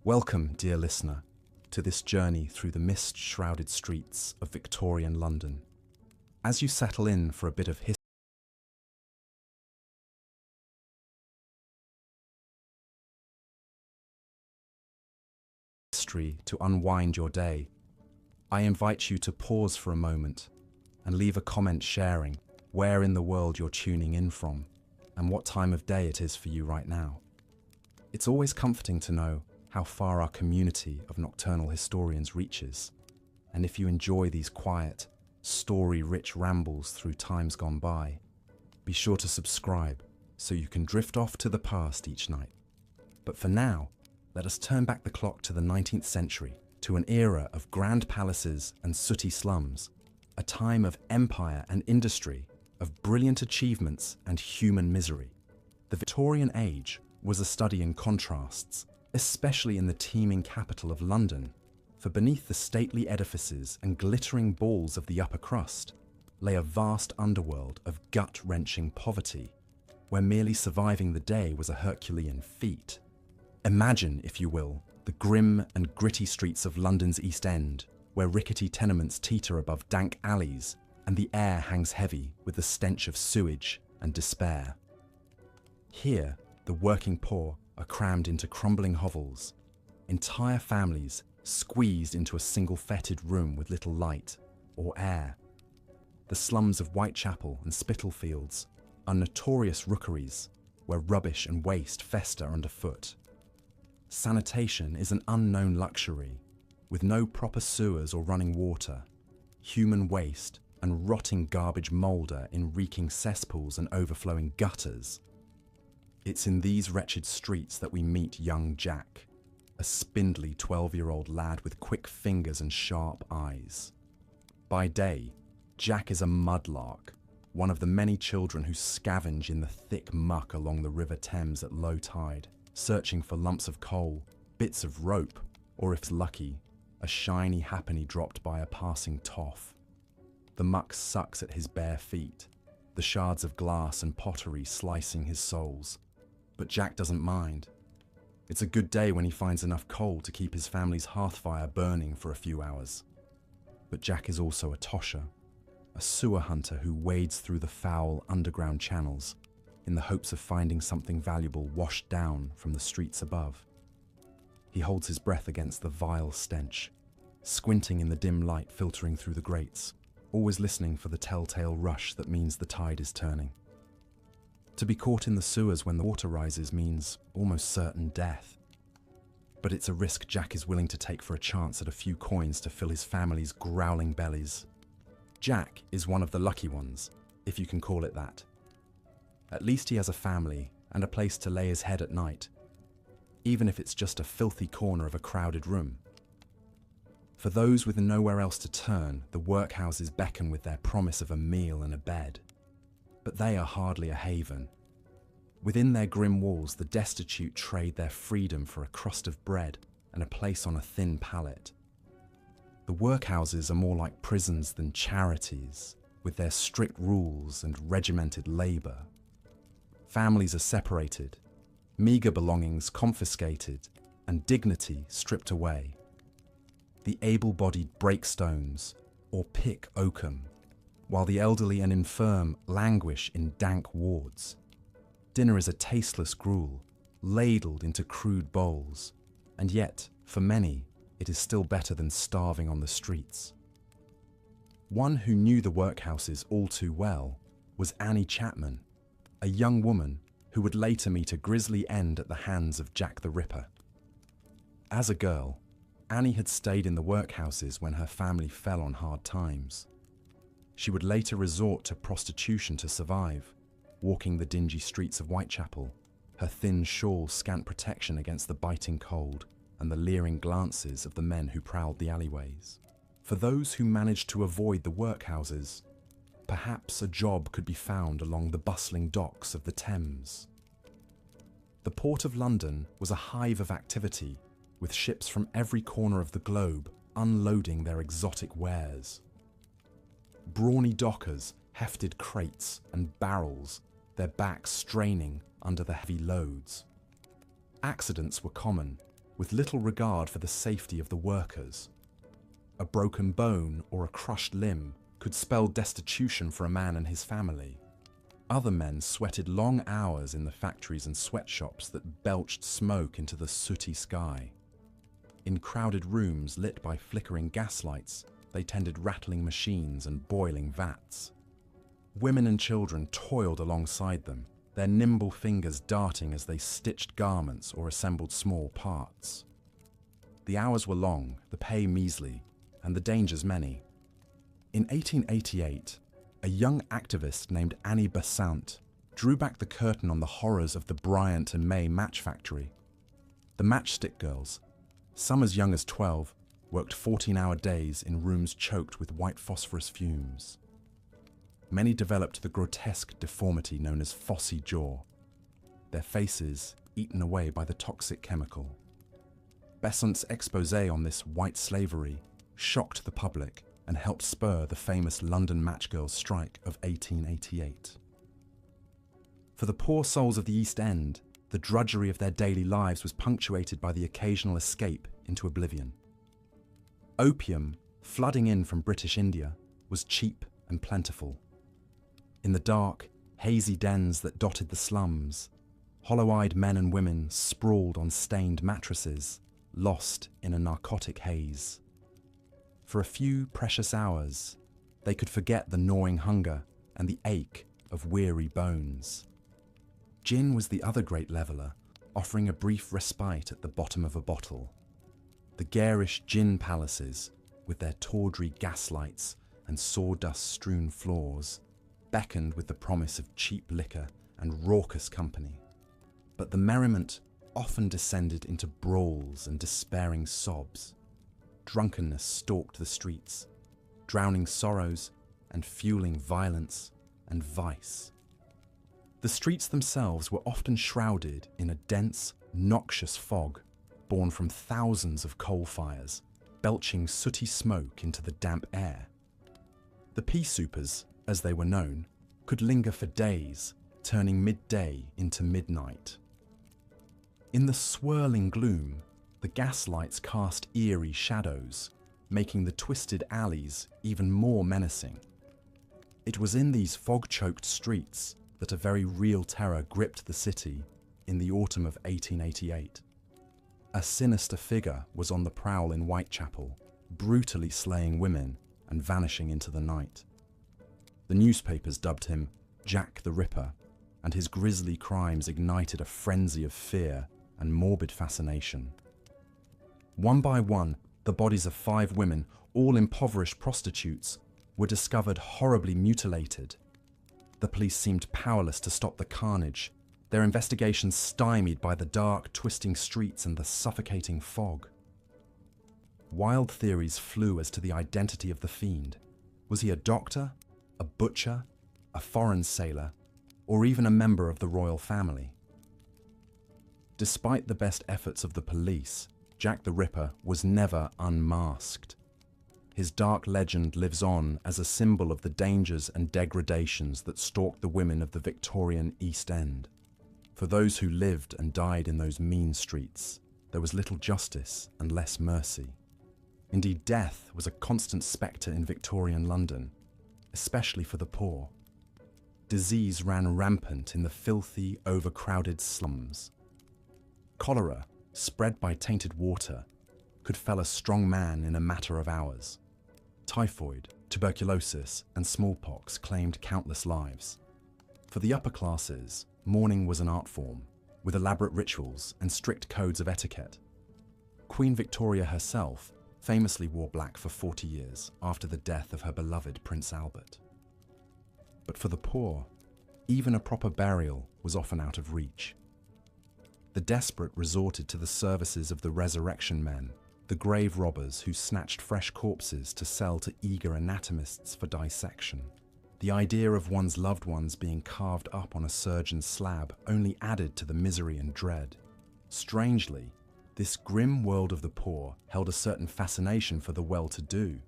Welcome, dear listener, to this journey through the mist-shrouded streets of Victorian London. As you settle in for a bit of history to unwind your day, I invite you to pause for a moment and leave a comment sharing where in the world you're tuning in from and what time of day it is for you right now. It's always comforting to know how far our community of nocturnal historians reaches, and if you enjoy these quiet, story-rich rambles through times gone by, be sure to subscribe so you can drift off to the past each night. But for now, let us turn back the clock to the 19th century, to an era of grand palaces and sooty slums, a time of empire and industry, of brilliant achievements and human misery. The Victorian age was a study in contrasts, especially in the teeming capital of London, for beneath the stately edifices and glittering balls of the upper crust lay a vast underworld of gut-wrenching poverty, where merely surviving the day was a Herculean feat. Imagine, if you will, the grim and gritty streets of London's East End, where rickety tenements teeter above dank alleys and the air hangs heavy with the stench of sewage and despair. Here, the working poor are crammed into crumbling hovels, entire families squeezed into a single fetid room with little light or air. The slums of Whitechapel and Spitalfields are notorious rookeries where rubbish and waste fester underfoot. Sanitation is an unknown luxury, with no proper sewers or running water, human waste and rotting garbage moulder in reeking cesspools and overflowing gutters. It's in these wretched streets that we meet young Jack, a spindly 12-year-old lad with quick fingers and sharp eyes. By day, Jack is a mudlark, one of the many children who scavenge in the thick muck along the River Thames at low tide, searching for lumps of coal, bits of rope, or if lucky, a shiny halfpenny dropped by a passing toff. The muck sucks at his bare feet, the shards of glass and pottery slicing his soles. But Jack doesn't mind. It's a good day when he finds enough coal to keep his family's hearth fire burning for a few hours. But Jack is also a tosher, a sewer hunter who wades through the foul underground channels in the hopes of finding something valuable washed down from the streets above. He holds his breath against the vile stench, squinting in the dim light filtering through the grates, always listening for the telltale rush that means the tide is turning. To be caught in the sewers when the water rises means almost certain death. But it's a risk Jack is willing to take for a chance at a few coins to fill his family's growling bellies. Jack is one of the lucky ones, if you can call it that. At least he has a family and a place to lay his head at night, even if it's just a filthy corner of a crowded room. For those with nowhere else to turn, the workhouses beckon with their promise of a meal and a bed. But they are hardly a haven. Within their grim walls, the destitute trade their freedom for a crust of bread and a place on a thin pallet. The workhouses are more like prisons than charities, with their strict rules and regimented labour. Families are separated, meagre belongings confiscated, and dignity stripped away. The able-bodied break stones or pick oakum, while the elderly and infirm languish in dank wards. Dinner is a tasteless gruel, ladled into crude bowls, and yet, for many, it is still better than starving on the streets. One who knew the workhouses all too well was Annie Chapman, a young woman who would later meet a grisly end at the hands of Jack the Ripper. As a girl, Annie had stayed in the workhouses when her family fell on hard times. She would later resort to prostitution to survive, walking the dingy streets of Whitechapel, her thin shawl scant protection against the biting cold and the leering glances of the men who prowled the alleyways. For those who managed to avoid the workhouses, perhaps a job could be found along the bustling docks of the Thames. The Port of London was a hive of activity, with ships from every corner of the globe unloading their exotic wares. Brawny dockers hefted crates and barrels, their backs straining under the heavy loads. Accidents were common, with little regard for the safety of the workers. A broken bone or a crushed limb could spell destitution for a man and his family. Other men sweated long hours in the factories and sweatshops that belched smoke into the sooty sky. In crowded rooms lit by flickering gaslights, they tended rattling machines and boiling vats. Women and children toiled alongside them, their nimble fingers darting as they stitched garments or assembled small parts. The hours were long, the pay measly, and the dangers many. In 1888, a young activist named Annie Besant drew back the curtain on the horrors of the Bryant and May match factory. The matchstick girls, some as young as 12, worked 14-hour days in rooms choked with white phosphorus fumes. Many developed the grotesque deformity known as phossy jaw, their faces eaten away by the toxic chemical. Besant's exposé on this white slavery shocked the public and helped spur the famous London matchgirls' strike of 1888. For the poor souls of the East End, the drudgery of their daily lives was punctuated by the occasional escape into oblivion. Opium, flooding in from British India, was cheap and plentiful. In the dark, hazy dens that dotted the slums, hollow-eyed men and women sprawled on stained mattresses, lost in a narcotic haze. For a few precious hours, they could forget the gnawing hunger and the ache of weary bones. Gin was the other great leveller, offering a brief respite at the bottom of a bottle. The garish gin palaces, with their tawdry gaslights and sawdust-strewn floors, beckoned with the promise of cheap liquor and raucous company. But the merriment often descended into brawls and despairing sobs. Drunkenness stalked the streets, drowning sorrows and fueling violence and vice. The streets themselves were often shrouded in a dense, noxious fog born from thousands of coal fires, belching sooty smoke into the damp air. The pea-soupers, as they were known, could linger for days, turning midday into midnight. In the swirling gloom, the gaslights cast eerie shadows, making the twisted alleys even more menacing. It was in these fog-choked streets that a very real terror gripped the city in the autumn of 1888. A sinister figure was on the prowl in Whitechapel, brutally slaying women and vanishing into the night. The newspapers dubbed him Jack the Ripper, and his grisly crimes ignited a frenzy of fear and morbid fascination. One by one, the bodies of 5 women, all impoverished prostitutes, were discovered horribly mutilated. The police seemed powerless to stop the carnage, their investigations stymied by the dark, twisting streets and the suffocating fog. Wild theories flew as to the identity of the fiend. Was he a doctor, a butcher, a foreign sailor, or even a member of the royal family? Despite the best efforts of the police, Jack the Ripper was never unmasked. His dark legend lives on as a symbol of the dangers and degradations that stalked the women of the Victorian East End. For those who lived and died in those mean streets, there was little justice and less mercy. Indeed, death was a constant spectre in Victorian London, especially for the poor. Disease ran rampant in the filthy, overcrowded slums. Cholera, spread by tainted water, could fell a strong man in a matter of hours. Typhoid, tuberculosis, and smallpox claimed countless lives. For the upper classes, mourning was an art form, with elaborate rituals and strict codes of etiquette. Queen Victoria herself famously wore black for 40 years after the death of her beloved Prince Albert. But for the poor, even a proper burial was often out of reach. The desperate resorted to the services of the resurrection men, the grave robbers who snatched fresh corpses to sell to eager anatomists for dissection. The idea of one's loved ones being carved up on a surgeon's slab only added to the misery and dread. Strangely, this grim world of the poor held a certain fascination for the well-to-do.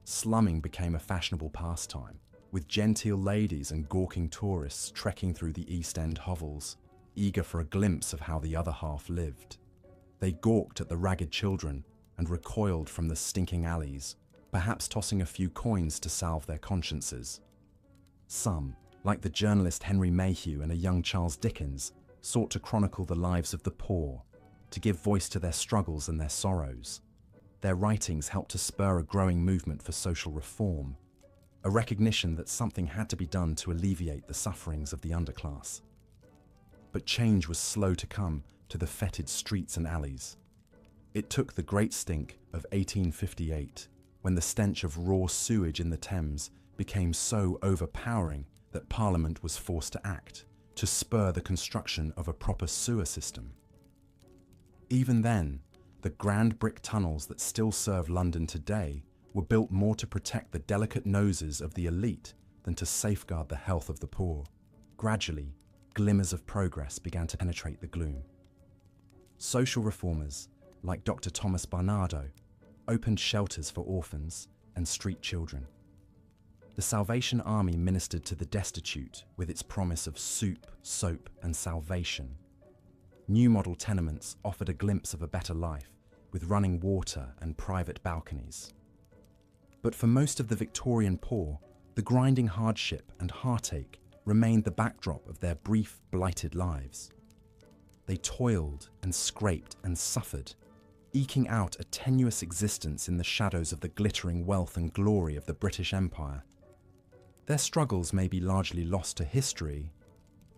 Slumming became a fashionable pastime, with genteel ladies and gawking tourists trekking through the East End hovels, eager for a glimpse of how the other half lived. They gawked at the ragged children and recoiled from the stinking alleys, perhaps tossing a few coins to salve their consciences. Some, like the journalist Henry Mayhew and a young Charles Dickens, sought to chronicle the lives of the poor, to give voice to their struggles and their sorrows. Their writings helped to spur a growing movement for social reform, a recognition that something had to be done to alleviate the sufferings of the underclass. But change was slow to come to the fetid streets and alleys. It took the Great Stink of 1858, when the stench of raw sewage in the Thames became so overpowering that Parliament was forced to act, to spur the construction of a proper sewer system. Even then, the grand brick tunnels that still serve London today were built more to protect the delicate noses of the elite than to safeguard the health of the poor. Gradually, glimmers of progress began to penetrate the gloom. Social reformers, like Dr. Thomas Barnardo, opened shelters for orphans and street children. The Salvation Army ministered to the destitute with its promise of soup, soap, and salvation. New model tenements offered a glimpse of a better life, with running water and private balconies. But for most of the Victorian poor, the grinding hardship and heartache remained the backdrop of their brief, blighted lives. They toiled and scraped and suffered, eking out a tenuous existence in the shadows of the glittering wealth and glory of the British Empire. Their struggles may be largely lost to history,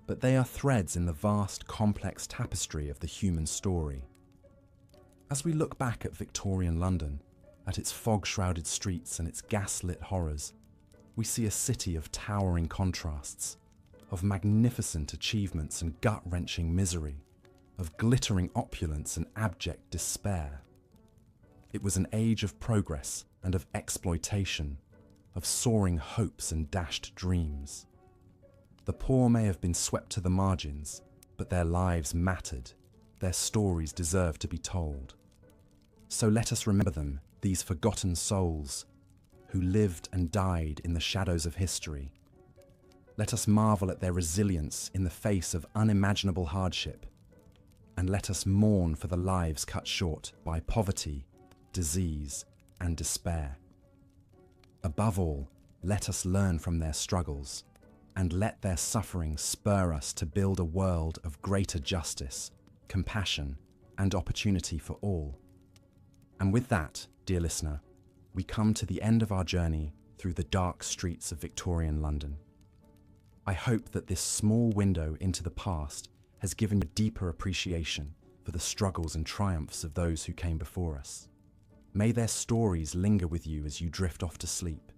but they are threads in the vast, complex tapestry of the human story. As we look back at Victorian London, at its fog-shrouded streets and its gas-lit horrors, we see a city of towering contrasts, of magnificent achievements and gut-wrenching misery, of glittering opulence and abject despair. It was an age of progress and of exploitation, of soaring hopes and dashed dreams. The poor may have been swept to the margins, but their lives mattered, their stories deserved to be told. So let us remember them, these forgotten souls, who lived and died in the shadows of history. Let us marvel at their resilience in the face of unimaginable hardship, and let us mourn for the lives cut short by poverty, disease, and despair. Above all, let us learn from their struggles, and let their suffering spur us to build a world of greater justice, compassion, and opportunity for all. And with that, dear listener, we come to the end of our journey through the dark streets of Victorian London. I hope that this small window into the past has given you a deeper appreciation for the struggles and triumphs of those who came before us. May their stories linger with you as you drift off to sleep,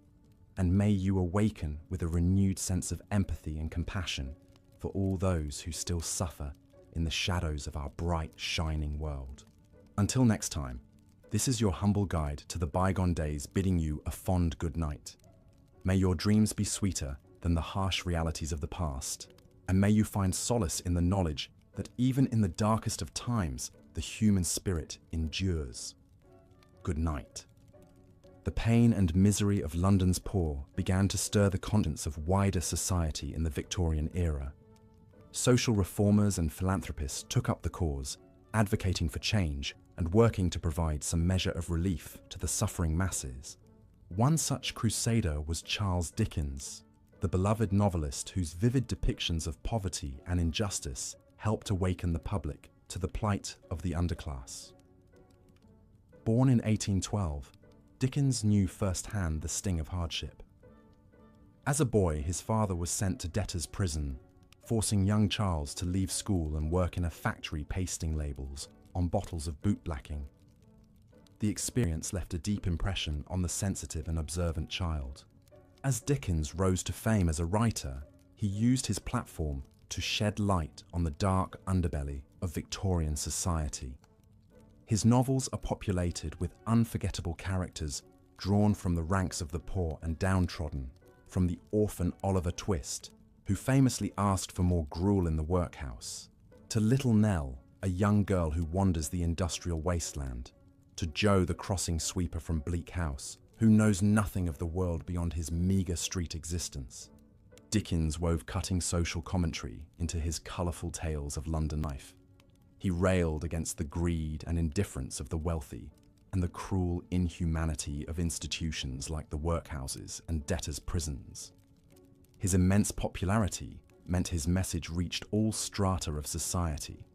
and may you awaken with a renewed sense of empathy and compassion for all those who still suffer in the shadows of our bright, shining world. Until next time, this is your humble guide to the bygone days, bidding you a fond good night. May your dreams be sweeter than the harsh realities of the past, and may you find solace in the knowledge that even in the darkest of times, the human spirit endures. Good night. The pain and misery of London's poor began to stir the conscience of wider society in the Victorian era. Social reformers and philanthropists took up the cause, advocating for change and working to provide some measure of relief to the suffering masses. One such crusader was Charles Dickens, the beloved novelist whose vivid depictions of poverty and injustice helped awaken the public to the plight of the underclass. Born in 1812, Dickens knew firsthand the sting of hardship. As a boy, his father was sent to debtor's prison, forcing young Charles to leave school and work in a factory pasting labels on bottles of bootblacking. The experience left a deep impression on the sensitive and observant child. As Dickens rose to fame as a writer, he used his platform to shed light on the dark underbelly of Victorian society. His novels are populated with unforgettable characters drawn from the ranks of the poor and downtrodden, from the orphan Oliver Twist, who famously asked for more gruel in the workhouse, to Little Nell, a young girl who wanders the industrial wasteland, to Joe the crossing sweeper from Bleak House, who knows nothing of the world beyond his meagre street existence. Dickens wove cutting social commentary into his colourful tales of London life. He railed against the greed and indifference of the wealthy and the cruel inhumanity of institutions like the workhouses and debtors' prisons. His immense popularity meant his message reached all strata of society.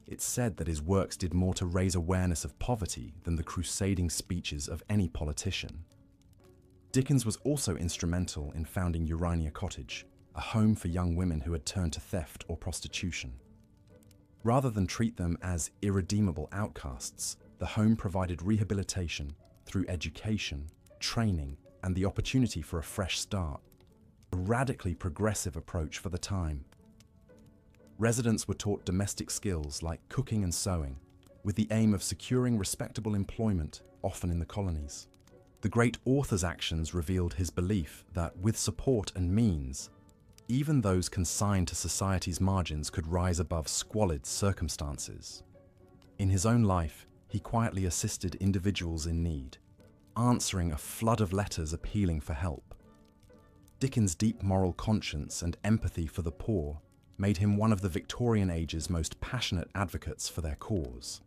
It's said that his works did more to raise awareness of poverty than the crusading speeches of any politician. Dickens was also instrumental in founding Urania Cottage, a home for young women who had turned to theft or prostitution. Rather than treat them as irredeemable outcasts, the home provided rehabilitation through education, training, and the opportunity for a fresh start. A radically progressive approach for the time. Residents were taught domestic skills like cooking and sewing, with the aim of securing respectable employment, often in the colonies. The great author's actions revealed his belief that, with support and means, even those consigned to society's margins could rise above squalid circumstances. In his own life, he quietly assisted individuals in need, answering a flood of letters appealing for help. Dickens' deep moral conscience and empathy for the poor made him one of the Victorian age's most passionate advocates for their cause.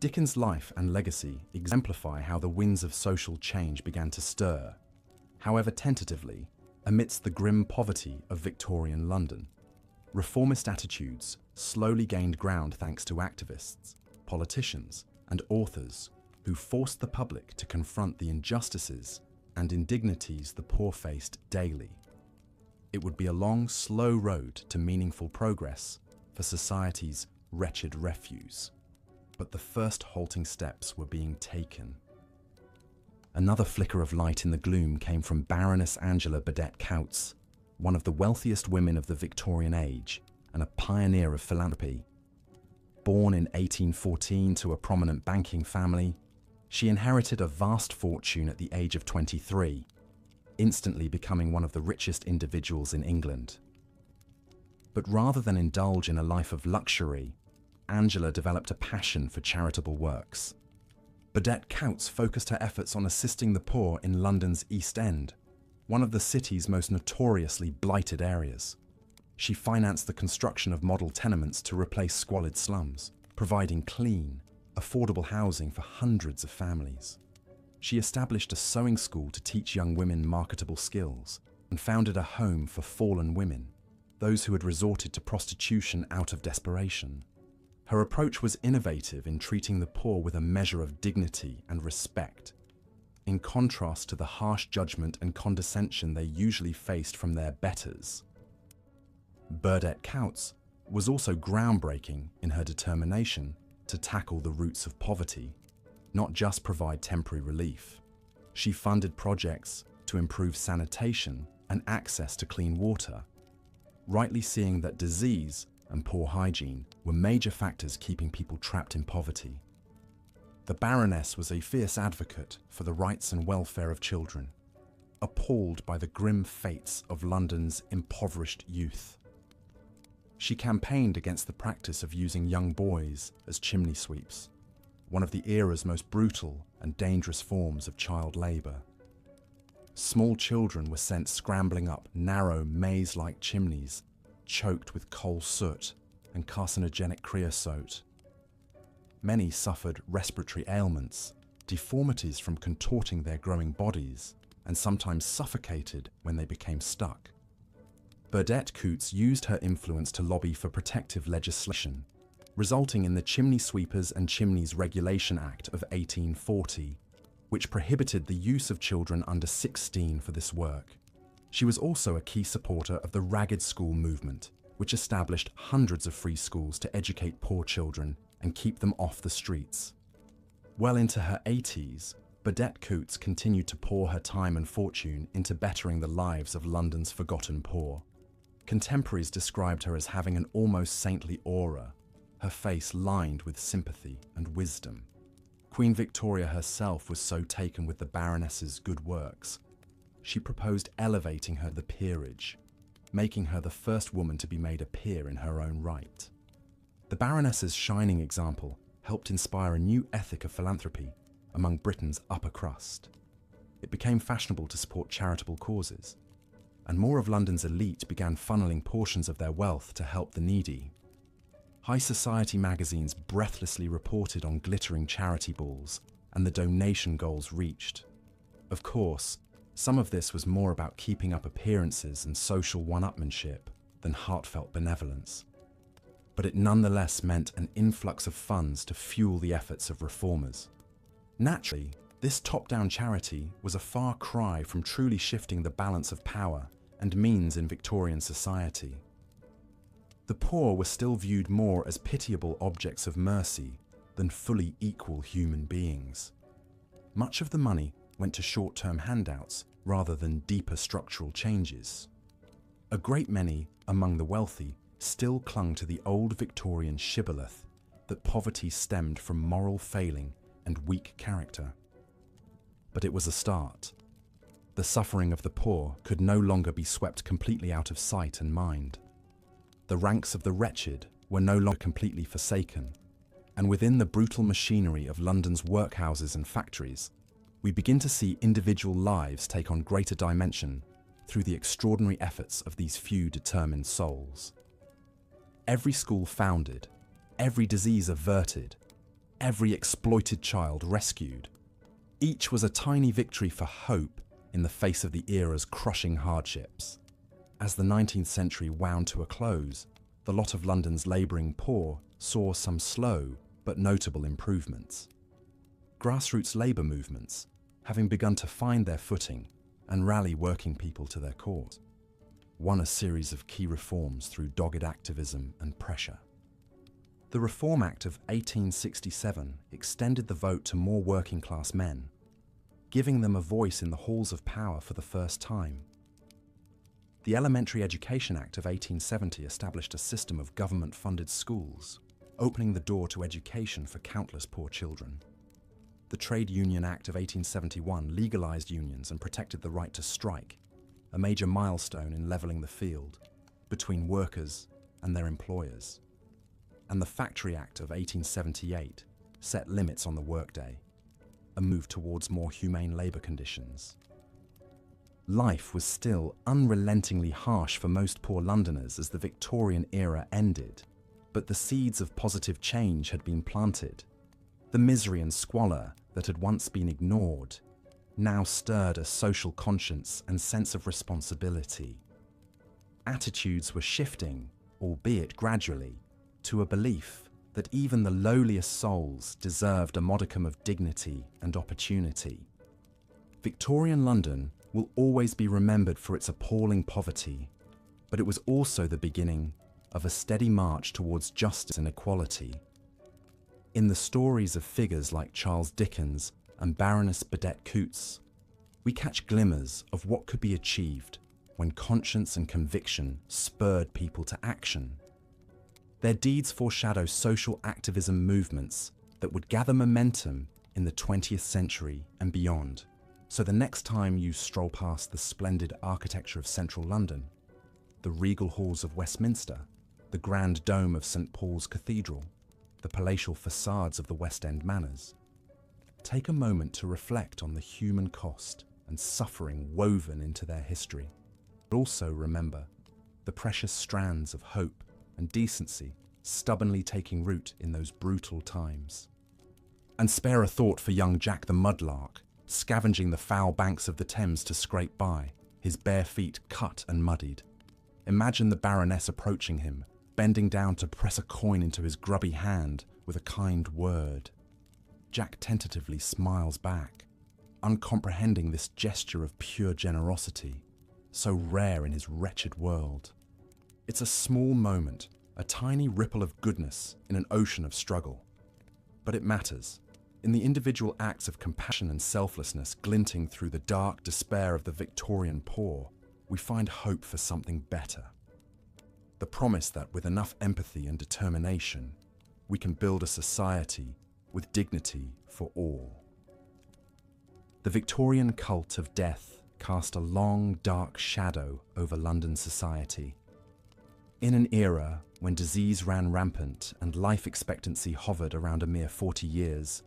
Dickens' life and legacy exemplify how the winds of social change began to stir, however tentatively, amidst the grim poverty of Victorian London. Reformist attitudes slowly gained ground thanks to activists, politicians, and authors who forced the public to confront the injustices and indignities the poor faced daily. It would be a long, slow road to meaningful progress for society's wretched refuse. But the first halting steps were being taken. Another flicker of light in the gloom came from Baroness Angela Burdett Coutts, one of the wealthiest women of the Victorian age and a pioneer of philanthropy. Born in 1814 to a prominent banking family, she inherited a vast fortune at the age of 23, instantly becoming one of the richest individuals in England. But rather than indulge in a life of luxury, Angela developed a passion for charitable works. Burdett Coutts focused her efforts on assisting the poor in London's East End, one of the city's most notoriously blighted areas. She financed the construction of model tenements to replace squalid slums, providing clean, affordable housing for hundreds of families. She established a sewing school to teach young women marketable skills and founded a home for fallen women, those who had resorted to prostitution out of desperation. Her approach was innovative in treating the poor with a measure of dignity and respect, in contrast to the harsh judgment and condescension they usually faced from their betters. Burdett Coutts was also groundbreaking in her determination to tackle the roots of poverty, not just provide temporary relief. She funded projects to improve sanitation and access to clean water, rightly seeing that disease and poor hygiene were major factors keeping people trapped in poverty. The Baroness was a fierce advocate for the rights and welfare of children, appalled by the grim fates of London's impoverished youth. She campaigned against the practice of using young boys as chimney sweeps, one of the era's most brutal and dangerous forms of child labour. Small children were sent scrambling up narrow, maze-like chimneys, choked with coal soot and carcinogenic creosote. Many suffered respiratory ailments, deformities from contorting their growing bodies, and sometimes suffocated when they became stuck. Burdett Coutts used her influence to lobby for protective legislation, resulting in the Chimney Sweepers and Chimneys Regulation Act of 1840, which prohibited the use of children under 16 for this work. She was also a key supporter of the Ragged School movement, which established hundreds of free schools to educate poor children and keep them off the streets. Well into her 80s, Burdett Coutts continued to pour her time and fortune into bettering the lives of London's forgotten poor. Contemporaries described her as having an almost saintly aura, her face lined with sympathy and wisdom. Queen Victoria herself was so taken with the Baroness's good works, she proposed elevating her to the peerage, making her the first woman to be made a peer in her own right. The Baroness's shining example helped inspire a new ethic of philanthropy among Britain's upper crust. It became fashionable to support charitable causes, and more of London's elite began funneling portions of their wealth to help the needy. High society magazines breathlessly reported on glittering charity balls and the donation goals reached. Of course, some of this was more about keeping up appearances and social one-upmanship than heartfelt benevolence. But it nonetheless meant an influx of funds to fuel the efforts of reformers. Naturally, this top-down charity was a far cry from truly shifting the balance of power and means in Victorian society. The poor were still viewed more as pitiable objects of mercy than fully equal human beings. Much of the money went to short-term handouts rather than deeper structural changes. A great many among the wealthy still clung to the old Victorian shibboleth that poverty stemmed from moral failing and weak character. But it was a start. The suffering of the poor could no longer be swept completely out of sight and mind. The ranks of the wretched were no longer completely forsaken, and within the brutal machinery of London's workhouses and factories, we begin to see individual lives take on greater dimension through the extraordinary efforts of these few determined souls. Every school founded, every disease averted, every exploited child rescued. Each was a tiny victory for hope in the face of the era's crushing hardships. As the 19th century wound to a close, the lot of London's labouring poor saw some slow but notable improvements. Grassroots labour movements, having begun to find their footing and rally working people to their cause, won a series of key reforms through dogged activism and pressure. The Reform Act of 1867 extended the vote to more working-class men, giving them a voice in the halls of power for the first time. The Elementary Education Act of 1870 established a system of government-funded schools, opening the door to education for countless poor children. The Trade Union Act of 1871 legalized unions and protected the right to strike, a major milestone in leveling the field between workers and their employers. And the Factory Act of 1878 set limits on the workday, a move towards more humane labor conditions. Life was still unrelentingly harsh for most poor Londoners as the Victorian era ended, but the seeds of positive change had been planted. The misery and squalor that had once been ignored now stirred a social conscience and sense of responsibility. Attitudes were shifting, albeit gradually, to a belief that even the lowliest souls deserved a modicum of dignity and opportunity. Victorian London will always be remembered for its appalling poverty, but it was also the beginning of a steady march towards justice and equality. In the stories of figures like Charles Dickens and Baroness Burdett Coutts, we catch glimmers of what could be achieved when conscience and conviction spurred people to action. Their deeds foreshadow social activism movements that would gather momentum in the 20th century and beyond. So the next time you stroll past the splendid architecture of central London, the regal halls of Westminster, the grand dome of St. Paul's Cathedral, the palatial facades of the West End manors, take a moment to reflect on the human cost and suffering woven into their history. But also remember the precious strands of hope and decency stubbornly taking root in those brutal times. And spare a thought for young Jack the Mudlark, scavenging the foul banks of the Thames to scrape by, his bare feet cut and muddied. Imagine the Baroness approaching him, bending down to press a coin into his grubby hand with a kind word. Jack tentatively smiles back, uncomprehending this gesture of pure generosity, so rare in his wretched world. It's a small moment, a tiny ripple of goodness in an ocean of struggle. But it matters. In the individual acts of compassion and selflessness glinting through the dark despair of the Victorian poor, we find hope for something better. The promise that with enough empathy and determination, we can build a society with dignity for all. The Victorian cult of death cast a long, dark shadow over London society. In an era when disease ran rampant and life expectancy hovered around a mere 40 years,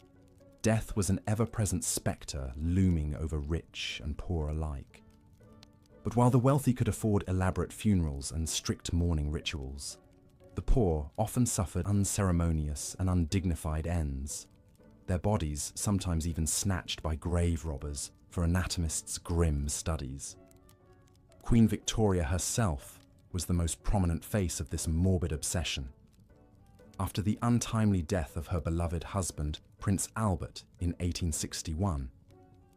death was an ever-present spectre looming over rich and poor alike. But while the wealthy could afford elaborate funerals and strict mourning rituals, The poor often suffered unceremonious and undignified ends, their bodies sometimes even snatched by grave robbers for anatomists' grim studies. Queen Victoria herself was the most prominent face of this morbid obsession. After the untimely death of her beloved husband, Prince Albert, in 1861,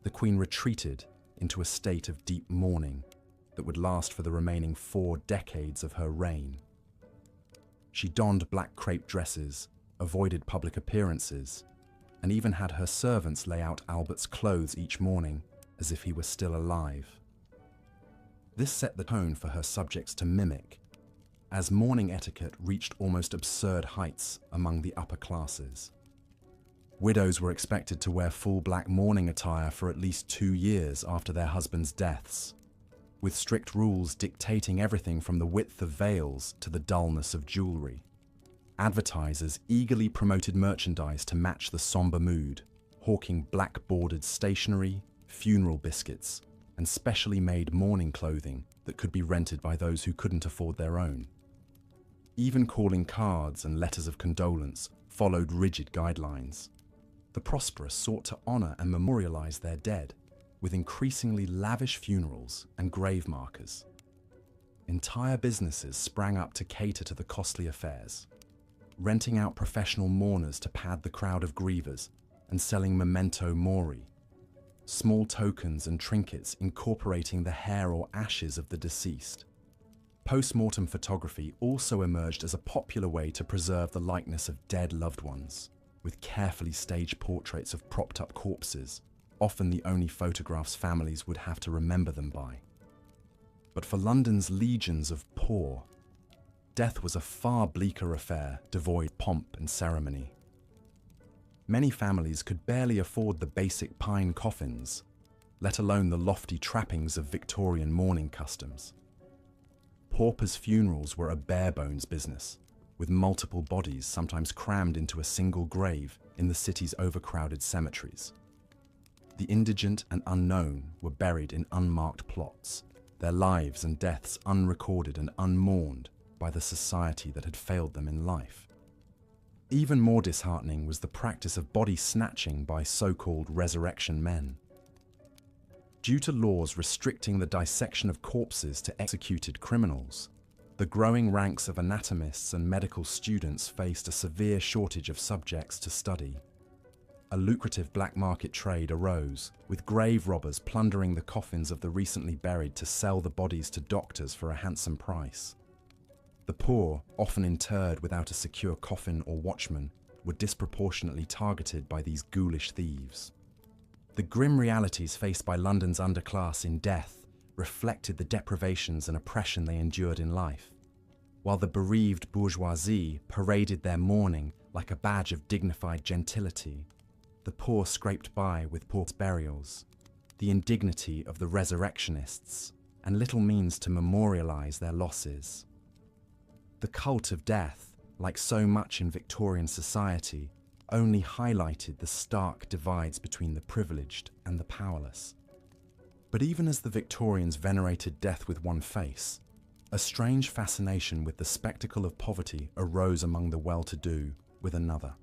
the Queen retreated into a state of deep mourning that would last for the remaining 4 decades of her reign. She donned black crepe dresses, avoided public appearances, and even had her servants lay out Albert's clothes each morning as if he were still alive. This set the tone for her subjects to mimic, as mourning etiquette reached almost absurd heights among the upper classes. Widows were expected to wear full black mourning attire for at least 2 years after their husbands' deaths, with strict rules dictating everything from the width of veils to the dullness of jewelry. Advertisers eagerly promoted merchandise to match the somber mood, hawking black-bordered stationery, funeral biscuits, and specially made mourning clothing that could be rented by those who couldn't afford their own. Even calling cards and letters of condolence followed rigid guidelines. The prosperous sought to honor and memorialize their dead with increasingly lavish funerals and grave markers. Entire businesses sprang up to cater to the costly affairs, renting out professional mourners to pad the crowd of grievers and selling memento mori, small tokens and trinkets incorporating the hair or ashes of the deceased. Post-mortem photography also emerged as a popular way to preserve the likeness of dead loved ones, with carefully staged portraits of propped-up corpses, often the only photographs families would have to remember them by. But for London's legions of poor, death was a far bleaker affair, devoid of pomp and ceremony. Many families could barely afford the basic pine coffins, let alone the lofty trappings of Victorian mourning customs. Paupers' funerals were a bare-bones business, with multiple bodies sometimes crammed into a single grave in the city's overcrowded cemeteries. The indigent and unknown were buried in unmarked plots, their lives and deaths unrecorded and unmourned by the society that had failed them in life. Even more disheartening was the practice of body snatching by so-called resurrection men. Due to laws restricting the dissection of corpses to executed criminals, the growing ranks of anatomists and medical students faced a severe shortage of subjects to study. A lucrative black market trade arose, with grave robbers plundering the coffins of the recently buried to sell the bodies to doctors for a handsome price. The poor, often interred without a secure coffin or watchman, were disproportionately targeted by these ghoulish thieves. The grim realities faced by London's underclass in death reflected the deprivations and oppression they endured in life. While the bereaved bourgeoisie paraded their mourning like a badge of dignified gentility, the poor scraped by with poor burials, the indignity of the resurrectionists, and little means to memorialize their losses. The cult of death, like so much in Victorian society, only highlighted the stark divides between the privileged and the powerless. But even as the Victorians venerated death with one face, a strange fascination with the spectacle of poverty arose among the well-to-do with another.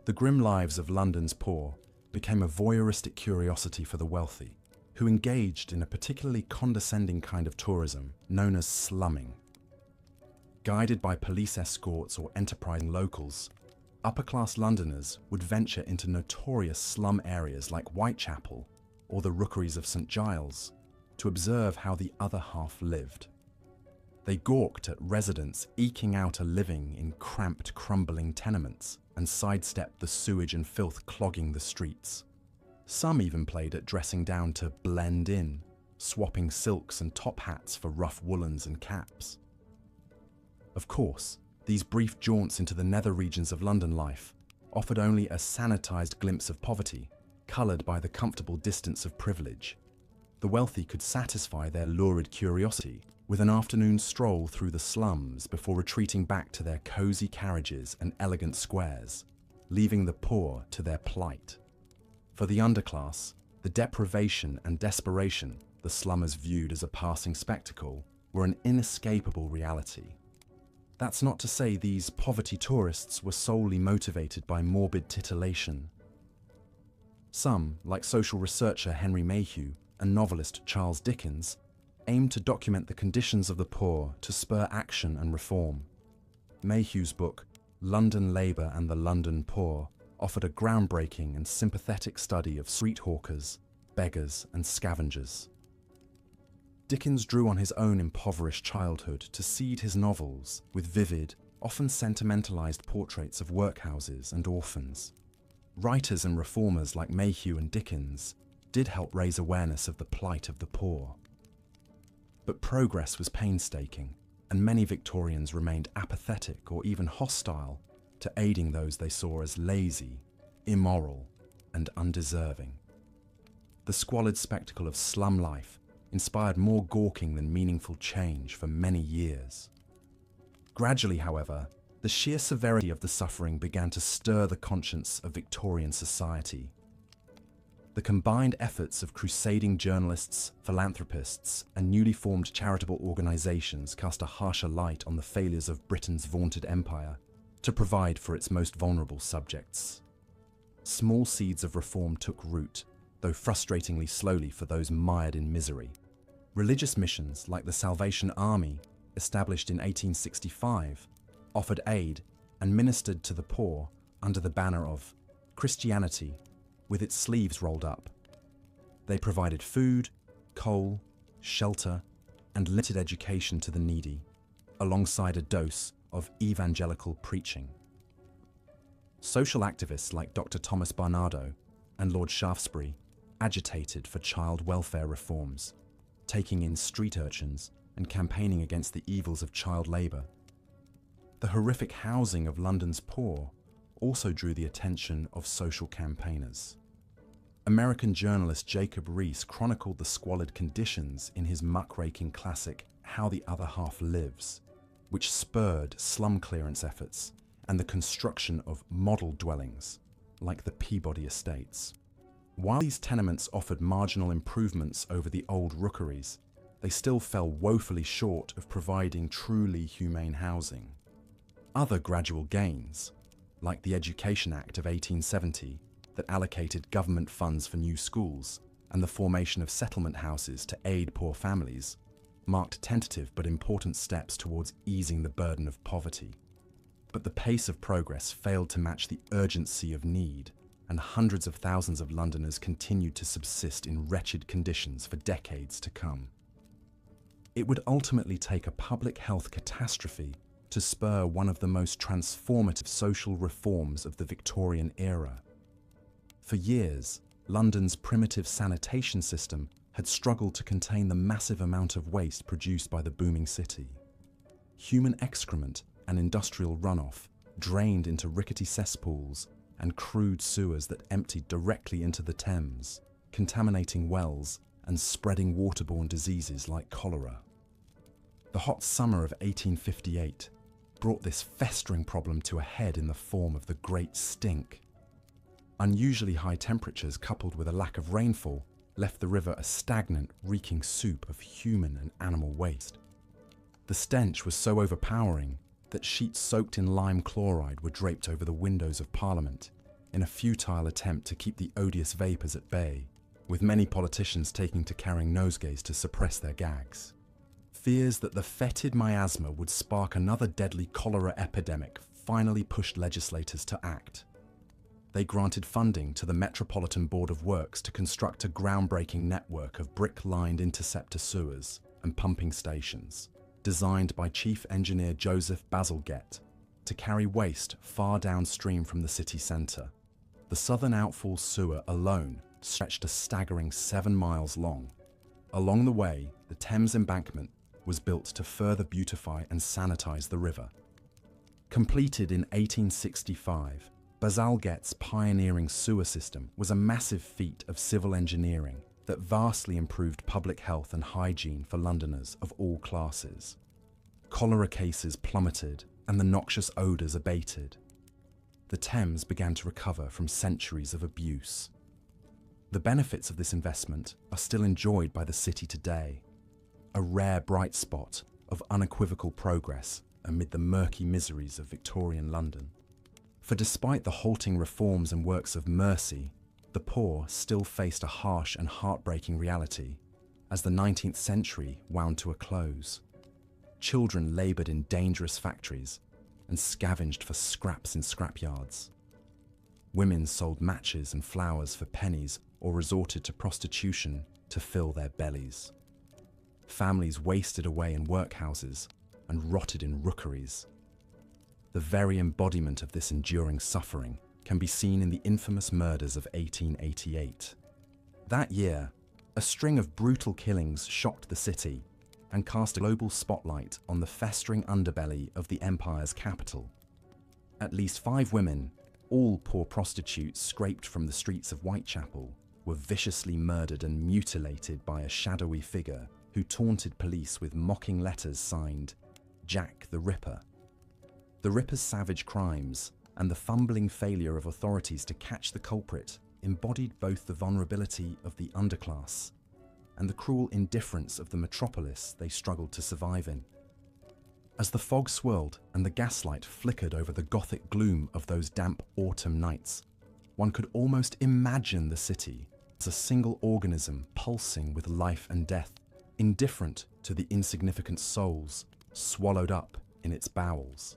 The grim lives of London's poor became a voyeuristic curiosity for the wealthy, who engaged in a particularly condescending kind of tourism known as slumming. Guided by police escorts or enterprising locals, upper-class Londoners would venture into notorious slum areas like Whitechapel or the rookeries of St Giles to observe how the other half lived. They gawked at residents eking out a living in cramped, crumbling tenements and sidestepped the sewage and filth clogging the streets. Some even played at dressing down to blend in, swapping silks and top hats for rough woolens and caps. Of course, these brief jaunts into the nether regions of London life offered only a sanitized glimpse of poverty, colored by the comfortable distance of privilege. The wealthy could satisfy their lurid curiosity with an afternoon stroll through the slums before retreating back to their cozy carriages and elegant squares, leaving the poor to their plight. For the underclass, the deprivation and desperation the slummers viewed as a passing spectacle were an inescapable reality. That's not to say these poverty tourists were solely motivated by morbid titillation. Some, like social researcher Henry Mayhew and novelist Charles Dickens, aimed to document the conditions of the poor to spur action and reform. Mayhew's book, London Labour and the London Poor, offered a groundbreaking and sympathetic study of street hawkers, beggars, and scavengers. Dickens drew on his own impoverished childhood to seed his novels with vivid, often sentimentalized portraits of workhouses and orphans. Writers and reformers like Mayhew and Dickens did help raise awareness of the plight of the poor. But progress was painstaking, and many Victorians remained apathetic or even hostile to aiding those they saw as lazy, immoral, and undeserving. The squalid spectacle of slum life inspired more gawking than meaningful change for many years. Gradually, however, the sheer severity of the suffering began to stir the conscience of Victorian society. The combined efforts of crusading journalists, philanthropists, and newly formed charitable organisations cast a harsher light on the failures of Britain's vaunted empire to provide for its most vulnerable subjects. Small seeds of reform took root, though frustratingly slowly for those mired in misery. Religious missions like the Salvation Army, established in 1865, offered aid and ministered to the poor under the banner of Christianity, with its sleeves rolled up. They provided food, coal, shelter, and limited education to the needy, alongside a dose of evangelical preaching. Social activists like Dr. Thomas Barnardo and Lord Shaftesbury agitated for child welfare reforms, taking in street urchins and campaigning against the evils of child labour. The horrific housing of London's poor also drew the attention of social campaigners. American journalist Jacob Riis chronicled the squalid conditions in his muckraking classic How the Other Half Lives, which spurred slum clearance efforts and the construction of model dwellings, like the Peabody Estates. While these tenements offered marginal improvements over the old rookeries, they still fell woefully short of providing truly humane housing. Other gradual gains, like the Education Act of 1870 that allocated government funds for new schools and the formation of settlement houses to aid poor families, marked tentative but important steps towards easing the burden of poverty. But the pace of progress failed to match the urgency of need, and hundreds of thousands of Londoners continued to subsist in wretched conditions for decades to come. It would ultimately take a public health catastrophe to spur one of the most transformative social reforms of the Victorian era. For years, London's primitive sanitation system had struggled to contain the massive amount of waste produced by the booming city. Human excrement and industrial runoff drained into rickety cesspools and crude sewers that emptied directly into the Thames, contaminating wells and spreading waterborne diseases like cholera. The hot summer of 1858 brought this festering problem to a head in the form of the Great Stink. Unusually high temperatures coupled with a lack of rainfall left the river a stagnant, reeking soup of human and animal waste. The stench was so overpowering that sheets soaked in lime chloride were draped over the windows of Parliament in a futile attempt to keep the odious vapours at bay, with many politicians taking to carrying nosegays to suppress their gags. Fears that the fetid miasma would spark another deadly cholera epidemic finally pushed legislators to act. They granted funding to the Metropolitan Board of Works to construct a groundbreaking network of brick-lined interceptor sewers and pumping stations, designed by Chief Engineer Joseph Bazalgette, to carry waste far downstream from the city centre. The Southern Outfall sewer alone stretched a staggering 7 miles long. Along the way, the Thames embankment was built to further beautify and sanitize the river. Completed in 1865, Bazalgette's pioneering sewer system was a massive feat of civil engineering that vastly improved public health and hygiene for Londoners of all classes. Cholera cases plummeted and the noxious odours abated. The Thames began to recover from centuries of abuse. The benefits of this investment are still enjoyed by the city today, a rare bright spot of unequivocal progress amid the murky miseries of Victorian London. For despite the halting reforms and works of mercy, the poor still faced a harsh and heartbreaking reality as the 19th century wound to a close. Children laboured in dangerous factories and scavenged for scraps in scrapyards. Women sold matches and flowers for pennies or resorted to prostitution to fill their bellies. Families wasted away in workhouses and rotted in rookeries. The very embodiment of this enduring suffering can be seen in the infamous murders of 1888. That year, a string of brutal killings shocked the city and cast a global spotlight on the festering underbelly of the empire's capital. At least 5 women, all poor prostitutes scraped from the streets of Whitechapel, were viciously murdered and mutilated by a shadowy figure who taunted police with mocking letters signed, "Jack the Ripper." The Ripper's savage crimes and the fumbling failure of authorities to catch the culprit embodied both the vulnerability of the underclass and the cruel indifference of the metropolis they struggled to survive in. As the fog swirled and the gaslight flickered over the gothic gloom of those damp autumn nights, one could almost imagine the city as a single organism pulsing with life and death, indifferent to the insignificant souls swallowed up in its bowels.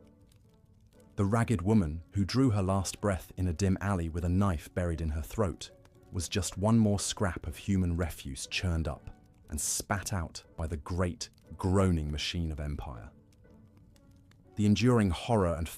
The ragged woman who drew her last breath in a dim alley with a knife buried in her throat was just one more scrap of human refuse churned up and spat out by the great, groaning machine of empire. The enduring horror and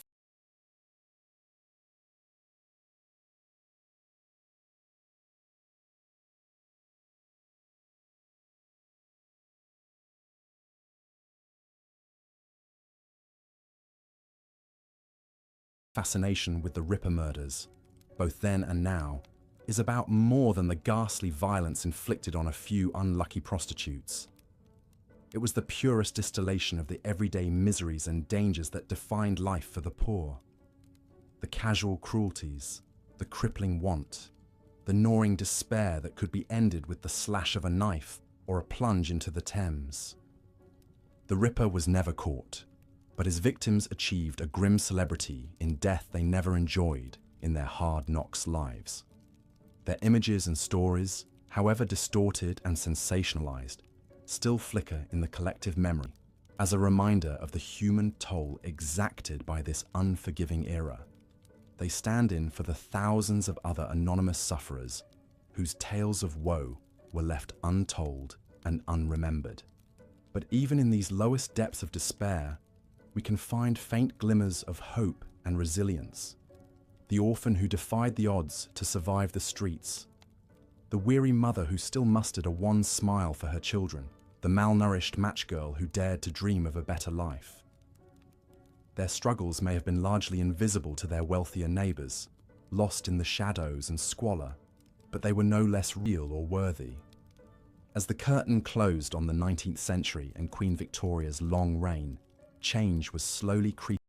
fascination with the Ripper murders, both then and now, is about more than the ghastly violence inflicted on a few unlucky prostitutes. It was the purest distillation of the everyday miseries and dangers that defined life for the poor. The casual cruelties, the crippling want, the gnawing despair that could be ended with the slash of a knife or a plunge into the Thames. The Ripper was never caught, but his victims achieved a grim celebrity in death they never enjoyed in their hard knocks lives. Their images and stories, however distorted and sensationalized, still flicker in the collective memory as a reminder of the human toll exacted by this unforgiving era. They stand in for the thousands of other anonymous sufferers whose tales of woe were left untold and unremembered. But even in these lowest depths of despair, we can find faint glimmers of hope and resilience. The orphan who defied the odds to survive the streets, the weary mother who still mustered a wan smile for her children, the malnourished matchgirl who dared to dream of a better life. Their struggles may have been largely invisible to their wealthier neighbours, lost in the shadows and squalor, but they were no less real or worthy. As the curtain closed on the 19th century and Queen Victoria's long reign, change was slowly creeping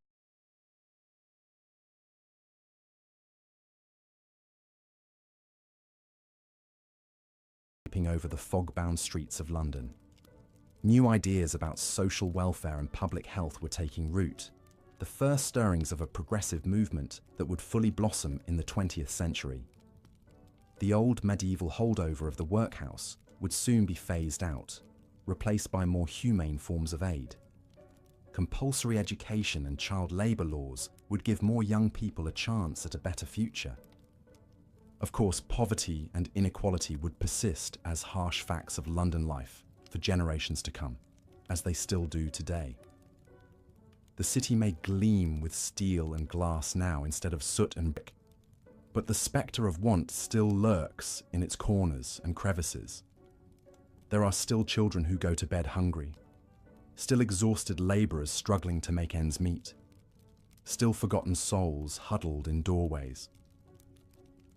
over the fog-bound streets of London. New ideas about social welfare and public health were taking root, the first stirrings of a progressive movement that would fully blossom in the 20th century. The old medieval holdover of the workhouse would soon be phased out, replaced by more humane forms of aid. Compulsory education and child labour laws would give more young people a chance at a better future. Of course, poverty and inequality would persist as harsh facts of London life for generations to come, as they still do today. The city may gleam with steel and glass now instead of soot and brick, but the spectre of want still lurks in its corners and crevices. There are still children who go to bed hungry, still exhausted labourers struggling to make ends meet, still forgotten souls huddled in doorways.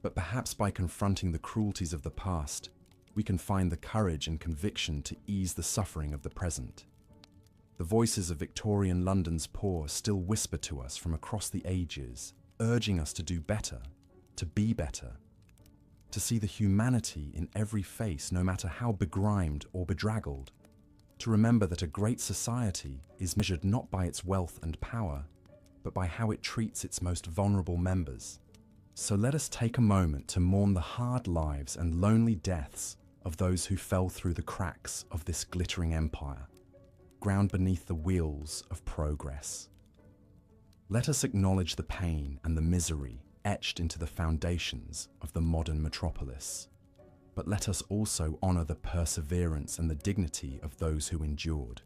But perhaps by confronting the cruelties of the past, we can find the courage and conviction to ease the suffering of the present. The voices of Victorian London's poor still whisper to us from across the ages, urging us to do better, to be better, to see the humanity in every face no matter how begrimed or bedraggled. to remember that a great society is measured not by its wealth and power, but by how it treats its most vulnerable members. So let us take a moment to mourn the hard lives and lonely deaths of those who fell through the cracks of this glittering empire, ground beneath the wheels of progress. Let us acknowledge the pain and the misery etched into the foundations of the modern metropolis. But let us also honor the perseverance and the dignity of those who endured,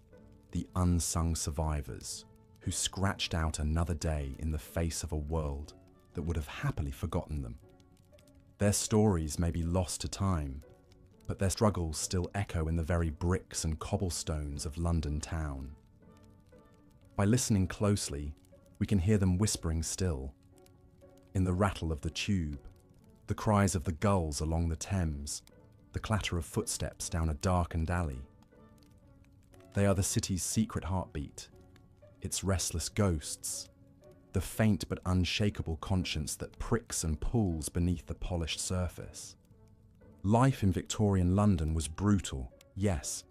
the unsung survivors who scratched out another day in the face of a world that would have happily forgotten them. Their stories may be lost to time, but their struggles still echo in the very bricks and cobblestones of London town. By listening closely, we can hear them whispering still, in the rattle of the tube, the cries of the gulls along the Thames, the clatter of footsteps down a darkened alley. They are the city's secret heartbeat, its restless ghosts, the faint but unshakable conscience that pricks and pulls beneath the polished surface. Life in Victorian London was brutal, yes,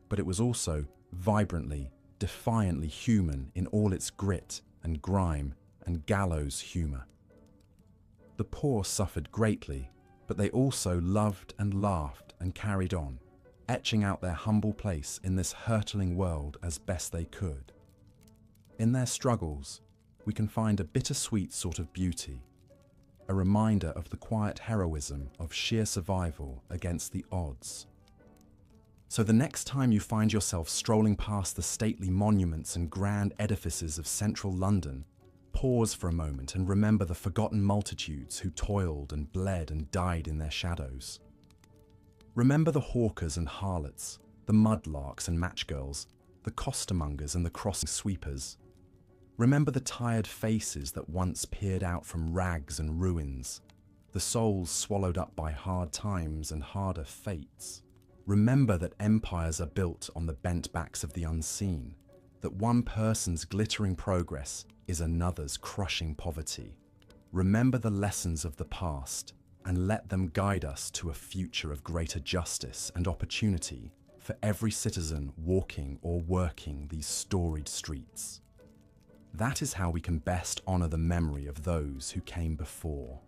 but it was also vibrantly, defiantly human in all its grit and grime and gallows humour. The poor suffered greatly, but they also loved and laughed and carried on, etching out their humble place in this hurtling world as best they could. In their struggles, we can find a bittersweet sort of beauty, a reminder of the quiet heroism of sheer survival against the odds. So the next time you find yourself strolling past the stately monuments and grand edifices of central London, pause for a moment and remember the forgotten multitudes who toiled and bled and died in their shadows. Remember the hawkers and harlots, the mudlarks and matchgirls, the costermongers and the crossing sweepers. Remember the tired faces that once peered out from rags and ruins, the souls swallowed up by hard times and harder fates. Remember that empires are built on the bent backs of the unseen, that one person's glittering progress is another's crushing poverty. Remember the lessons of the past and let them guide us to a future of greater justice and opportunity for every citizen walking or working these storied streets. That is how we can best honor the memory of those who came before.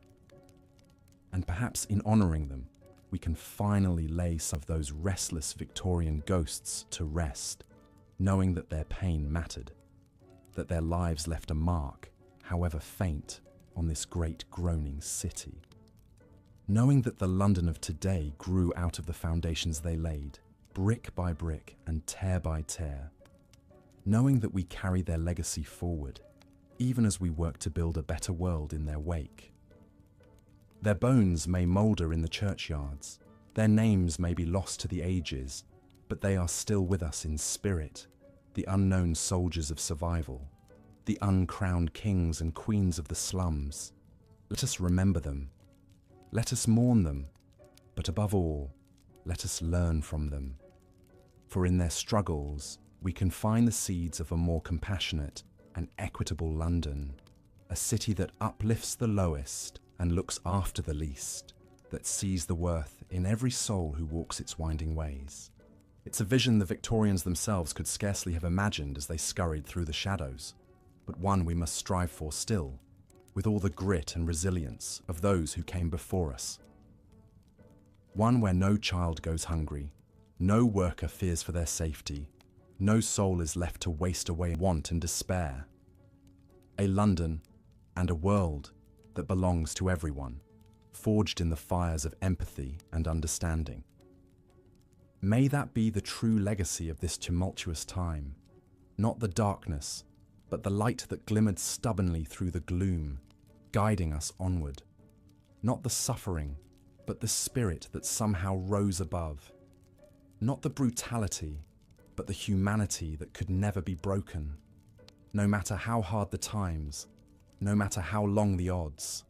And perhaps in honoring them, we can finally lay some of those restless Victorian ghosts to rest, knowing that their pain mattered, that their lives left a mark, however faint, on this great groaning city. Knowing that the London of today grew out of the foundations they laid, brick by brick and tear by tear. Knowing that we carry their legacy forward, even as we work to build a better world in their wake. Their bones may moulder in the churchyards, their names may be lost to the ages, but they are still with us in spirit, the unknown soldiers of survival, the uncrowned kings and queens of the slums. Let us remember them. Let us mourn them, but above all, let us learn from them. For in their struggles, we can find the seeds of a more compassionate and equitable London, a city that uplifts the lowest and looks after the least, that sees the worth in every soul who walks its winding ways. It's a vision the Victorians themselves could scarcely have imagined as they scurried through the shadows, but one we must strive for still, with all the grit and resilience of those who came before us. One where no child goes hungry, no worker fears for their safety, no soul is left to waste away in want and despair. A London and a world that belongs to everyone, forged in the fires of empathy and understanding. May that be the true legacy of this tumultuous time, not the darkness, but the light that glimmered stubbornly through the gloom, guiding us onward. Not the suffering, but the spirit that somehow rose above. Not the brutality, but the humanity that could never be broken, no matter how hard the times, no matter how long the odds.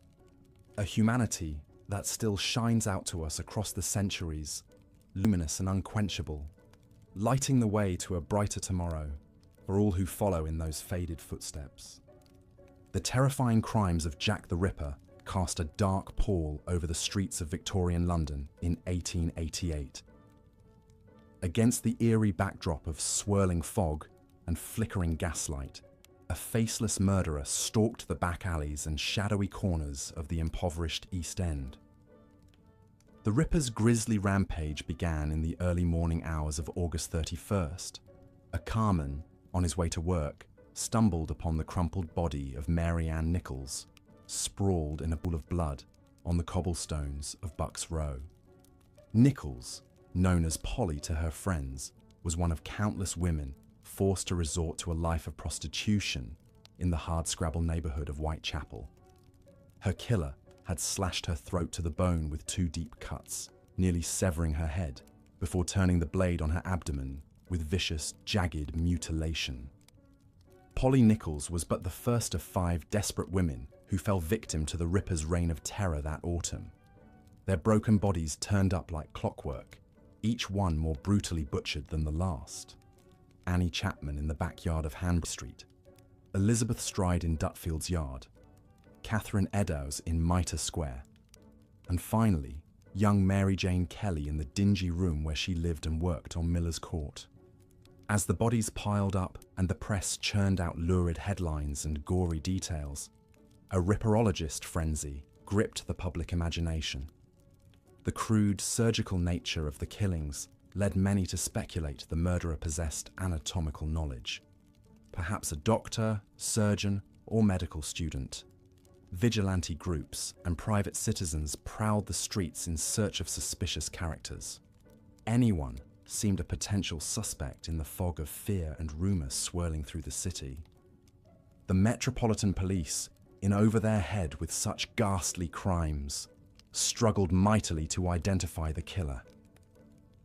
A humanity that still shines out to us across the centuries, luminous and unquenchable, lighting the way to a brighter tomorrow for all who follow in those faded footsteps. The terrifying crimes of Jack the Ripper cast a dark pall over the streets of Victorian London in 1888. Against the eerie backdrop of swirling fog and flickering gaslight, a faceless murderer stalked the back alleys and shadowy corners of the impoverished East End. The Ripper's grisly rampage began in the early morning hours of August 31st. A carman, on his way to work, stumbled upon the crumpled body of Mary Ann Nichols, sprawled in a pool of blood on the cobblestones of Bucks Row. Nichols, known as Polly to her friends, was one of countless women forced to resort to a life of prostitution in the hardscrabble neighborhood of Whitechapel. Her killer had slashed her throat to the bone with 2 deep cuts, nearly severing her head, before turning the blade on her abdomen with vicious, jagged mutilation. Polly Nichols was but the first of 5 desperate women who fell victim to the Ripper's reign of terror that autumn. Their broken bodies turned up like clockwork, each one more brutally butchered than the last. Annie Chapman in the backyard of Hanbury Street, Elizabeth Stride in Dutfield's Yard, Catherine Eddowes in Mitre Square, and finally, young Mary Jane Kelly in the dingy room where she lived and worked on Miller's Court. As the bodies piled up and the press churned out lurid headlines and gory details, a ripperologist frenzy gripped the public imagination. The crude, surgical nature of the killings led many to speculate the murderer possessed anatomical knowledge. Perhaps a doctor, surgeon, or medical student. Vigilante groups and private citizens prowled the streets in search of suspicious characters. Anyone seemed a potential suspect in the fog of fear and rumor swirling through the city. The Metropolitan Police, in over their head with such ghastly crimes, struggled mightily to identify the killer.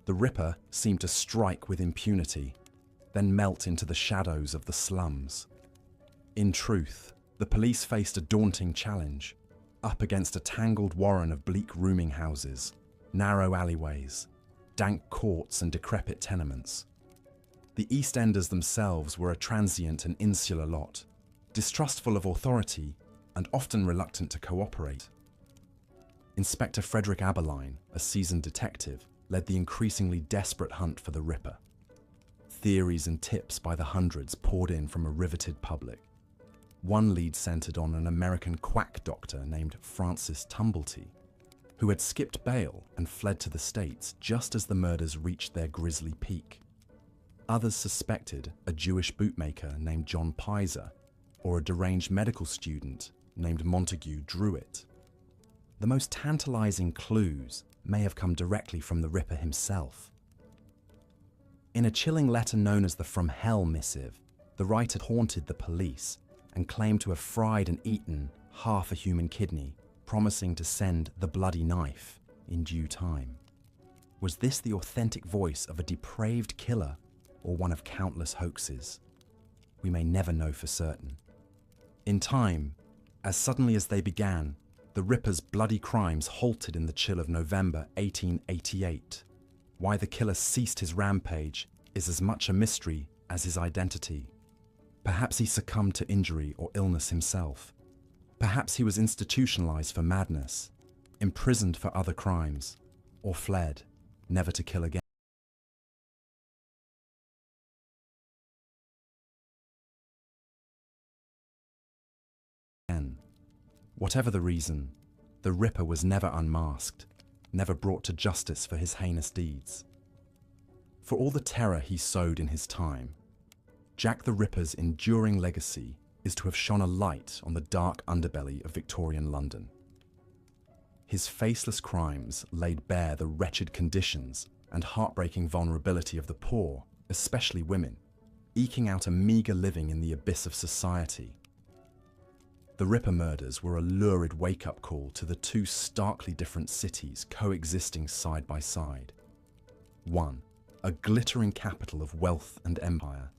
The Ripper seemed to strike with impunity, then melt into the shadows of the slums. In truth, the police faced a daunting challenge, up against a tangled warren of bleak rooming houses, narrow alleyways, dank courts and decrepit tenements. The East Enders themselves were a transient and insular lot, distrustful of authority and often reluctant to cooperate. Inspector Frederick Aberline, a seasoned detective, led the increasingly desperate hunt for the Ripper. Theories and tips by the hundreds poured in from a riveted public. One lead centered on an American quack doctor named Francis Tumblety, who had skipped bail and fled to the States just as the murders reached their grisly peak. Others suspected a Jewish bootmaker named John Pizer or a deranged medical student named Montague Druitt. The most tantalizing clues may have come directly from the Ripper himself. In a chilling letter known as the From Hell missive, the writer haunted the police and claimed to have fried and eaten half a human kidney, promising to send the bloody knife in due time. Was this the authentic voice of a depraved killer or one of countless hoaxes? We may never know for certain. In time, as suddenly as they began, the Ripper's bloody crimes halted in the chill of November 1888. Why the killer ceased his rampage is as much a mystery as his identity. Perhaps he succumbed to injury or illness himself. Perhaps he was institutionalized for madness, imprisoned for other crimes, or fled, never to kill again. Whatever the reason, the Ripper was never unmasked, never brought to justice for his heinous deeds. For all the terror he sowed in his time, Jack the Ripper's enduring legacy is to have shone a light on the dark underbelly of Victorian London. His faceless crimes laid bare the wretched conditions and heartbreaking vulnerability of the poor, especially women, eking out a meager living in the abyss of society. The Ripper murders were a lurid wake-up call to the 2 starkly different cities coexisting side by side. One, a glittering capital of wealth and empire,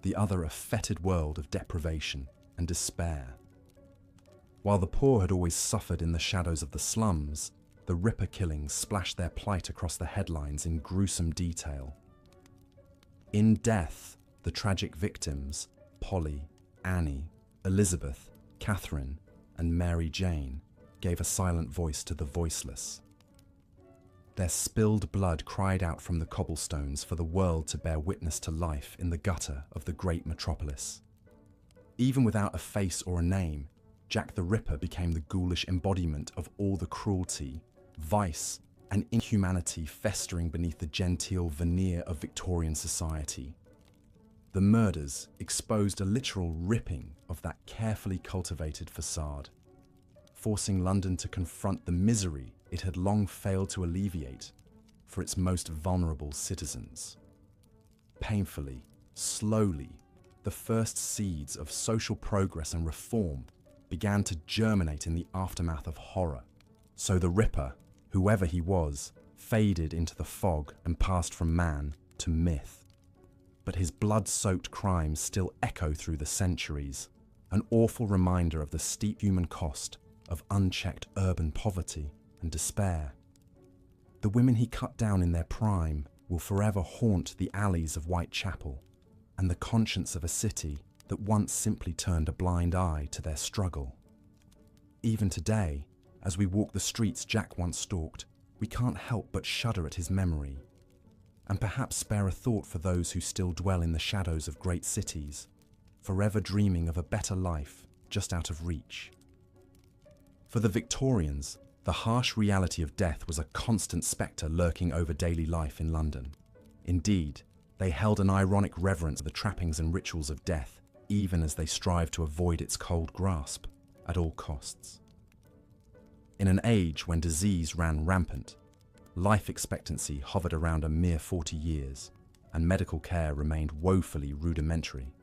the other a fetid world of deprivation and despair. While the poor had always suffered in the shadows of the slums, the Ripper killings splashed their plight across the headlines in gruesome detail. In death, the tragic victims, Polly, Annie, Elizabeth, Catherine, and Mary Jane, gave a silent voice to the voiceless. Their spilled blood cried out from the cobblestones for the world to bear witness to life in the gutter of the great metropolis. Even without a face or a name, Jack the Ripper became the ghoulish embodiment of all the cruelty, vice, and inhumanity festering beneath the genteel veneer of Victorian society. The murders exposed a literal ripping of that carefully cultivated facade, forcing London to confront the misery it had long failed to alleviate for its most vulnerable citizens. Painfully, slowly, the first seeds of social progress and reform began to germinate in the aftermath of horror. So the Ripper, whoever he was, faded into the fog and passed from man to myth. But his blood-soaked crimes still echo through the centuries, an awful reminder of the steep human cost of unchecked urban poverty and despair. The women he cut down in their prime will forever haunt the alleys of Whitechapel and the conscience of a city that once simply turned a blind eye to their struggle. Even today, as we walk the streets Jack once stalked, we can't help but shudder at his memory, and perhaps spare a thought for those who still dwell in the shadows of great cities, forever dreaming of a better life just out of reach. For the Victorians, the harsh reality of death was a constant spectre lurking over daily life in London. Indeed, they held an ironic reverence for the trappings and rituals of death, even as they strived to avoid its cold grasp at all costs. In an age when disease ran rampant, life expectancy hovered around a mere 40 years, and medical care remained woefully rudimentary,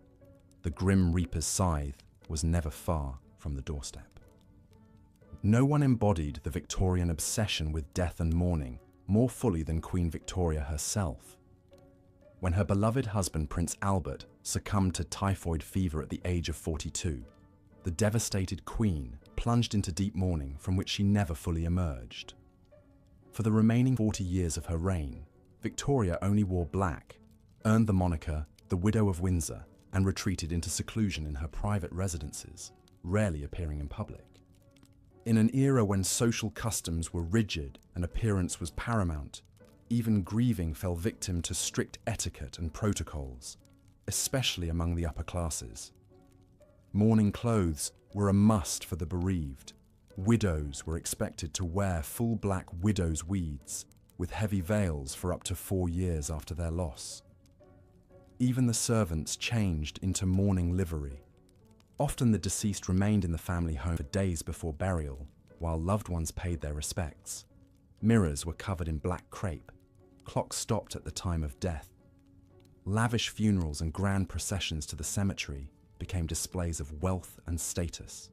the Grim Reaper's scythe was never far from the doorstep. No one embodied the Victorian obsession with death and mourning more fully than Queen Victoria herself. When her beloved husband Prince Albert succumbed to typhoid fever at the age of 42, the devastated Queen plunged into deep mourning from which she never fully emerged. For the remaining 40 years of her reign, Victoria only wore black, earned the moniker the Widow of Windsor, and retreated into seclusion in her private residences, rarely appearing in public. In an era when social customs were rigid and appearance was paramount, even grieving fell victim to strict etiquette and protocols, especially among the upper classes. Mourning clothes were a must for the bereaved. Widows were expected to wear full black widow's weeds, with heavy veils for up to 4 years after their loss. Even the servants changed into mourning livery. Often the deceased remained in the family home for days before burial, while loved ones paid their respects. Mirrors were covered in black crepe. Clocks stopped at the time of death. Lavish funerals and grand processions to the cemetery became displays of wealth and status.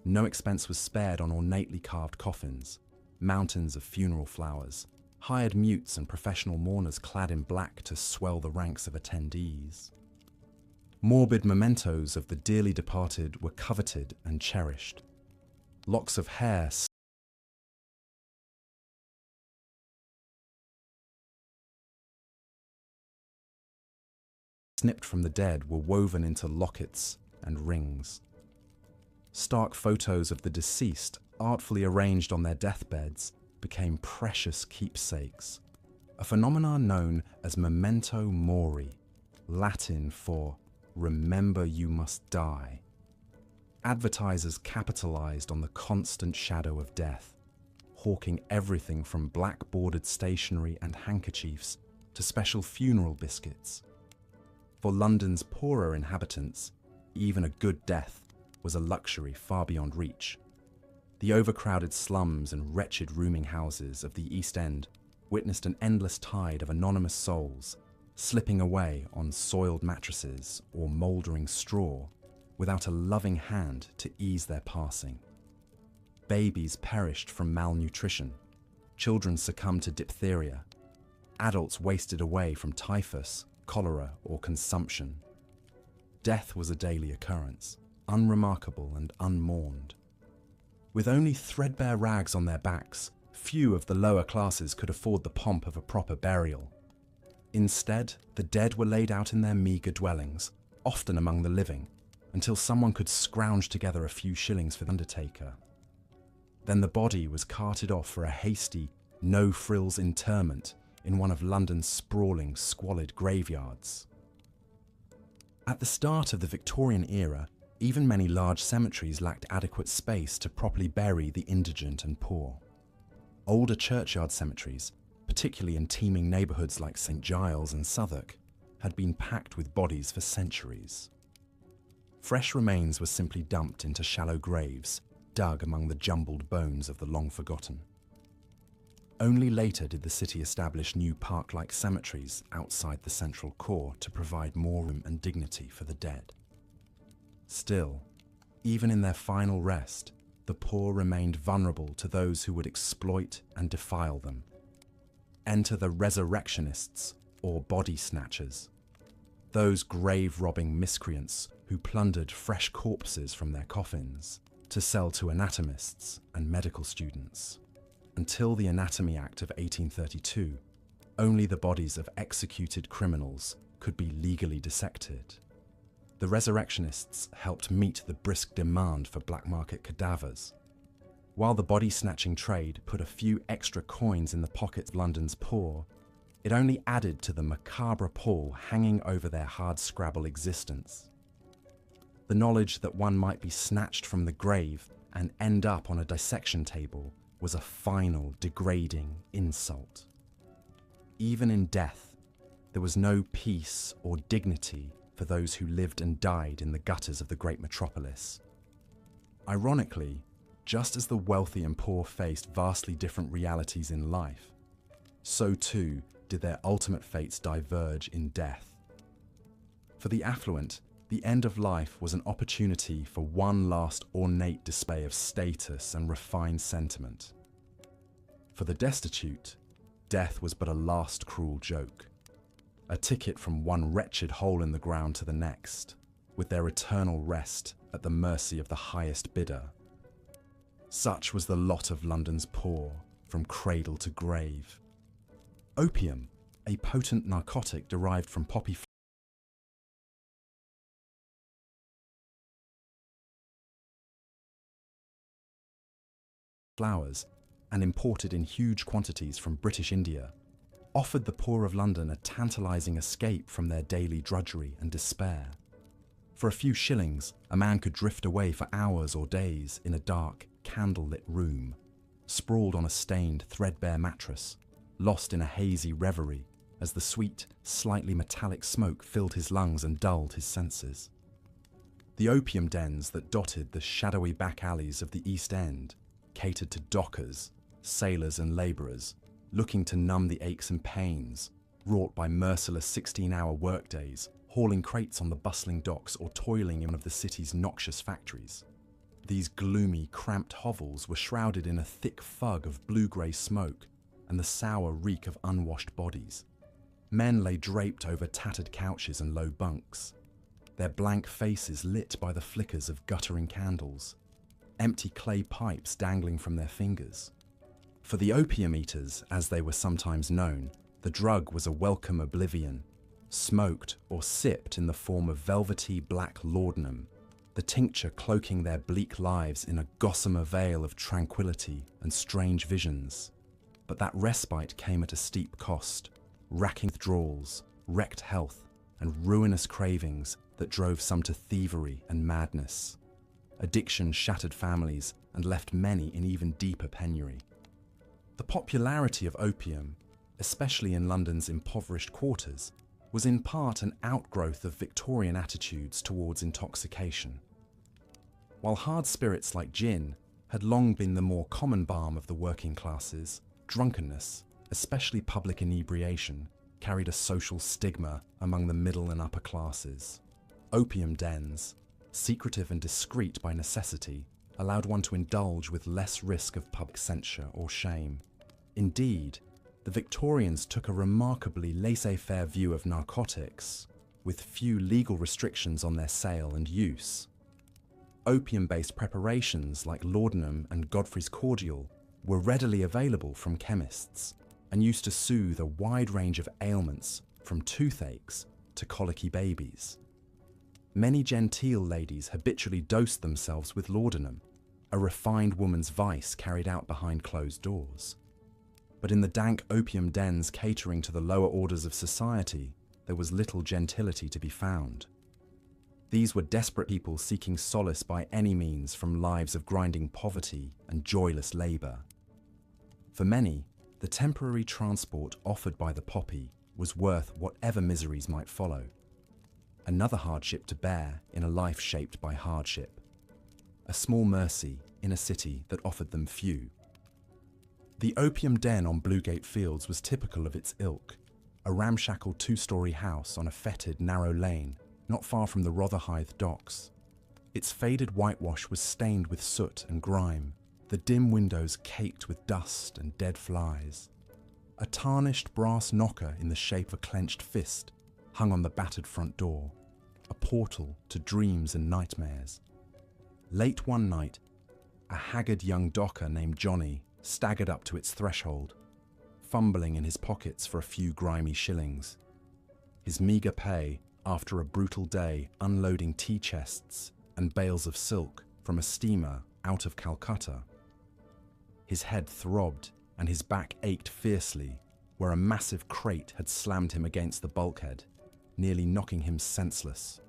No expense was spared on ornately carved coffins, mountains of funeral flowers, hired mutes and professional mourners clad in black to swell the ranks of attendees. Morbid mementos of the dearly departed were coveted and cherished. Locks of hair snipped from the dead were woven into lockets and rings. Stark photos of the deceased, artfully arranged on their deathbeds, became precious keepsakes, a phenomenon known as memento mori, Latin for "remember you must die." Advertisers capitalized on the constant shadow of death, hawking everything from black-bordered stationery and handkerchiefs to special funeral biscuits. For London's poorer inhabitants, even a good death was a luxury far beyond reach. The overcrowded slums and wretched rooming houses of the East End witnessed an endless tide of anonymous souls slipping away on soiled mattresses or mouldering straw without a loving hand to ease their passing. Babies perished from malnutrition, children succumbed to diphtheria, adults wasted away from typhus, cholera, or consumption. Death was a daily occurrence, unremarkable and unmourned. With only threadbare rags on their backs, few of the lower classes could afford the pomp of a proper burial. Instead, the dead were laid out in their meagre dwellings, often among the living, until someone could scrounge together a few shillings for the undertaker. Then the body was carted off for a hasty, no-frills interment in one of London's sprawling, squalid graveyards. At the start of the Victorian era, even many large cemeteries lacked adequate space to properly bury the indigent and poor. Older churchyard cemeteries, particularly in teeming neighbourhoods like St Giles and Southwark, had been packed with bodies for centuries. Fresh remains were simply dumped into shallow graves, dug among the jumbled bones of the long-forgotten. Only later did the city establish new park-like cemeteries outside the central core to provide more room and dignity for the dead. Still, even in their final rest, the poor remained vulnerable to those who would exploit and defile them. Enter the resurrectionists, or body snatchers, those grave-robbing miscreants who plundered fresh corpses from their coffins to sell to anatomists and medical students. Until the Anatomy Act of 1832, only the bodies of executed criminals could be legally dissected. The resurrectionists helped meet the brisk demand for black market cadavers. While the body-snatching trade put a few extra coins in the pockets of London's poor, it only added to the macabre pall hanging over their hard-scrabble existence. The knowledge that one might be snatched from the grave and end up on a dissection table was a final, degrading insult. Even in death, there was no peace or dignity for those who lived and died in the gutters of the great metropolis. Ironically, just as the wealthy and poor faced vastly different realities in life, so too did their ultimate fates diverge in death. For the affluent, the end of life was an opportunity for one last ornate display of status and refined sentiment. For the destitute, death was but a last cruel joke, a ticket from one wretched hole in the ground to the next, with their eternal rest at the mercy of the highest bidder. Such was the lot of London's poor, from cradle to grave. Opium, a potent narcotic derived from poppy flowers and imported in huge quantities from British India, offered the poor of London a tantalising escape from their daily drudgery and despair. For a few shillings, a man could drift away for hours or days in a dark, candle-lit room, sprawled on a stained, threadbare mattress, lost in a hazy reverie as the sweet, slightly metallic smoke filled his lungs and dulled his senses. The opium dens that dotted the shadowy back alleys of the East End catered to dockers, sailors and labourers, looking to numb the aches and pains wrought by merciless 16-hour workdays, hauling crates on the bustling docks or toiling in one of the city's noxious factories. These gloomy, cramped hovels were shrouded in a thick fug of blue-grey smoke and the sour reek of unwashed bodies. Men lay draped over tattered couches and low bunks, their blank faces lit by the flickers of guttering candles, empty clay pipes dangling from their fingers. For the opium eaters, as they were sometimes known, the drug was a welcome oblivion, smoked or sipped in the form of velvety black laudanum, the tincture cloaking their bleak lives in a gossamer veil of tranquility and strange visions. But that respite came at a steep cost, racking withdrawals, wrecked health, and ruinous cravings that drove some to thievery and madness. Addiction shattered families and left many in even deeper penury. The popularity of opium, especially in London's impoverished quarters, was in part an outgrowth of Victorian attitudes towards intoxication. While hard spirits like gin had long been the more common balm of the working classes, drunkenness, especially public inebriation, carried a social stigma among the middle and upper classes. Opium dens, secretive and discreet by necessity, allowed one to indulge with less risk of public censure or shame. Indeed, the Victorians took a remarkably laissez-faire view of narcotics, with few legal restrictions on their sale and use. Opium-based preparations like laudanum and Godfrey's cordial were readily available from chemists and used to soothe a wide range of ailments from toothaches to colicky babies. Many genteel ladies habitually dosed themselves with laudanum, a refined woman's vice carried out behind closed doors. But in the dank opium dens catering to the lower orders of society, there was little gentility to be found. These were desperate people seeking solace by any means from lives of grinding poverty and joyless labour. For many, the temporary transport offered by the poppy was worth whatever miseries might follow. Another hardship to bear in a life shaped by hardship. A small mercy in a city that offered them few. The opium den on Bluegate Fields was typical of its ilk, a ramshackle two-storey house on a fetid, narrow lane, not far from the Rotherhithe docks. Its faded whitewash was stained with soot and grime, the dim windows caked with dust and dead flies. A tarnished brass knocker in the shape of a clenched fist hung on the battered front door, a portal to dreams and nightmares. Late one night, a haggard young docker named Johnny staggered up to its threshold, fumbling in his pockets for a few grimy shillings. His meagre pay after a brutal day unloading tea chests and bales of silk from a steamer out of Calcutta. His head throbbed and his back ached fiercely where a massive crate had slammed him against the bulkhead, nearly knocking him senseless.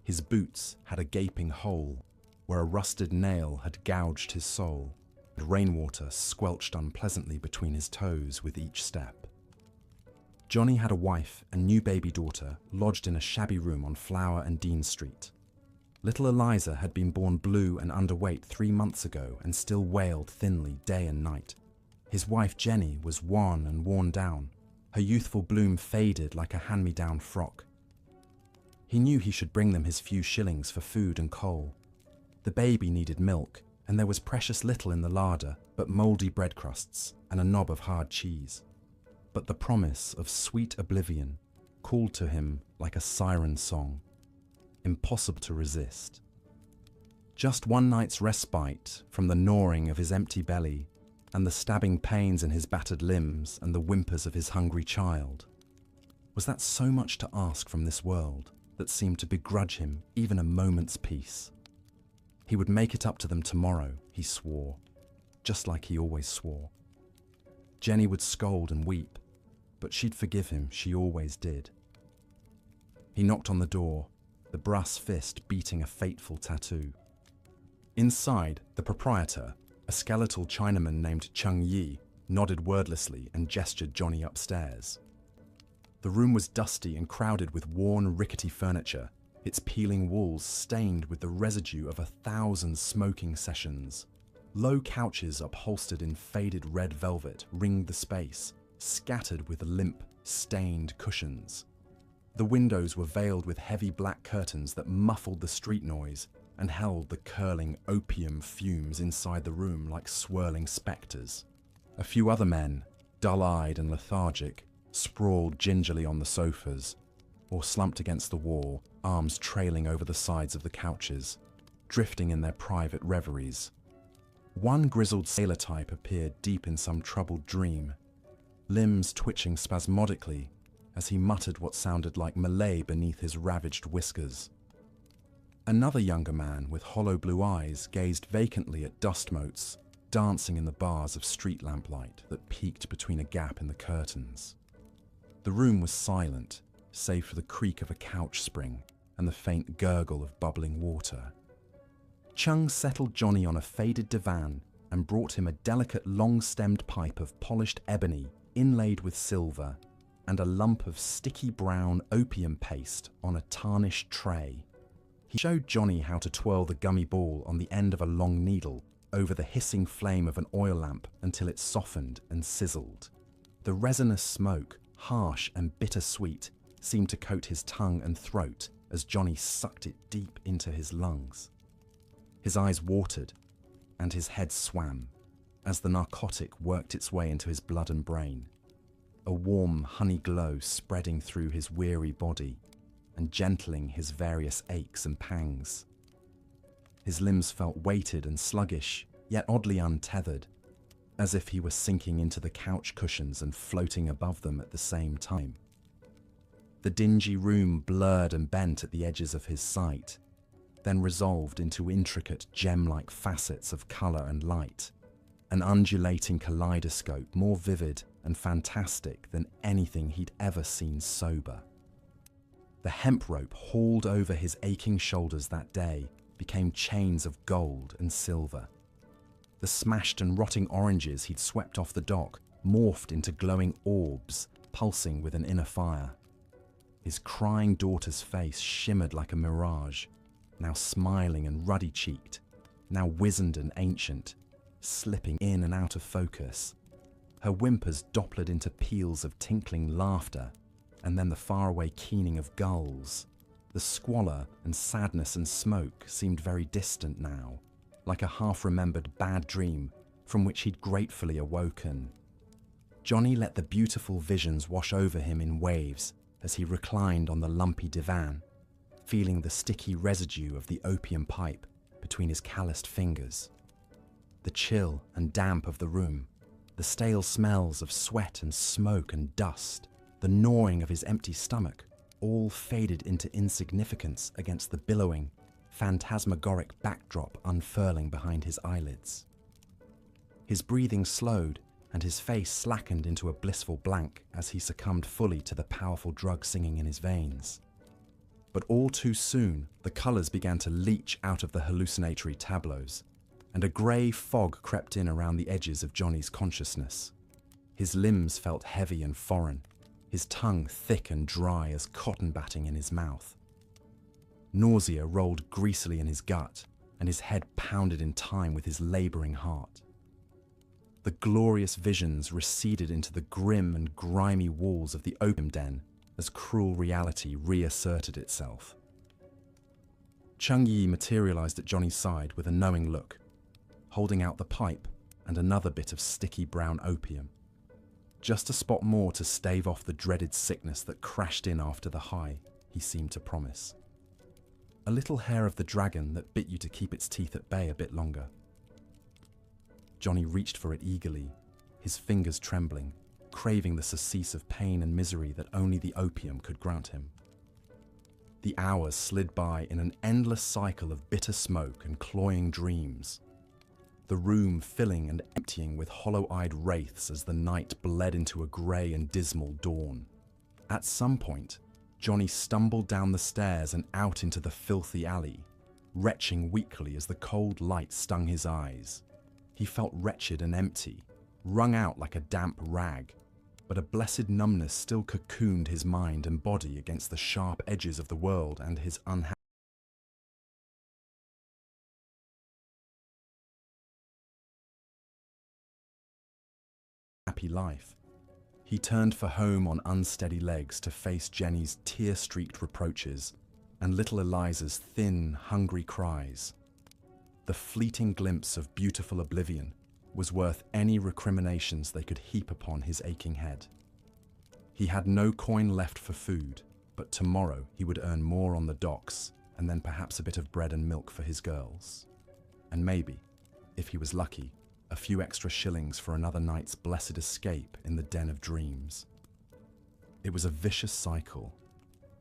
His boots had a gaping hole where a rusted nail had gouged his sole, and rainwater squelched unpleasantly between his toes with each step. Johnny had a wife and new baby daughter lodged in a shabby room on Flower and Dean Street. Little Eliza had been born blue and underweight 3 months ago and still wailed thinly day and night. His wife Jenny was wan and worn down, her youthful bloom faded like a hand-me-down frock. He knew he should bring them his few shillings for food and coal. The baby needed milk, and there was precious little in the larder but mouldy bread crusts and a knob of hard cheese. But the promise of sweet oblivion called to him like a siren song, impossible to resist. Just one night's respite from the gnawing of his empty belly and the stabbing pains in his battered limbs and the whimpers of his hungry child. Was that so much to ask from this world that seemed to begrudge him even a moment's peace? He would make it up to them tomorrow, he swore, just like he always swore. Jenny would scold and weep, but she'd forgive him, she always did. He knocked on the door, the brass fist beating a fateful tattoo. Inside, the proprietor, a skeletal Chinaman named Chung Yi, nodded wordlessly and gestured Johnny upstairs. The room was dusty and crowded with worn, rickety furniture, its peeling walls stained with the residue of 1,000 smoking sessions. Low couches upholstered in faded red velvet ringed the space, scattered with limp, stained cushions. The windows were veiled with heavy black curtains that muffled the street noise and held the curling opium fumes inside the room like swirling spectres. A few other men, dull-eyed and lethargic, sprawled gingerly on the sofas, or slumped against the wall, arms trailing over the sides of the couches, drifting in their private reveries. One grizzled sailor type appeared deep in some troubled dream, limbs twitching spasmodically as he muttered what sounded like Malay beneath his ravaged whiskers. Another younger man with hollow blue eyes gazed vacantly at dust motes dancing in the bars of street lamplight that peeked between a gap in the curtains. The room was silent, save for the creak of a couch spring and the faint gurgle of bubbling water. Chung settled Johnny on a faded divan and brought him a delicate long-stemmed pipe of polished ebony inlaid with silver and a lump of sticky brown opium paste on a tarnished tray. He showed Johnny how to twirl the gummy ball on the end of a long needle over the hissing flame of an oil lamp until it softened and sizzled. The resinous smoke, harsh and bittersweet, seemed to coat his tongue and throat as Johnny sucked it deep into his lungs. His eyes watered and his head swam as the narcotic worked its way into his blood and brain, a warm honey glow spreading through his weary body and gentling his various aches and pangs. His limbs felt weighted and sluggish, yet oddly untethered, as if he were sinking into the couch cushions and floating above them at the same time. The dingy room blurred and bent at the edges of his sight, then resolved into intricate gem-like facets of colour and light, an undulating kaleidoscope more vivid and fantastic than anything he'd ever seen sober. The hemp rope hauled over his aching shoulders that day became chains of gold and silver. The smashed and rotting oranges he'd swept off the dock morphed into glowing orbs, pulsing with an inner fire. His crying daughter's face shimmered like a mirage, now smiling and ruddy-cheeked, now wizened and ancient, slipping in and out of focus. Her whimpers dopplered into peals of tinkling laughter, and then the faraway keening of gulls. The squalor and sadness and smoke seemed very distant now, like a half-remembered bad dream from which he'd gratefully awoken. Johnny let the beautiful visions wash over him in waves as he reclined on the lumpy divan, feeling the sticky residue of the opium pipe between his calloused fingers. The chill and damp of the room, the stale smells of sweat and smoke and dust, the gnawing of his empty stomach, all faded into insignificance against the billowing, phantasmagoric backdrop unfurling behind his eyelids. His breathing slowed, and his face slackened into a blissful blank as he succumbed fully to the powerful drug singing in his veins. But all too soon, the colours began to leach out of the hallucinatory tableaus, and a grey fog crept in around the edges of Johnny's consciousness. His limbs felt heavy and foreign, his tongue thick and dry as cotton batting in his mouth. Nausea rolled greasily in his gut, and his head pounded in time with his labouring heart. The glorious visions receded into the grim and grimy walls of the opium den as cruel reality reasserted itself. Chung Yi materialised at Johnny's side with a knowing look, holding out the pipe and another bit of sticky brown opium. Just a spot more to stave off the dreaded sickness that crashed in after the high, he seemed to promise. A little hair of the dragon that bit you to keep its teeth at bay a bit longer. Johnny reached for it eagerly, his fingers trembling, craving the surcease of pain and misery that only the opium could grant him. The hours slid by in an endless cycle of bitter smoke and cloying dreams, the room filling and emptying with hollow-eyed wraiths as the night bled into a grey and dismal dawn. At some point, Johnny stumbled down the stairs and out into the filthy alley, retching weakly as the cold light stung his eyes. He felt wretched and empty, wrung out like a damp rag, but a blessed numbness still cocooned his mind and body against the sharp edges of the world and his unhappy life. He turned for home on unsteady legs to face Jenny's tear-streaked reproaches and little Eliza's thin, hungry cries. The fleeting glimpse of beautiful oblivion was worth any recriminations they could heap upon his aching head. He had no coin left for food, but tomorrow he would earn more on the docks, and then perhaps a bit of bread and milk for his girls. And maybe, if he was lucky, a few extra shillings for another night's blessed escape in the den of dreams. It was a vicious cycle,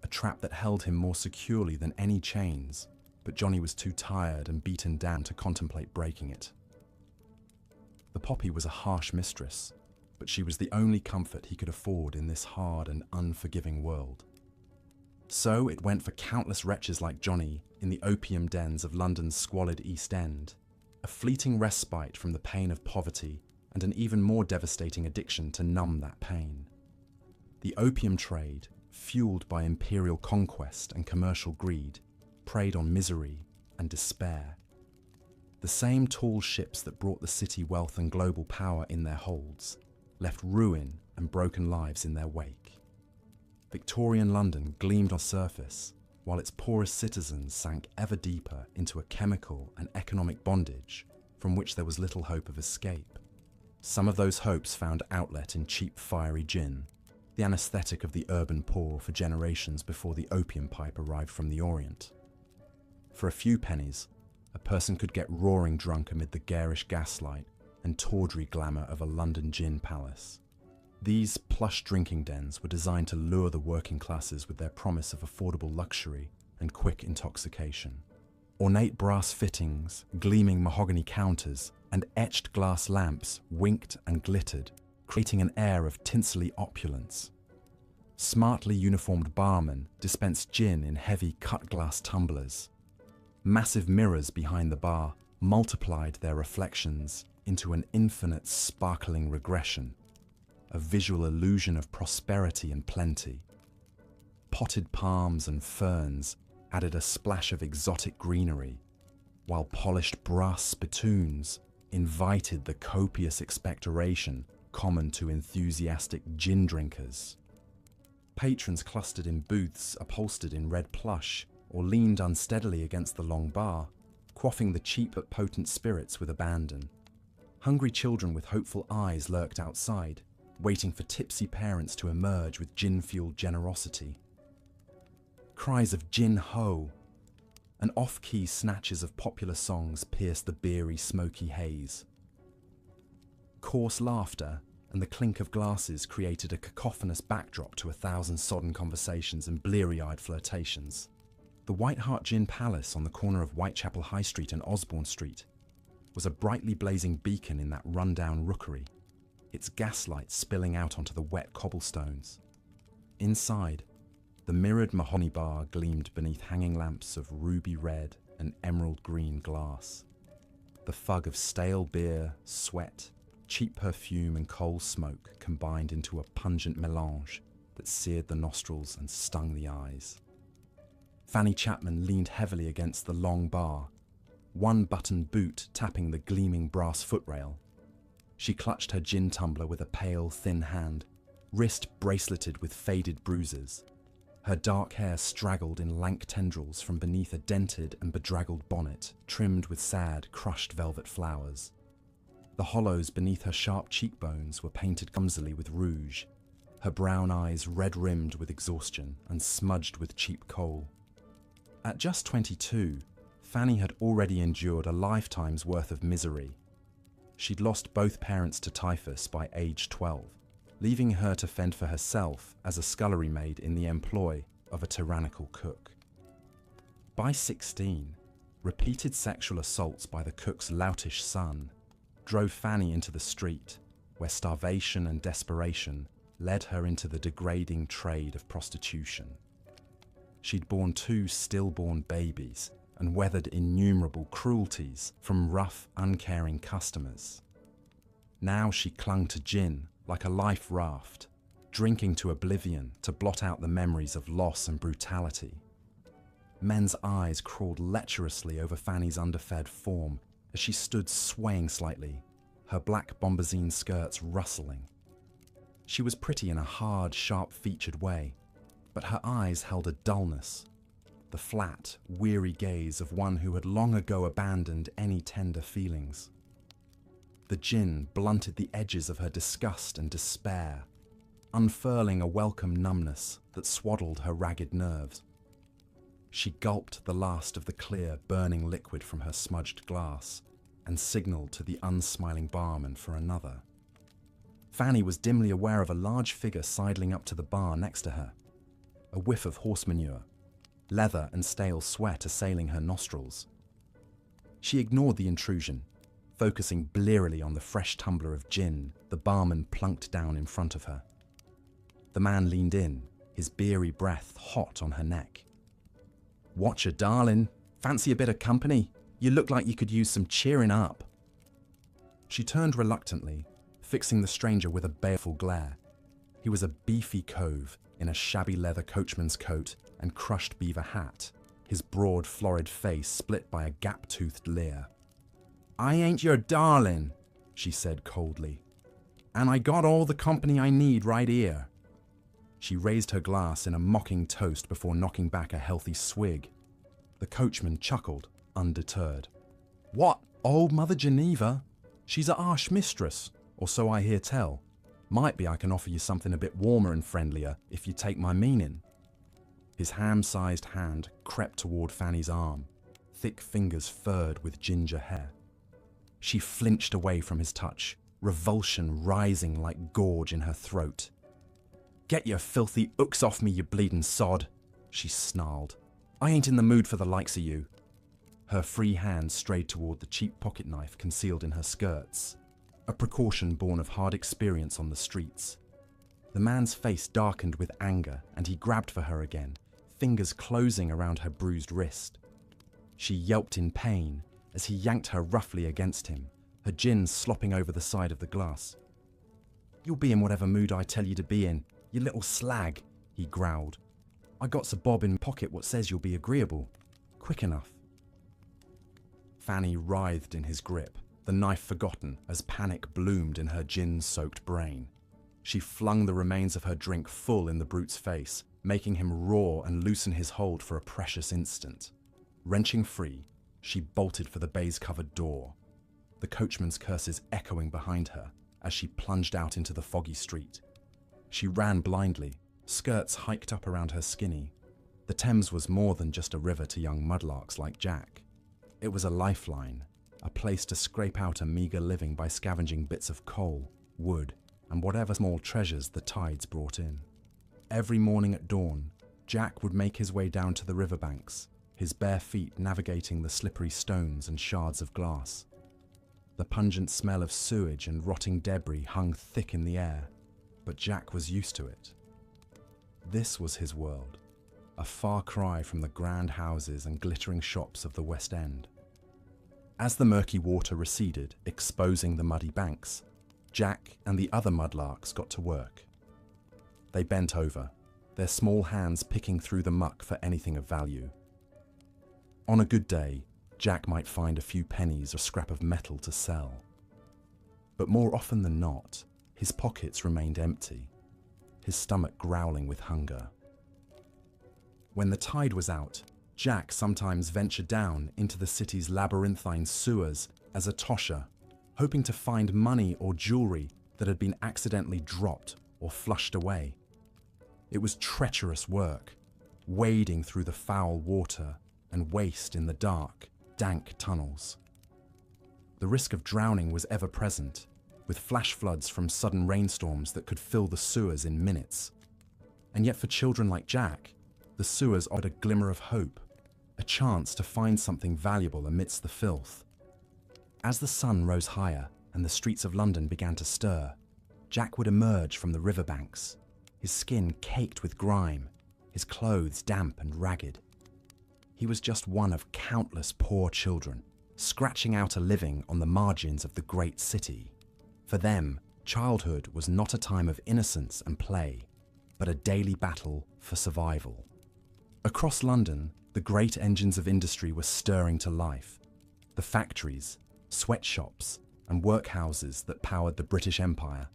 a trap that held him more securely than any chains, but Johnny was too tired and beaten down to contemplate breaking it. The poppy was a harsh mistress, but she was the only comfort he could afford in this hard and unforgiving world. So it went for countless wretches like Johnny in the opium dens of London's squalid East End, a fleeting respite from the pain of poverty and an even more devastating addiction to numb that pain. The opium trade, fueled by imperial conquest and commercial greed, preyed on misery and despair. The same tall ships that brought the city wealth and global power in their holds left ruin and broken lives in their wake. Victorian London gleamed on the surface, while its poorest citizens sank ever deeper into a chemical and economic bondage from which there was little hope of escape. Some of those hopes found outlet in cheap fiery gin, the anaesthetic of the urban poor for generations before the opium pipe arrived from the Orient. For a few pennies, a person could get roaring drunk amid the garish gaslight and tawdry glamour of a London gin palace. These plush drinking dens were designed to lure the working classes with their promise of affordable luxury and quick intoxication. Ornate brass fittings, gleaming mahogany counters, and etched glass lamps winked and glittered, creating an air of tinselly opulence. Smartly uniformed barmen dispensed gin in heavy cut-glass tumblers. Massive mirrors behind the bar multiplied their reflections into an infinite sparkling regression, a visual illusion of prosperity and plenty. Potted palms and ferns added a splash of exotic greenery, while polished brass spittoons invited the copious expectoration common to enthusiastic gin drinkers. Patrons clustered in booths upholstered in red plush or leaned unsteadily against the long bar, quaffing the cheap but potent spirits with abandon. Hungry children with hopeful eyes lurked outside, waiting for tipsy parents to emerge with gin-fueled generosity. Cries of "Gin ho!" and off-key snatches of popular songs pierced the beery, smoky haze. Coarse laughter and the clink of glasses created a cacophonous backdrop to 1,000 sodden conversations and bleary-eyed flirtations. The White Hart Gin Palace on the corner of Whitechapel High Street and Osborne Street was a brightly blazing beacon in that run-down rookery, its gaslight spilling out onto the wet cobblestones. Inside, the mirrored mahogany bar gleamed beneath hanging lamps of ruby red and emerald green glass. The fug of stale beer, sweat, cheap perfume and coal smoke combined into a pungent melange that seared the nostrils and stung the eyes. Fanny Chapman leaned heavily against the long bar, one buttoned boot tapping the gleaming brass footrail. She clutched her gin tumbler with a pale, thin hand, wrist braceleted with faded bruises. Her dark hair straggled in lank tendrils from beneath a dented and bedraggled bonnet trimmed with sad, crushed velvet flowers. The hollows beneath her sharp cheekbones were painted clumsily with rouge, her brown eyes red-rimmed with exhaustion and smudged with cheap coal. At just 22, Fanny had already endured a lifetime's worth of misery. She'd lost both parents to typhus by age 12, leaving her to fend for herself as a scullery maid in the employ of a tyrannical cook. By 16, repeated sexual assaults by the cook's loutish son drove Fanny into the street, where starvation and desperation led her into the degrading trade of prostitution. She'd borne 2 stillborn babies and weathered innumerable cruelties from rough, uncaring customers. Now she clung to gin like a life raft, drinking to oblivion to blot out the memories of loss and brutality. Men's eyes crawled lecherously over Fanny's underfed form as she stood swaying slightly, her black bombazine skirts rustling. She was pretty in a hard, sharp-featured way, but her eyes held a dullness, the flat, weary gaze of one who had long ago abandoned any tender feelings. The gin blunted the edges of her disgust and despair, unfurling a welcome numbness that swaddled her ragged nerves. She gulped the last of the clear, burning liquid from her smudged glass and signaled to the unsmiling barman for another. Fanny was dimly aware of a large figure sidling up to the bar next to her, a whiff of horse manure, leather and stale sweat assailing her nostrils. She ignored the intrusion, focusing blearily on the fresh tumbler of gin the barman plunked down in front of her. The man leaned in, his beery breath hot on her neck. "Watcha, darling. Fancy a bit of company? You look like you could use some cheering up." She turned reluctantly, fixing the stranger with a baleful glare. He was a beefy cove in a shabby leather coachman's coat and crushed beaver hat, his broad, florid face split by a gap-toothed leer. "I ain't your darling," she said coldly, "and I got all the company I need right here." She raised her glass in a mocking toast before knocking back a healthy swig. The coachman chuckled, undeterred. "What, old Mother Geneva? She's a harsh mistress, or so I hear tell. Might be I can offer you something a bit warmer and friendlier if you take my meaning." His ham-sized hand crept toward Fanny's arm, thick fingers furred with ginger hair. She flinched away from his touch, revulsion rising like gorge in her throat. "Get your filthy hooks off me, you bleeding sod," she snarled. "I ain't in the mood for the likes of you." Her free hand strayed toward the cheap pocket knife concealed in her skirts, a precaution born of hard experience on the streets. The man's face darkened with anger, and he grabbed for her again, fingers closing around her bruised wrist. She yelped in pain as he yanked her roughly against him, her gin slopping over the side of the glass. "You'll be in whatever mood I tell you to be in, you little slag," he growled. "I got a bob in pocket what says you'll be agreeable. Quick enough." Fanny writhed in his grip, the knife forgotten as panic bloomed in her gin-soaked brain. She flung the remains of her drink full in the brute's face, making him roar and loosen his hold for a precious instant. Wrenching free, she bolted for the baize-covered door, the coachman's curses echoing behind her as she plunged out into the foggy street. She ran blindly, skirts hiked up around her skinny. The Thames was more than just a river to young mudlarks like Jack. It was a lifeline, a place to scrape out a meager living by scavenging bits of coal, wood, and whatever small treasures the tides brought in. Every morning at dawn, Jack would make his way down to the riverbanks, his bare feet navigating the slippery stones and shards of glass. The pungent smell of sewage and rotting debris hung thick in the air, but Jack was used to it. This was his world, a far cry from the grand houses and glittering shops of the West End. As the murky water receded, exposing the muddy banks, Jack and the other mudlarks got to work. They bent over, their small hands picking through the muck for anything of value. On a good day, Jack might find a few pennies or scrap of metal to sell. But more often than not, his pockets remained empty, his stomach growling with hunger. When the tide was out, Jack sometimes ventured down into the city's labyrinthine sewers as a tosher, hoping to find money or jewelry that had been accidentally dropped or flushed away. It was treacherous work, wading through the foul water and waste in the dark, dank tunnels. The risk of drowning was ever present, with flash floods from sudden rainstorms that could fill the sewers in minutes. And yet for children like Jack, the sewers offered a glimmer of hope, a chance to find something valuable amidst the filth. As the sun rose higher and the streets of London began to stir, Jack would emerge from the riverbanks, his skin caked with grime, his clothes damp and ragged. He was just one of countless poor children, scratching out a living on the margins of the great city. For them, childhood was not a time of innocence and play, but a daily battle for survival. Across London, the great engines of industry were stirring to life. The factories, sweatshops, and workhouses that powered the British Empire.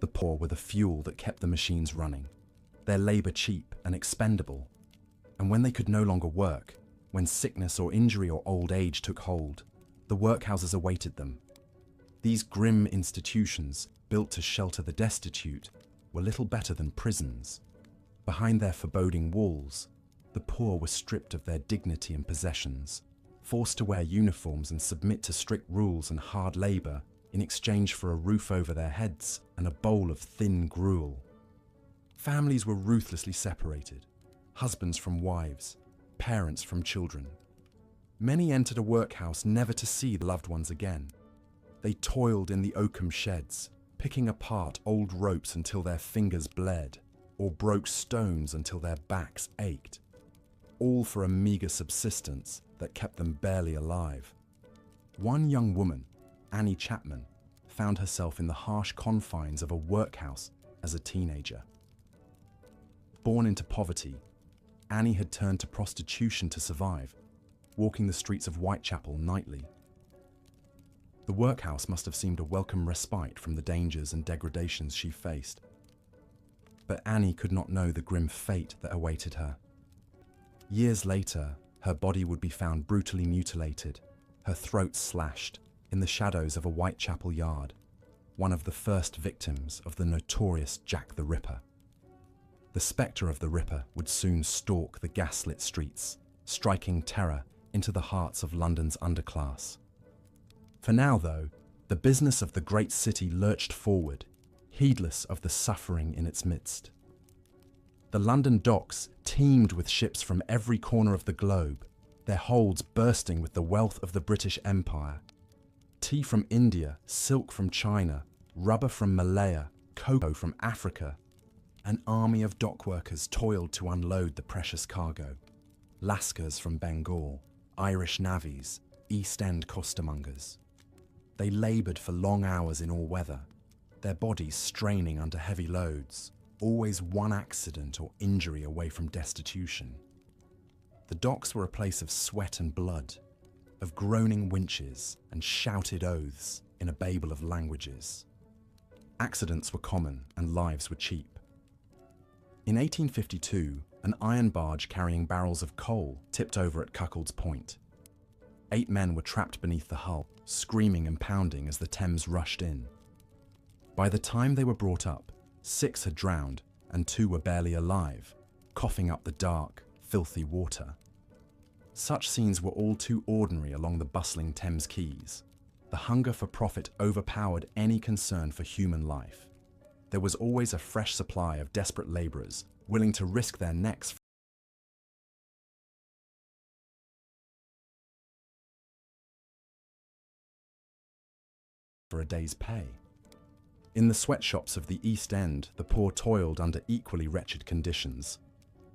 The poor were the fuel that kept the machines running, their labour cheap and expendable. And when they could no longer work, when sickness or injury or old age took hold, the workhouses awaited them. These grim institutions, built to shelter the destitute, were little better than prisons. Behind their foreboding walls, the poor were stripped of their dignity and possessions, forced to wear uniforms and submit to strict rules and hard labour in exchange for a roof over their heads and a bowl of thin gruel. Families were ruthlessly separated, husbands from wives, parents from children. Many entered a workhouse never to see the loved ones again. They toiled in the oakum sheds, picking apart old ropes until their fingers bled, or broke stones until their backs ached, all for a meagre subsistence that kept them barely alive. One young woman, Annie Chapman, found herself in the harsh confines of a workhouse as a teenager. Born into poverty, Annie had turned to prostitution to survive, walking the streets of Whitechapel nightly. The workhouse must have seemed a welcome respite from the dangers and degradations she faced. But Annie could not know the grim fate that awaited her. Years later, her body would be found brutally mutilated, her throat slashed, in the shadows of a Whitechapel yard, one of the first victims of the notorious Jack the Ripper. The spectre of the Ripper would soon stalk the gaslit streets, striking terror into the hearts of London's underclass. For now, though, the business of the great city lurched forward, heedless of the suffering in its midst. The London docks teemed with ships from every corner of the globe, their holds bursting with the wealth of the British Empire. Tea from India, silk from China, rubber from Malaya, cocoa from Africa. An army of dockworkers toiled to unload the precious cargo. Lascars from Bengal, Irish navvies, East End costermongers. They laboured for long hours in all weather, their bodies straining under heavy loads, always one accident or injury away from destitution. The docks were a place of sweat and blood, of groaning winches and shouted oaths in a babel of languages. Accidents were common and lives were cheap. In 1852, an iron barge carrying barrels of coal tipped over at Cuckold's Point. 8 men were trapped beneath the hull, screaming and pounding as the Thames rushed in. By the time they were brought up, 6 had drowned and 2 were barely alive, coughing up the dark, filthy water. Such scenes were all too ordinary along the bustling Thames quays. The hunger for profit overpowered any concern for human life. There was always a fresh supply of desperate labourers willing to risk their necks for a day's pay. In the sweatshops of the East End, the poor toiled under equally wretched conditions.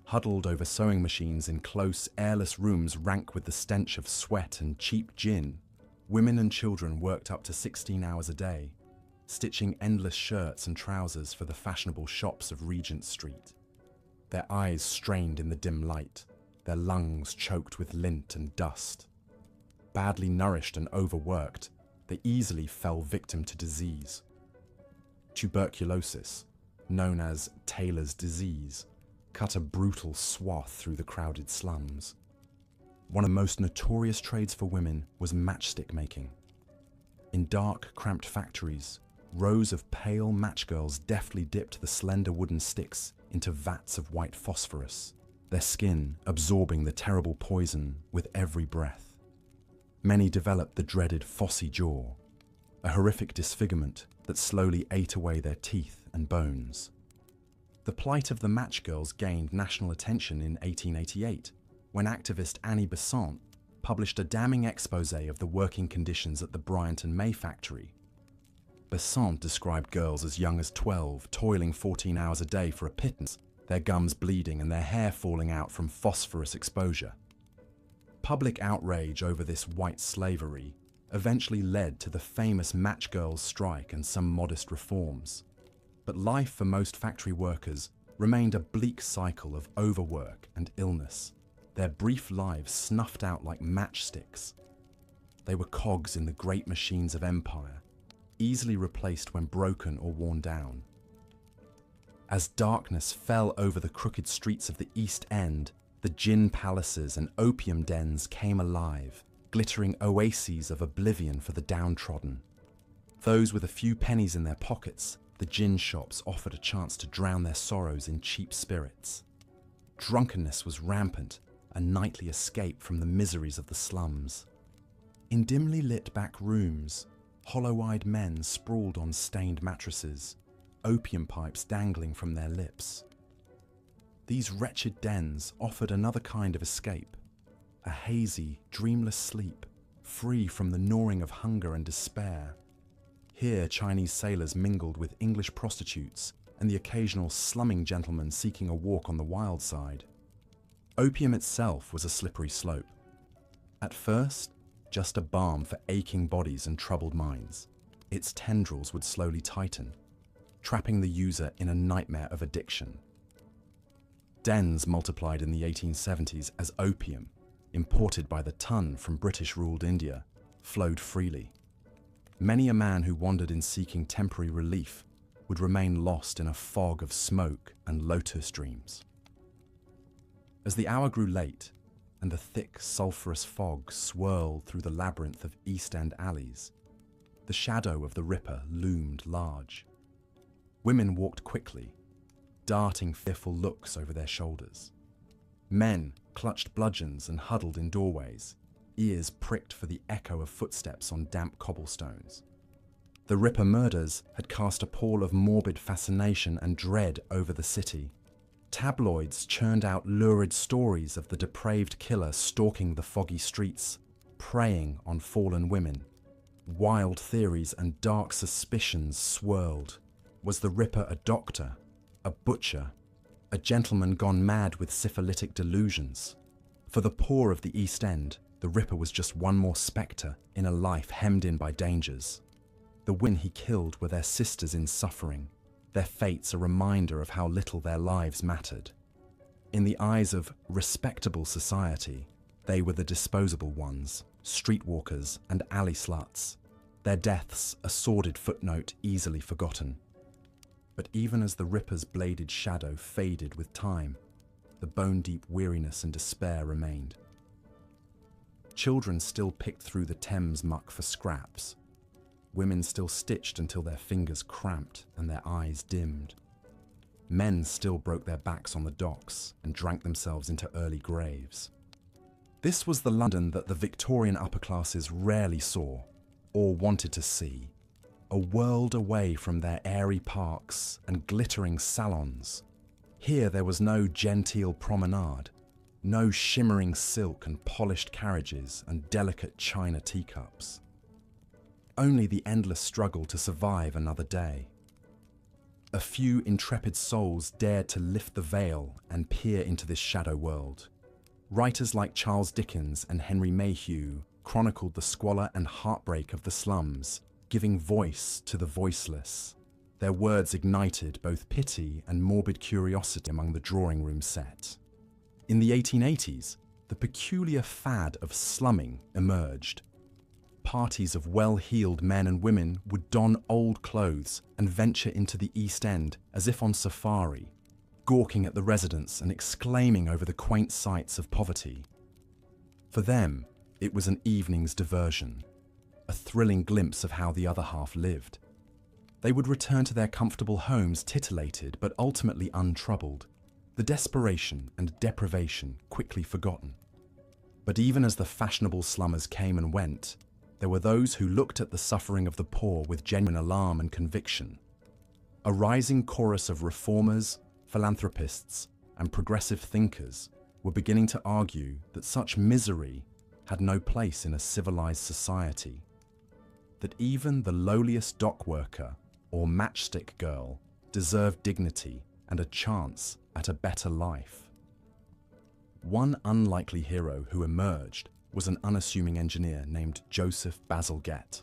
Huddled over sewing machines in close, airless rooms rank with the stench of sweat and cheap gin, women and children worked up to 16 hours a day, stitching endless shirts and trousers for the fashionable shops of Regent Street. Their eyes strained in the dim light, their lungs choked with lint and dust. Badly nourished and overworked, they easily fell victim to disease. Tuberculosis, known as Taylor's disease, cut a brutal swath through the crowded slums. One of the most notorious trades for women was matchstick making. In dark, cramped factories, rows of pale matchgirls deftly dipped the slender wooden sticks into vats of white phosphorus, their skin absorbing the terrible poison with every breath. Many developed the dreaded phossy jaw, a horrific disfigurement that slowly ate away their teeth and bones. The plight of the match girls gained national attention in 1888, when activist Annie Besant published a damning exposé of the working conditions at the Bryant and May factory. Besant described girls as young as 12 toiling 14 hours a day for a pittance, their gums bleeding and their hair falling out from phosphorus exposure. Public outrage over this white slavery eventually led to the famous Match Girls strike and some modest reforms. But life for most factory workers remained a bleak cycle of overwork and illness, their brief lives snuffed out like matchsticks. They were cogs in the great machines of empire, easily replaced when broken or worn down. As darkness fell over the crooked streets of the East End, the gin palaces and opium dens came alive, glittering oases of oblivion for the downtrodden. Those with a few pennies in their pockets, the gin shops offered a chance to drown their sorrows in cheap spirits. Drunkenness was rampant, a nightly escape from the miseries of the slums. In dimly lit back rooms, hollow-eyed men sprawled on stained mattresses, opium pipes dangling from their lips. These wretched dens offered another kind of escape, a hazy, dreamless sleep, free from the gnawing of hunger and despair. Here Chinese sailors mingled with English prostitutes and the occasional slumming gentleman seeking a walk on the wild side. Opium itself was a slippery slope. At first, just a balm for aching bodies and troubled minds. Its tendrils would slowly tighten, trapping the user in a nightmare of addiction. Dens multiplied in the 1870s as opium, imported by the ton from British-ruled India, flowed freely. Many a man who wandered in seeking temporary relief would remain lost in a fog of smoke and lotus dreams. As the hour grew late and the thick, sulphurous fog swirled through the labyrinth of East End alleys, the shadow of the Ripper loomed large. Women walked quickly, darting fearful looks over their shoulders. Men clutched bludgeons and huddled in doorways, ears pricked for the echo of footsteps on damp cobblestones. The Ripper murders had cast a pall of morbid fascination and dread over the city. Tabloids churned out lurid stories of the depraved killer stalking the foggy streets, preying on fallen women. Wild theories and dark suspicions swirled. Was the Ripper a doctor, a butcher, a gentleman gone mad with syphilitic delusions? For the poor of the East End, the Ripper was just one more spectre in a life hemmed in by dangers. The women he killed were their sisters in suffering, their fates a reminder of how little their lives mattered. In the eyes of respectable society, they were the disposable ones, streetwalkers and alley sluts, their deaths a sordid footnote easily forgotten. But even as the Ripper's bladed shadow faded with time, the bone-deep weariness and despair remained. Children still picked through the Thames muck for scraps. Women still stitched until their fingers cramped and their eyes dimmed. Men still broke their backs on the docks and drank themselves into early graves. This was the London that the Victorian upper classes rarely saw or wanted to see, a world away from their airy parks and glittering salons. Here there was no genteel promenade, no shimmering silk and polished carriages and delicate china teacups. Only the endless struggle to survive another day. A few intrepid souls dared to lift the veil and peer into this shadow world. Writers like Charles Dickens and Henry Mayhew chronicled the squalor and heartbreak of the slums, giving voice to the voiceless. Their words ignited both pity and morbid curiosity among the drawing room set. In the 1880s, the peculiar fad of slumming emerged. Parties of well-heeled men and women would don old clothes and venture into the East End as if on safari, gawking at the residents and exclaiming over the quaint sights of poverty. For them, it was an evening's diversion, a thrilling glimpse of how the other half lived. They would return to their comfortable homes titillated but ultimately untroubled, the desperation and deprivation quickly forgotten. But even as the fashionable slummers came and went, there were those who looked at the suffering of the poor with genuine alarm and conviction. A rising chorus of reformers, philanthropists, and progressive thinkers were beginning to argue that such misery had no place in a civilized society, that even the lowliest dock worker or matchstick girl deserved dignity and a chance at a better life. One unlikely hero who emerged was an unassuming engineer named Joseph Bazalgette.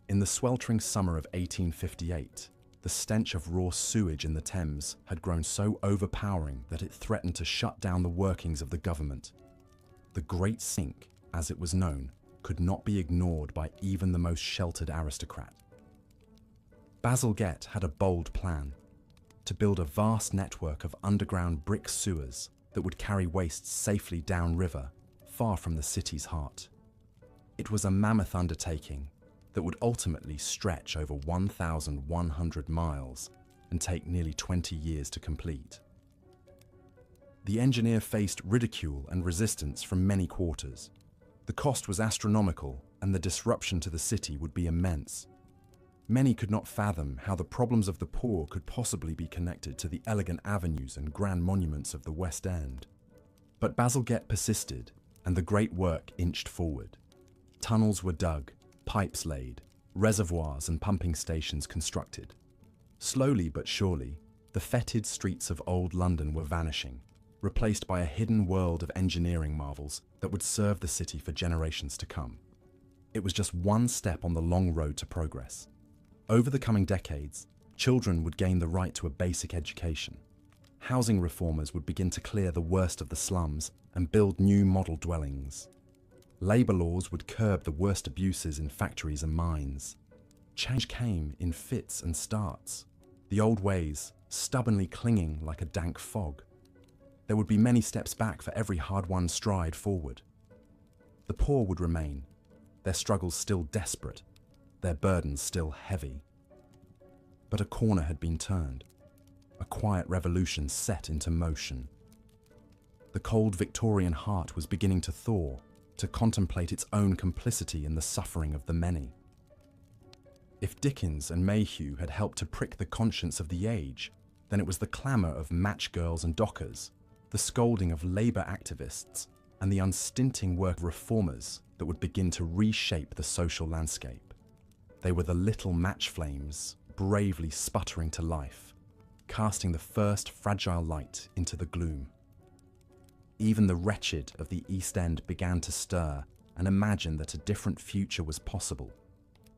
In the sweltering summer of 1858, the stench of raw sewage in the Thames had grown so overpowering that it threatened to shut down the workings of the government. The Great Sink, as it was known, could not be ignored by even the most sheltered aristocrat. Bazalgette had a bold plan: to build a vast network of underground brick sewers that would carry waste safely downriver, far from the city's heart. It was a mammoth undertaking that would ultimately stretch over 1,100 miles and take nearly 20 years to complete. The engineer faced ridicule and resistance from many quarters. The cost was astronomical and the disruption to the city would be immense. Many could not fathom how the problems of the poor could possibly be connected to the elegant avenues and grand monuments of the West End. But Bazalgette persisted, and the great work inched forward. Tunnels were dug, pipes laid, reservoirs and pumping stations constructed. Slowly but surely, the fetid streets of old London were vanishing, replaced by a hidden world of engineering marvels that would serve the city for generations to come. It was just one step on the long road to progress. Over the coming decades, children would gain the right to a basic education. Housing reformers would begin to clear the worst of the slums and build new model dwellings. Labour laws would curb the worst abuses in factories and mines. Change came in fits and starts, the old ways stubbornly clinging like a dank fog. There would be many steps back for every hard-won stride forward. The poor would remain, their struggles still desperate, their burdens still heavy. But a corner had been turned, a quiet revolution set into motion. The cold Victorian heart was beginning to thaw, to contemplate its own complicity in the suffering of the many. If Dickens and Mayhew had helped to prick the conscience of the age, Then it was the clamour of match girls and dockers, the scolding of labour activists, and the unstinting work of reformers that would begin to reshape the social landscape. They were the little match flames, bravely sputtering to life, casting the first fragile light into the gloom. Even the wretched of the East End began to stir and imagine that a different future was possible,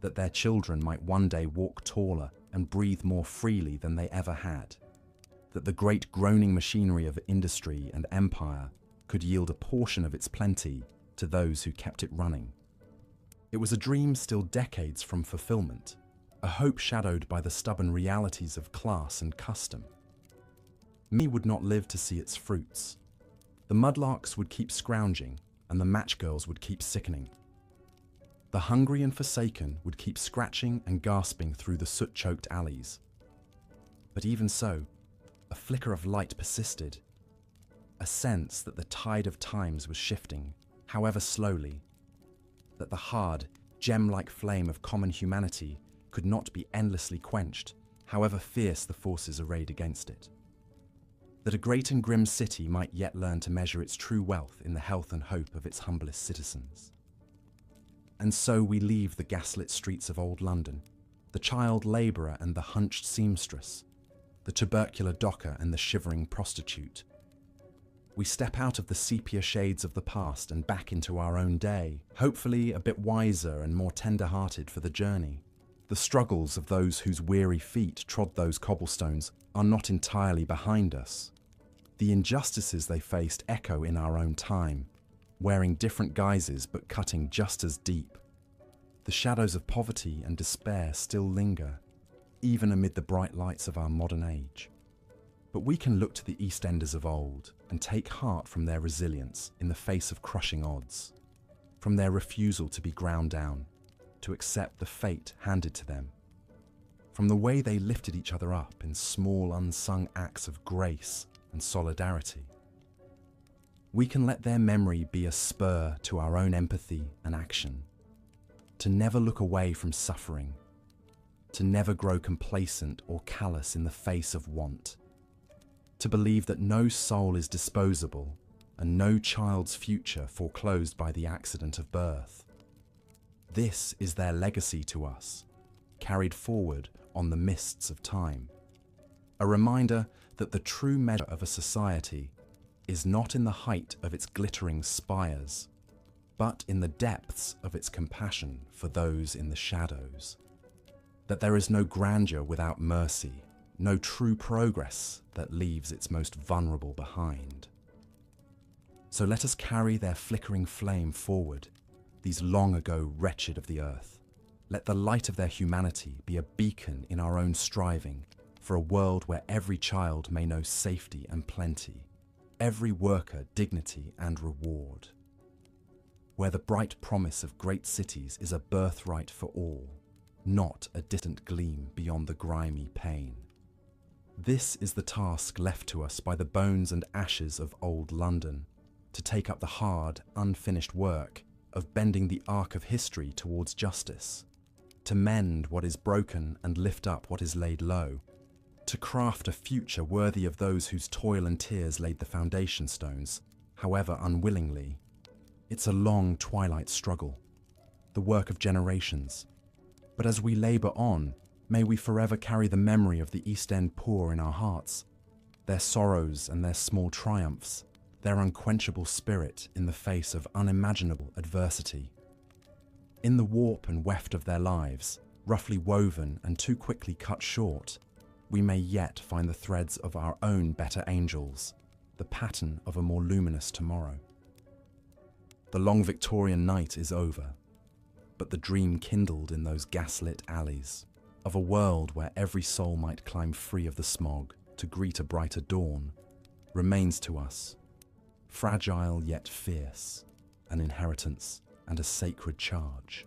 that their children might one day walk taller and breathe more freely than they ever had, that the great groaning machinery of industry and empire could yield a portion of its plenty to those who kept it running. It was a dream still decades from fulfillment, a hope shadowed by the stubborn realities of class and custom. Many would not live to see its fruits. The mudlarks would keep scrounging, and the matchgirls would keep sickening. The hungry and forsaken would keep scratching and gasping through the soot-choked alleys. But even so, a flicker of light persisted, a sense that the tide of times was shifting, however slowly, that the hard, gem-like flame of common humanity could not be endlessly quenched, however fierce the forces arrayed against it. That a great and grim city might yet learn to measure its true wealth in the health and hope of its humblest citizens. And so we leave the gaslit streets of old London, the child labourer and the hunched seamstress, the tubercular docker and the shivering prostitute. We step out of the sepia shades of the past and back into our own day, hopefully a bit wiser and more tender-hearted for the journey. The struggles of those whose weary feet trod those cobblestones are not entirely behind us. The injustices they faced echo in our own time, wearing different guises but cutting just as deep. The shadows of poverty and despair still linger, even amid the bright lights of our modern age. But we can look to the East Enders of old and take heart from their resilience in the face of crushing odds, from their refusal to be ground down, to accept the fate handed to them, from the way they lifted each other up in small unsung acts of grace and solidarity. We can let their memory be a spur to our own empathy and action, to never look away from suffering, to never grow complacent or callous in the face of want, to believe that no soul is disposable and no child's future foreclosed by the accident of birth. This is their legacy to us, carried forward on the mists of time. A reminder that the true measure of a society is not in the height of its glittering spires, but in the depths of its compassion for those in the shadows. That there is no grandeur without mercy, no true progress that leaves its most vulnerable behind. So let us carry their flickering flame forward, these long ago wretched of the earth. Let the light of their humanity be a beacon in our own striving for a world where every child may know safety and plenty, every worker dignity and reward, where the bright promise of great cities is a birthright for all, not a distant gleam beyond the grimy pane. This is the task left to us by the bones and ashes of old London, to take up the hard, unfinished work of bending the arc of history towards justice, to mend what is broken and lift up what is laid low, to craft a future worthy of those whose toil and tears laid the foundation stones, however unwillingly. It's a long twilight struggle, the work of generations. But as we labour on, may we forever carry the memory of the East End poor in our hearts, their sorrows and their small triumphs, their unquenchable spirit in the face of unimaginable adversity. In the warp and weft of their lives, roughly woven and too quickly cut short, we may yet find the threads of our own better angels, the pattern of a more luminous tomorrow. The long Victorian night is over, but the dream kindled in those gaslit alleys, of a world where every soul might climb free of the smog to greet a brighter dawn, remains to us, fragile yet fierce, an inheritance and a sacred charge.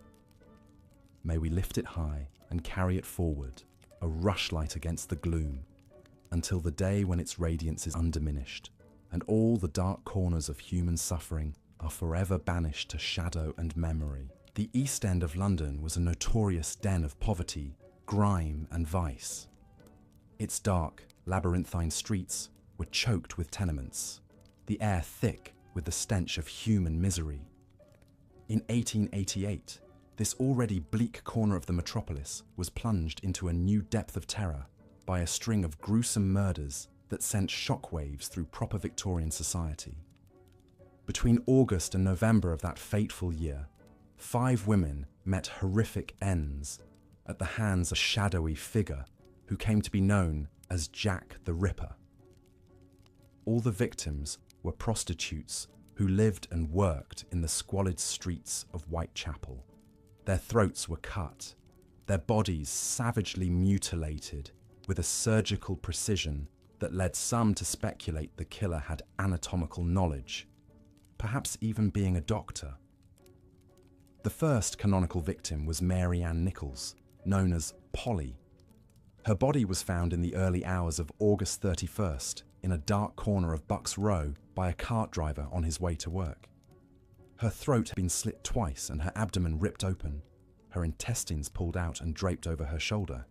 May we lift it high and carry it forward, a rushlight against the gloom, until the day when its radiance is undiminished, and all the dark corners of human suffering are forever banished to shadow and memory. The East End of London was a notorious den of poverty, grime and vice. Its dark, labyrinthine streets were choked with tenements, the air thick with the stench of human misery. In 1888, this already bleak corner of the metropolis was plunged into a new depth of terror by a string of gruesome murders that sent shockwaves through proper Victorian society. Between August and November of that fateful year, 5 women met horrific ends at the hands of a shadowy figure who came to be known as Jack the Ripper. All the victims were prostitutes who lived and worked in the squalid streets of Whitechapel. Their throats were cut, their bodies savagely mutilated with a surgical precision that led some to speculate the killer had anatomical knowledge, perhaps even being a doctor. The first canonical victim was Mary Ann Nichols, known as Polly. Her body was found in the early hours of August 31st in a dark corner of Bucks Row by a cart driver on his way to work. Her throat had been slit twice and her abdomen ripped open, her intestines pulled out and draped over her shoulder.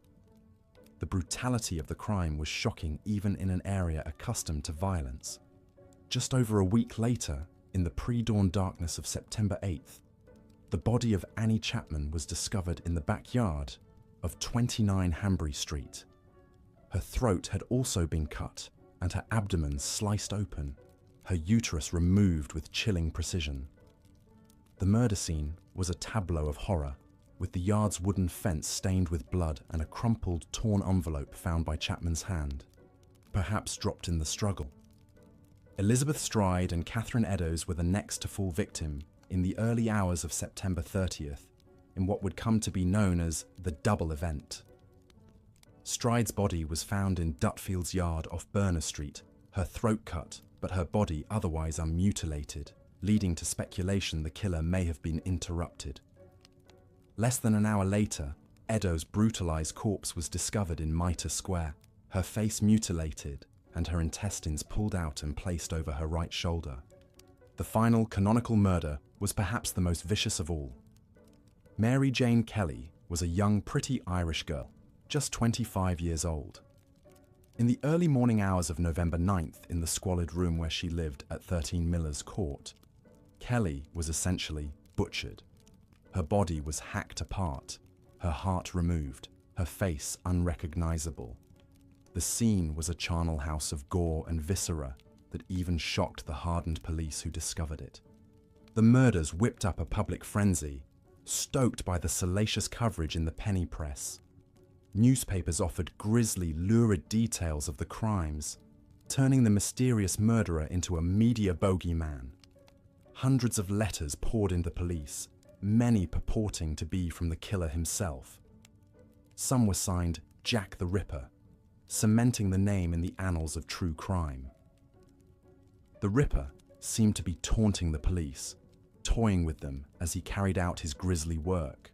The brutality of the crime was shocking even in an area accustomed to violence. Just over a week later, in the pre-dawn darkness of September 8th, the body of Annie Chapman was discovered in the backyard of 29 Hanbury Street. Her throat had also been cut and her abdomen sliced open, her uterus removed with chilling precision. The murder scene was a tableau of horror, with the yard's wooden fence stained with blood and a crumpled, torn envelope found by Chapman's hand, perhaps dropped in the struggle. Elizabeth Stride and Catherine Eddowes were the next to fall victim in the early hours of September 30th, in what would come to be known as the double event. Stride's body was found in Dutfield's yard off Burner Street, her throat cut, but her body otherwise unmutilated, leading to speculation the killer may have been interrupted. Less than an hour later, Eddowes' brutalized corpse was discovered in Mitre Square, her face mutilated and her intestines pulled out and placed over her right shoulder. The final canonical murder was perhaps the most vicious of all. Mary Jane Kelly was a young, pretty Irish girl, just 25 years old. In the early morning hours of November 9th, in the squalid room where she lived at 13 Miller's Court, Kelly was essentially butchered. Her body was hacked apart, her heart removed, her face unrecognizable. The scene was a charnel house of gore and viscera that even shocked the hardened police who discovered it. The murders whipped up a public frenzy, stoked by the salacious coverage in the penny press. Newspapers offered grisly, lurid details of the crimes, turning the mysterious murderer into a media bogeyman. Hundreds of letters poured into the police, many purporting to be from the killer himself. Some were signed Jack the Ripper, cementing the name in the annals of true crime. The Ripper seemed to be taunting the police, toying with them as he carried out his grisly work.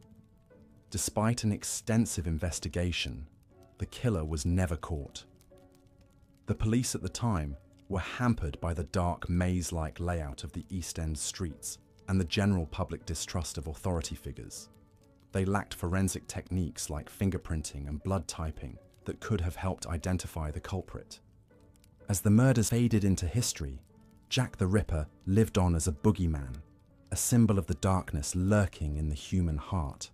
Despite an extensive investigation, the killer was never caught. The police at the time were hampered by the dark maze-like layout of the East End streets and the general public distrust of authority figures. They lacked forensic techniques like fingerprinting and blood typing that could have helped identify the culprit. As the murders faded into history, Jack the Ripper lived on as a boogeyman, a symbol of the darkness lurking in the human heart.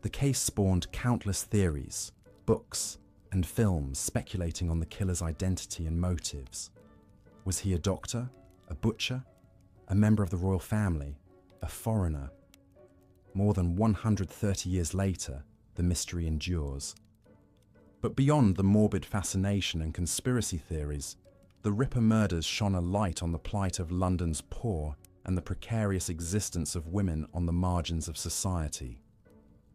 The case spawned countless theories, books, and films speculating on the killer's identity and motives. Was he a doctor, a butcher, a member of the royal family, a foreigner? More than 130 years later, the mystery endures. But beyond the morbid fascination and conspiracy theories, the Ripper murders shone a light on the plight of London's poor and the precarious existence of women on the margins of society.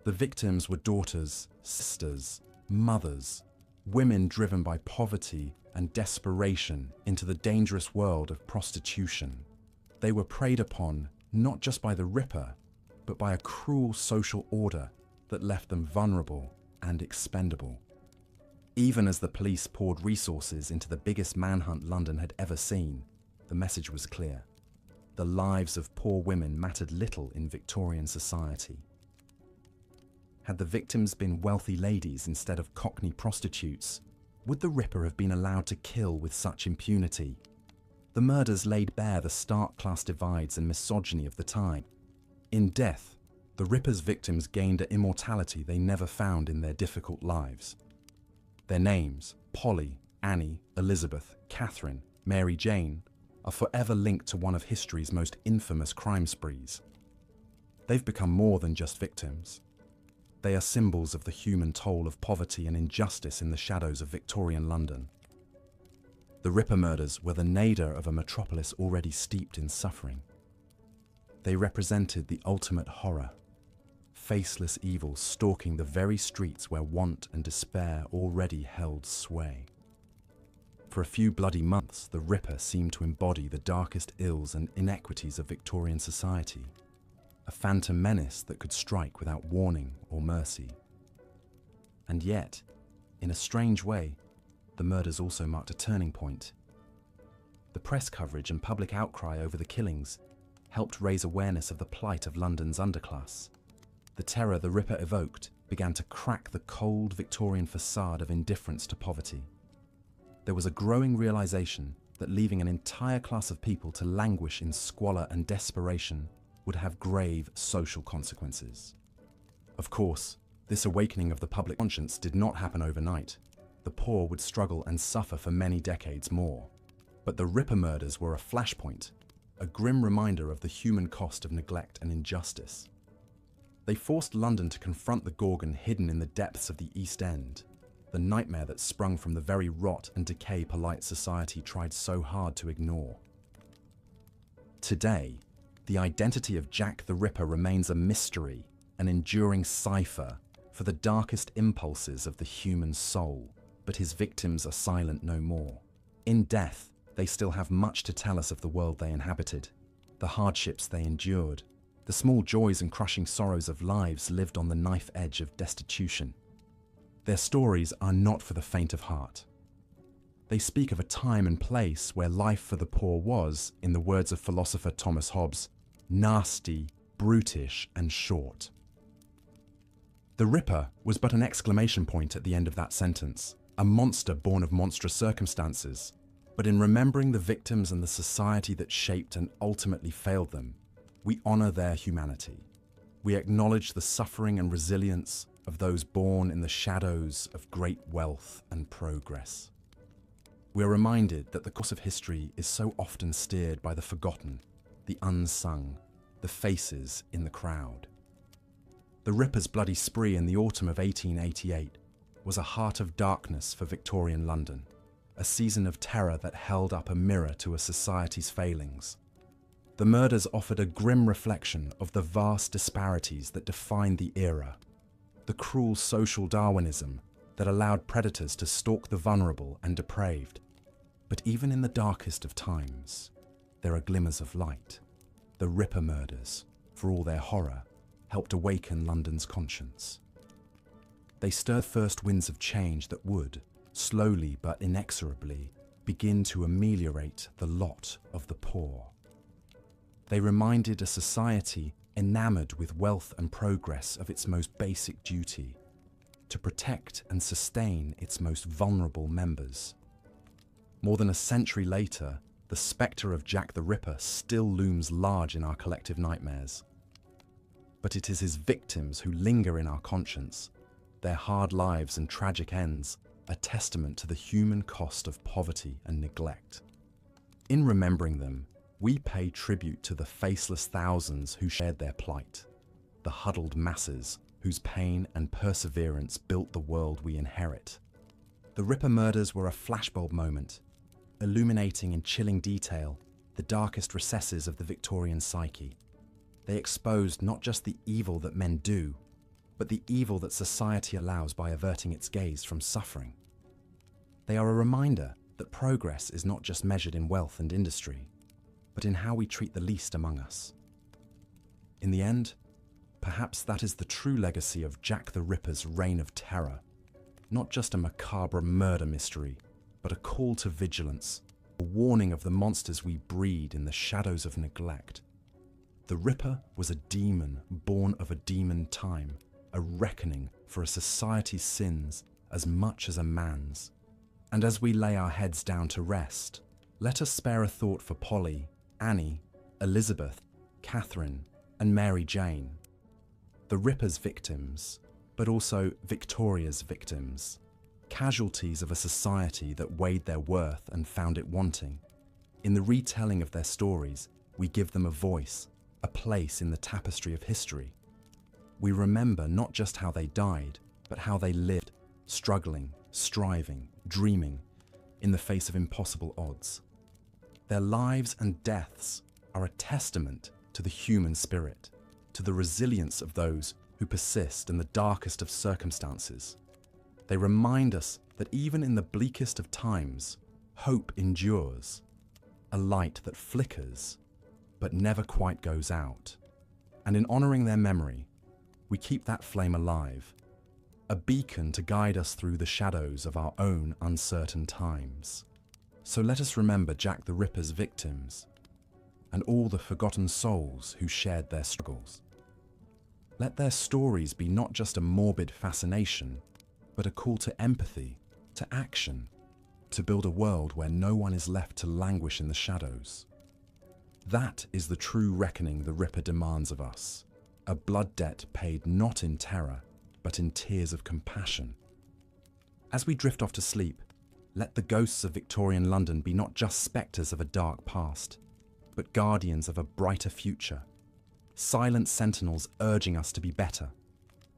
The victims were daughters, sisters, mothers, women driven by poverty and desperation into the dangerous world of prostitution. They were preyed upon not just by the Ripper, but by a cruel social order that left them vulnerable and expendable. Even as the police poured resources into the biggest manhunt London had ever seen, the message was clear. The lives of poor women mattered little in Victorian society. Had the victims been wealthy ladies instead of Cockney prostitutes, Would the Ripper have been allowed to kill with such impunity? The murders laid bare the stark class divides and misogyny of the time. In death, the Ripper's victims gained an immortality they never found in their difficult lives. Their names, Polly, Annie, Elizabeth, Catherine, Mary Jane, are forever linked to one of history's most infamous crime sprees. They've become more than just victims. They are symbols of the human toll of poverty and injustice in the shadows of Victorian London. The Ripper murders were the nadir of a metropolis already steeped in suffering. They represented the ultimate horror, faceless evil stalking the very streets where want and despair already held sway. For a few bloody months, the Ripper seemed to embody the darkest ills and inequities of Victorian society, a phantom menace that could strike without warning or mercy. And yet, in a strange way, the murders also marked a turning point. The press coverage and public outcry over the killings helped raise awareness of the plight of London's underclass. The terror the Ripper evoked began to crack the cold Victorian facade of indifference to poverty. There was a growing realization that leaving an entire class of people to languish in squalor and desperation would have grave social consequences. Of course, this awakening of the public conscience did not happen overnight. The poor would struggle and suffer for many decades more. But the Ripper murders were a flashpoint, a grim reminder of the human cost of neglect and injustice. They forced London to confront the Gorgon hidden in the depths of the East End, the nightmare that sprung from the very rot and decay polite society tried so hard to ignore. Today, the identity of Jack the Ripper remains a mystery, an enduring cipher for the darkest impulses of the human soul, but his victims are silent no more. In death, they still have much to tell us of the world they inhabited, the hardships they endured, the small joys and crushing sorrows of lives lived on the knife edge of destitution. Their stories are not for the faint of heart. They speak of a time and place where life for the poor was, in the words of philosopher Thomas Hobbes, nasty, brutish, and short. The Ripper was but an exclamation point at the end of that sentence, a monster born of monstrous circumstances. But in remembering the victims and the society that shaped and ultimately failed them, we honor their humanity. We acknowledge the suffering and resilience of those born in the shadows of great wealth and progress. We are reminded that the course of history is so often steered by the forgotten, the unsung, the faces in the crowd. The Ripper's bloody spree in the autumn of 1888 was a heart of darkness for Victorian London, a season of terror that held up a mirror to a society's failings. The murders offered a grim reflection of the vast disparities that defined the era, the cruel social Darwinism that allowed predators to stalk the vulnerable and depraved. But even in the darkest of times, there are glimmers of light. The Ripper murders, for all their horror, helped awaken London's conscience. They stirred first winds of change that would, slowly but inexorably, begin to ameliorate the lot of the poor. They reminded a society enamored with wealth and progress of its most basic duty, to protect and sustain its most vulnerable members. More than a century later, the spectre of Jack the Ripper still looms large in our collective nightmares. But it is his victims who linger in our conscience, their hard lives and tragic ends, a testament to the human cost of poverty and neglect. In remembering them, we pay tribute to the faceless thousands who shared their plight, the huddled masses whose pain and perseverance built the world we inherit. The Ripper murders were a flashbulb moment, illuminating in chilling detail the darkest recesses of the Victorian psyche. They exposed not just the evil that men do, but the evil that society allows by averting its gaze from suffering. They are a reminder that progress is not just measured in wealth and industry, but in how we treat the least among us. In the end, perhaps that is the true legacy of Jack the Ripper's reign of terror, not just a macabre murder mystery, but a call to vigilance, a warning of the monsters we breed in the shadows of neglect. The Ripper was a demon born of a demon time, a reckoning for a society's sins as much as a man's. And as we lay our heads down to rest, let us spare a thought for Polly, Annie, Elizabeth, Catherine, and Mary Jane. The Ripper's victims, but also Victoria's victims. Casualties of a society that weighed their worth and found it wanting. In the retelling of their stories, we give them a voice, a place in the tapestry of history. We remember not just how they died, but how they lived, struggling, striving, dreaming, in the face of impossible odds. Their lives and deaths are a testament to the human spirit, to the resilience of those who persist in the darkest of circumstances. They remind us that even in the bleakest of times, hope endures, a light that flickers, but never quite goes out. And in honoring their memory, we keep that flame alive, a beacon to guide us through the shadows of our own uncertain times. So let us remember Jack the Ripper's victims and all the forgotten souls who shared their struggles. Let their stories be not just a morbid fascination, but a call to empathy, to action, to build a world where no one is left to languish in the shadows. That is the true reckoning the Ripper demands of us, a blood debt paid not in terror, but in tears of compassion. As we drift off to sleep, let the ghosts of Victorian London be not just spectres of a dark past, but guardians of a brighter future, silent sentinels urging us to be better,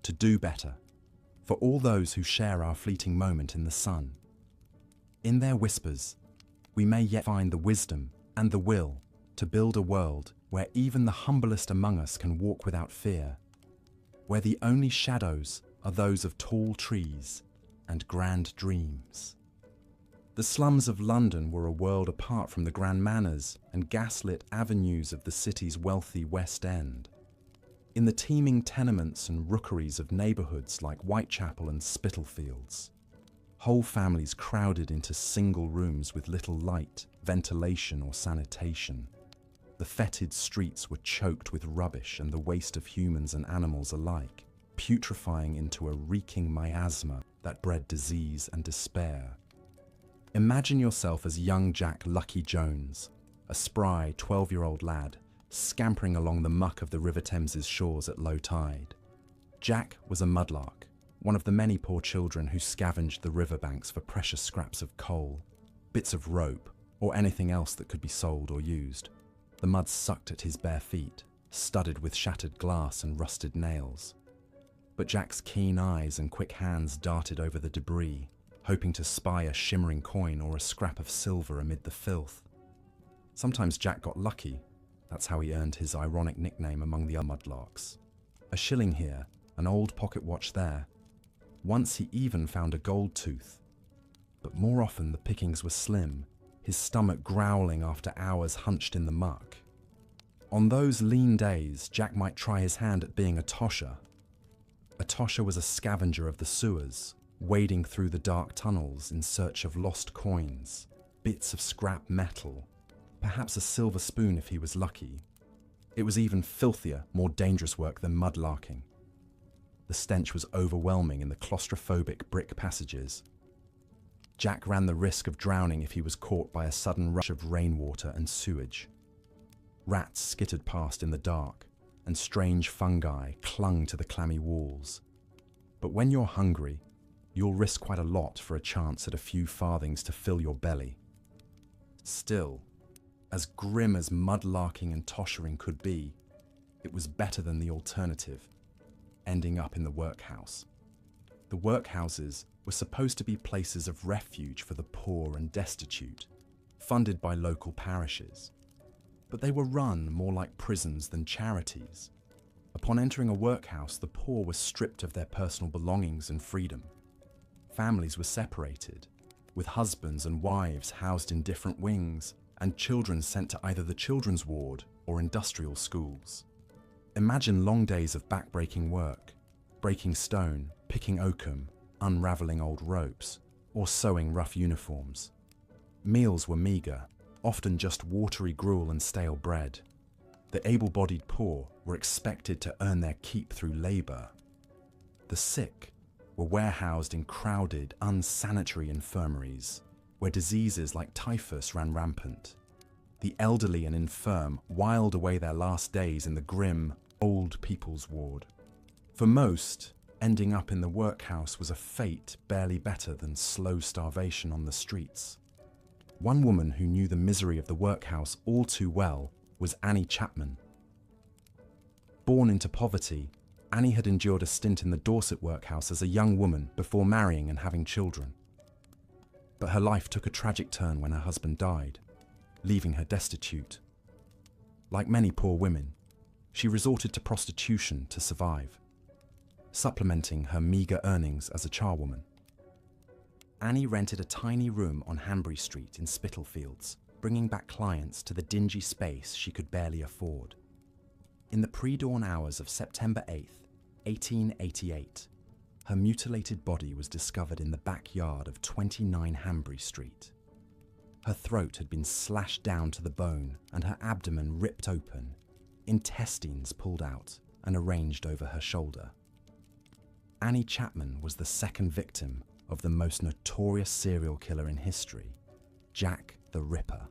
to do better, for all those who share our fleeting moment in the sun. In their whispers, we may yet find the wisdom and the will to build a world where even the humblest among us can walk without fear, where the only shadows are those of tall trees and grand dreams. The slums of London were a world apart from the grand manors and gaslit avenues of the city's wealthy West End. In the teeming tenements and rookeries of neighbourhoods like Whitechapel and Spitalfields, whole families crowded into single rooms with little light, ventilation or sanitation. The fetid streets were choked with rubbish and the waste of humans and animals alike, putrefying into a reeking miasma that bred disease and despair. Imagine yourself as young Jack Lucky Jones, a spry 12-year-old lad, scampering along the muck of the River Thames's shores at low tide. Jack was a mudlark, one of the many poor children who scavenged the riverbanks for precious scraps of coal, bits of rope, or anything else that could be sold or used. The mud sucked at his bare feet, studded with shattered glass and rusted nails. But Jack's keen eyes and quick hands darted over the debris, hoping to spy a shimmering coin or a scrap of silver amid the filth. Sometimes Jack got lucky. That's how he earned his ironic nickname among the mudlarks. A shilling here, an old pocket watch there. Once he even found a gold tooth. But more often the pickings were slim, his stomach growling after hours hunched in the muck. On those lean days, Jack might try his hand at being a tosher. A tosher was a scavenger of the sewers, wading through the dark tunnels in search of lost coins, bits of scrap metal, perhaps a silver spoon if he was lucky. It was even filthier, more dangerous work than mudlarking. The stench was overwhelming in the claustrophobic brick passages. Jack ran the risk of drowning if he was caught by a sudden rush of rainwater and sewage. Rats skittered past in the dark, and strange fungi clung to the clammy walls. But when you're hungry, you'll risk quite a lot for a chance at a few farthings to fill your belly. Still, as grim as mudlarking and toshering could be, it was better than the alternative, ending up in the workhouse. The workhouses were supposed to be places of refuge for the poor and destitute, funded by local parishes. But they were run more like prisons than charities. Upon entering a workhouse, the poor were stripped of their personal belongings and freedom. Families were separated, with husbands and wives housed in different wings, and children sent to either the children's ward or industrial schools. Imagine long days of back-breaking work, breaking stone, picking oakum, unraveling old ropes, or sewing rough uniforms. Meals were meagre, often just watery gruel and stale bread. The able-bodied poor were expected to earn their keep through labour. The sick, were warehoused in crowded, unsanitary infirmaries, where diseases like typhus ran rampant. The elderly and infirm whiled away their last days in the grim, old people's ward. For most, ending up in the workhouse was a fate barely better than slow starvation on the streets. One woman who knew the misery of the workhouse all too well was Annie Chapman. Born into poverty, Annie had endured a stint in the Dorset workhouse as a young woman before marrying and having children. But her life took a tragic turn when her husband died, leaving her destitute. Like many poor women, she resorted to prostitution to survive, supplementing her meagre earnings as a charwoman. Annie rented a tiny room on Hanbury Street in Spitalfields, bringing back clients to the dingy space she could barely afford. In the pre-dawn hours of September 8th, 1888, her mutilated body was discovered in the backyard of 29 Hanbury Street. Her throat had been slashed down to the bone and her abdomen ripped open, intestines pulled out and arranged over her shoulder. Annie Chapman was the second victim of the most notorious serial killer in history, Jack the Ripper.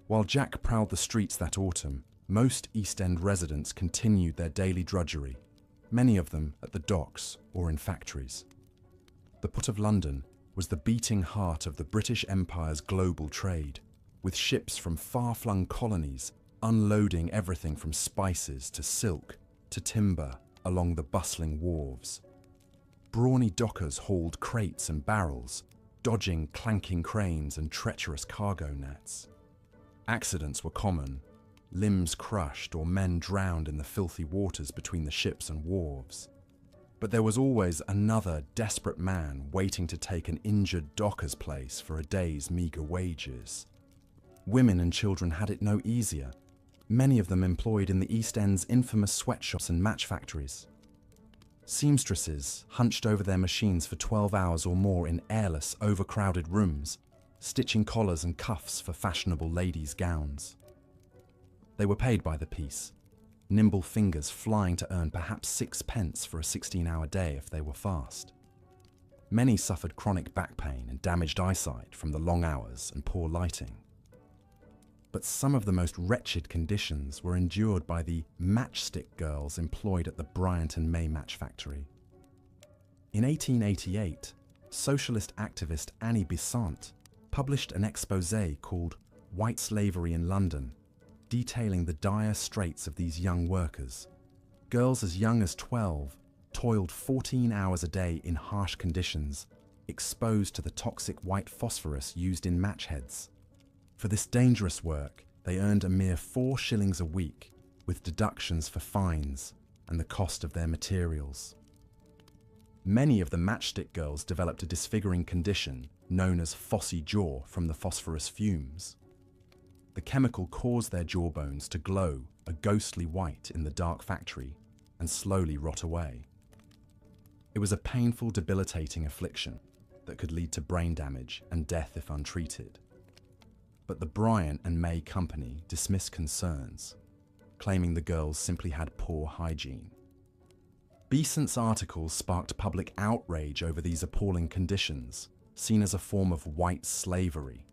While Jack prowled the streets that autumn, most East End residents continued their daily drudgery, many of them at the docks or in factories. The Port of London was the beating heart of the British Empire's global trade, with ships from far-flung colonies unloading everything from spices to silk to timber along the bustling wharves. Brawny dockers hauled crates and barrels, dodging clanking cranes and treacherous cargo nets. Accidents were common, limbs crushed or men drowned in the filthy waters between the ships and wharves. But there was always another desperate man waiting to take an injured docker's place for a day's meagre wages. Women and children had it no easier, many of them employed in the East End's infamous sweatshops and match factories. Seamstresses hunched over their machines for 12 hours or more in airless, overcrowded rooms, stitching collars and cuffs for fashionable ladies' gowns. They were paid by the piece, nimble fingers flying to earn perhaps 6 pence for a 16-hour day if they were fast. Many suffered chronic back pain and damaged eyesight from the long hours and poor lighting. But some of the most wretched conditions were endured by the matchstick girls employed at the Bryant and May match factory. In 1888, socialist activist Annie Besant published an exposé called White Slavery in London, detailing the dire straits of these young workers. Girls as young as 12 toiled 14 hours a day in harsh conditions, exposed to the toxic white phosphorus used in match heads. For this dangerous work, they earned a mere 4 shillings a week, with deductions for fines and the cost of their materials. Many of the matchstick girls developed a disfiguring condition known as phossy jaw from the phosphorus fumes. The chemical caused their jawbones to glow a ghostly white in the dark factory and slowly rot away. It was a painful, debilitating affliction that could lead to brain damage and death if untreated. But the Bryant and May Company dismissed concerns, claiming the girls simply had poor hygiene. Besant's articles sparked public outrage over these appalling conditions, seen as a form of white slavery.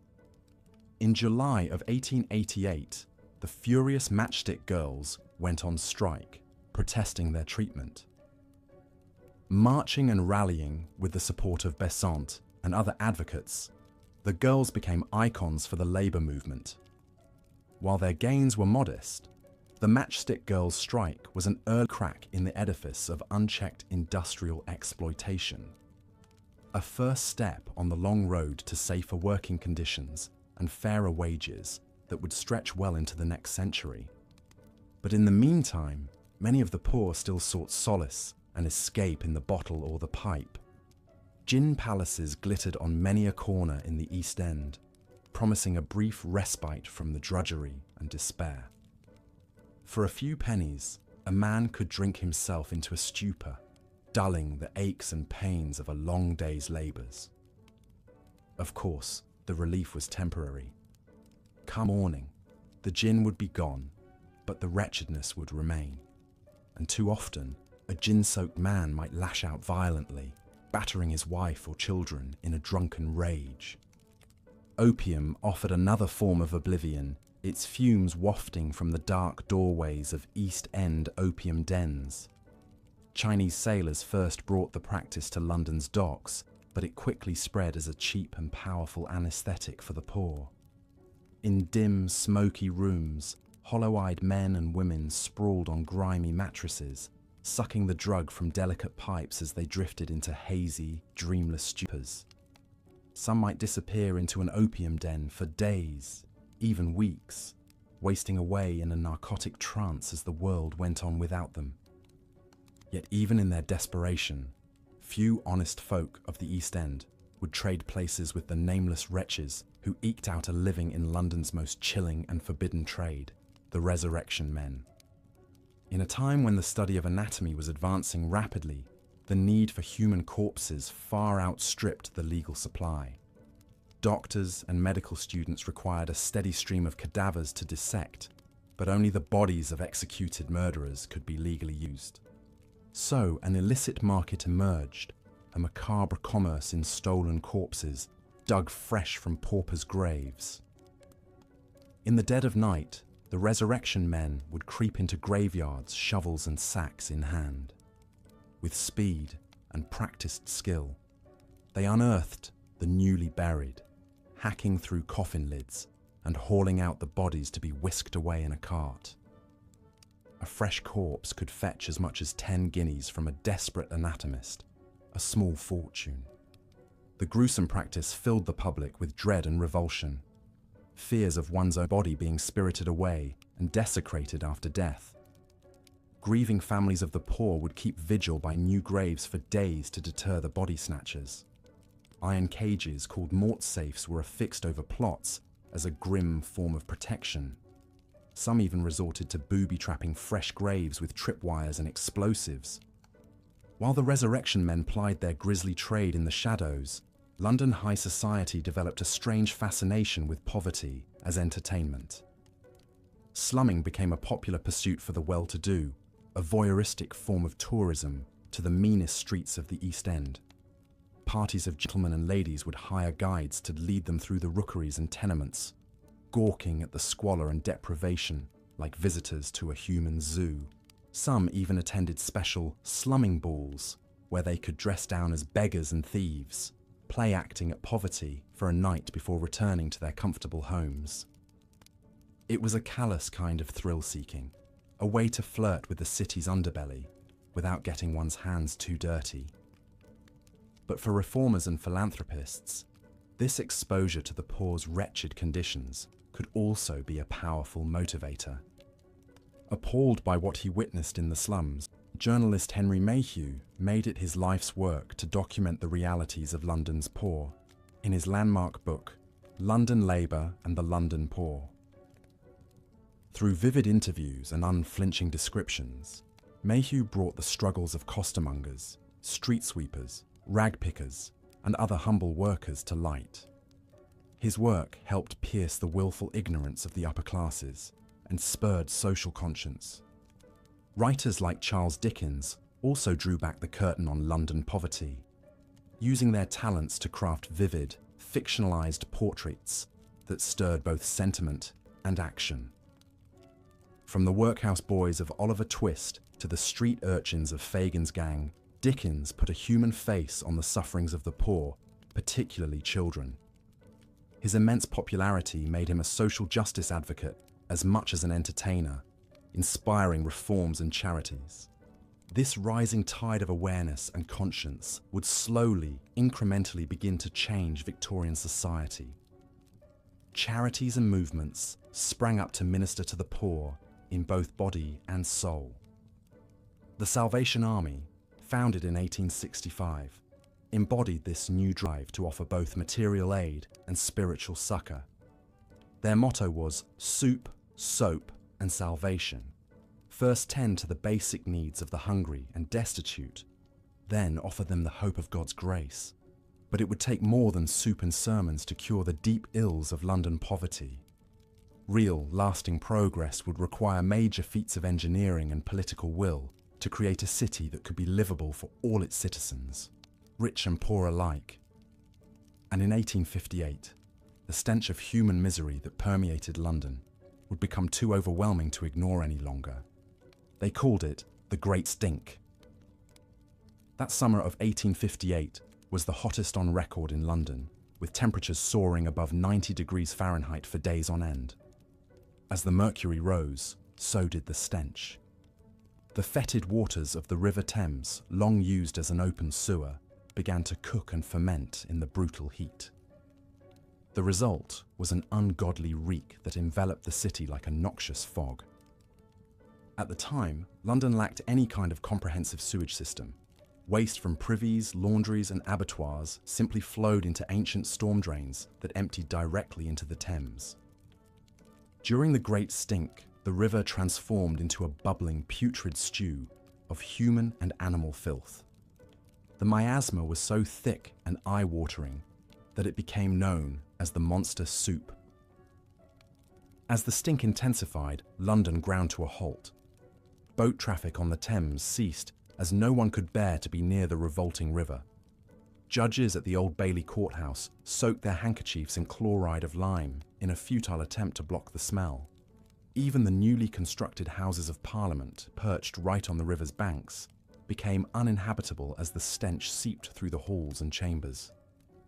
In July of 1888, the furious matchstick girls went on strike, protesting their treatment. Marching and rallying with the support of Besant and other advocates, the girls became icons for the labour movement. While their gains were modest, the matchstick girls' strike was an early crack in the edifice of unchecked industrial exploitation. A first step on the long road to safer working conditions and fairer wages that would stretch well into the next century. But in the meantime, many of the poor still sought solace and escape in the bottle or the pipe. Gin palaces glittered on many a corner in the East End, promising a brief respite from the drudgery and despair. For a few pennies, a man could drink himself into a stupor, dulling the aches and pains of a long day's labours. Of course, the relief was temporary. Come morning, the gin would be gone, but the wretchedness would remain. And too often, a gin-soaked man might lash out violently, battering his wife or children in a drunken rage. Opium offered another form of oblivion, its fumes wafting from the dark doorways of East End opium dens. Chinese sailors first brought the practice to London's docks, but it quickly spread as a cheap and powerful anaesthetic for the poor. In dim, smoky rooms, hollow-eyed men and women sprawled on grimy mattresses, sucking the drug from delicate pipes as they drifted into hazy, dreamless stupors. Some might disappear into an opium den for days, even weeks, wasting away in a narcotic trance as the world went on without them. Yet even in their desperation, few honest folk of the East End would trade places with the nameless wretches who eked out a living in London's most chilling and forbidden trade, the resurrection men. In a time when the study of anatomy was advancing rapidly, the need for human corpses far outstripped the legal supply. Doctors and medical students required a steady stream of cadavers to dissect, but only the bodies of executed murderers could be legally used. So an illicit market emerged, a macabre commerce in stolen corpses, dug fresh from paupers' graves. In the dead of night, the resurrection men would creep into graveyards, shovels and sacks in hand. With speed and practiced skill, they unearthed the newly buried, hacking through coffin lids and hauling out the bodies to be whisked away in a cart. A fresh corpse could fetch as much as 10 guineas from a desperate anatomist, a small fortune. The gruesome practice filled the public with dread and revulsion, fears of one's own body being spirited away and desecrated after death. Grieving families of the poor would keep vigil by new graves for days to deter the body snatchers. Iron cages called mort safes were affixed over plots as a grim form of protection. Some even resorted to booby-trapping fresh graves with tripwires and explosives. While the resurrection men plied their grisly trade in the shadows, London high society developed a strange fascination with poverty as entertainment. Slumming became a popular pursuit for the well-to-do, a voyeuristic form of tourism to the meanest streets of the East End. Parties of gentlemen and ladies would hire guides to lead them through the rookeries and tenements, gawking at the squalor and deprivation like visitors to a human zoo. Some even attended special slumming balls where they could dress down as beggars and thieves, play acting at poverty for a night before returning to their comfortable homes. It was a callous kind of thrill-seeking, a way to flirt with the city's underbelly without getting one's hands too dirty. But for reformers and philanthropists, this exposure to the poor's wretched conditions could also be a powerful motivator. Appalled by what he witnessed in the slums, journalist Henry Mayhew made it his life's work to document the realities of London's poor in his landmark book, London Labour and the London Poor. Through vivid interviews and unflinching descriptions, Mayhew brought the struggles of costermongers, street sweepers, rag pickers, and other humble workers to light. His work helped pierce the willful ignorance of the upper classes and spurred social conscience. Writers like Charles Dickens also drew back the curtain on London poverty, using their talents to craft vivid, fictionalized portraits that stirred both sentiment and action. From the workhouse boys of Oliver Twist to the street urchins of Fagin's gang, Dickens put a human face on the sufferings of the poor, particularly children. His immense popularity made him a social justice advocate as much as an entertainer, inspiring reforms and charities. This rising tide of awareness and conscience would slowly, incrementally begin to change Victorian society. Charities and movements sprang up to minister to the poor in both body and soul. The Salvation Army, founded in 1865, embodied this new drive to offer both material aid and spiritual succor. Their motto was soup, soap, and salvation. First tend to the basic needs of the hungry and destitute, then offer them the hope of God's grace. But it would take more than soup and sermons to cure the deep ills of London poverty. Real, lasting progress would require major feats of engineering and political will to create a city that could be livable for all its citizens. rich and poor alike. And in 1858, the stench of human misery that permeated London would become too overwhelming to ignore any longer. They called it the Great Stink. That summer of 1858 was the hottest on record in London, with temperatures soaring above 90 degrees Fahrenheit for days on end. As the mercury rose, so did the stench. The fetid waters of the River Thames, long used as an open sewer, began to cook and ferment in the brutal heat. The result was an ungodly reek that enveloped the city like a noxious fog. At the time, London lacked any kind of comprehensive sewage system. Waste from privies, laundries and abattoirs simply flowed into ancient storm drains that emptied directly into the Thames. During the Great Stink, the river transformed into a bubbling, putrid stew of human and animal filth. The miasma was so thick and eye-watering that it became known as the monster soup. As the stink intensified, London ground to a halt. Boat traffic on the Thames ceased as no one could bear to be near the revolting river. Judges at the Old Bailey courthouse soaked their handkerchiefs in chloride of lime in a futile attempt to block the smell. Even the newly constructed Houses of Parliament, perched right on the river's banks, became uninhabitable as the stench seeped through the halls and chambers.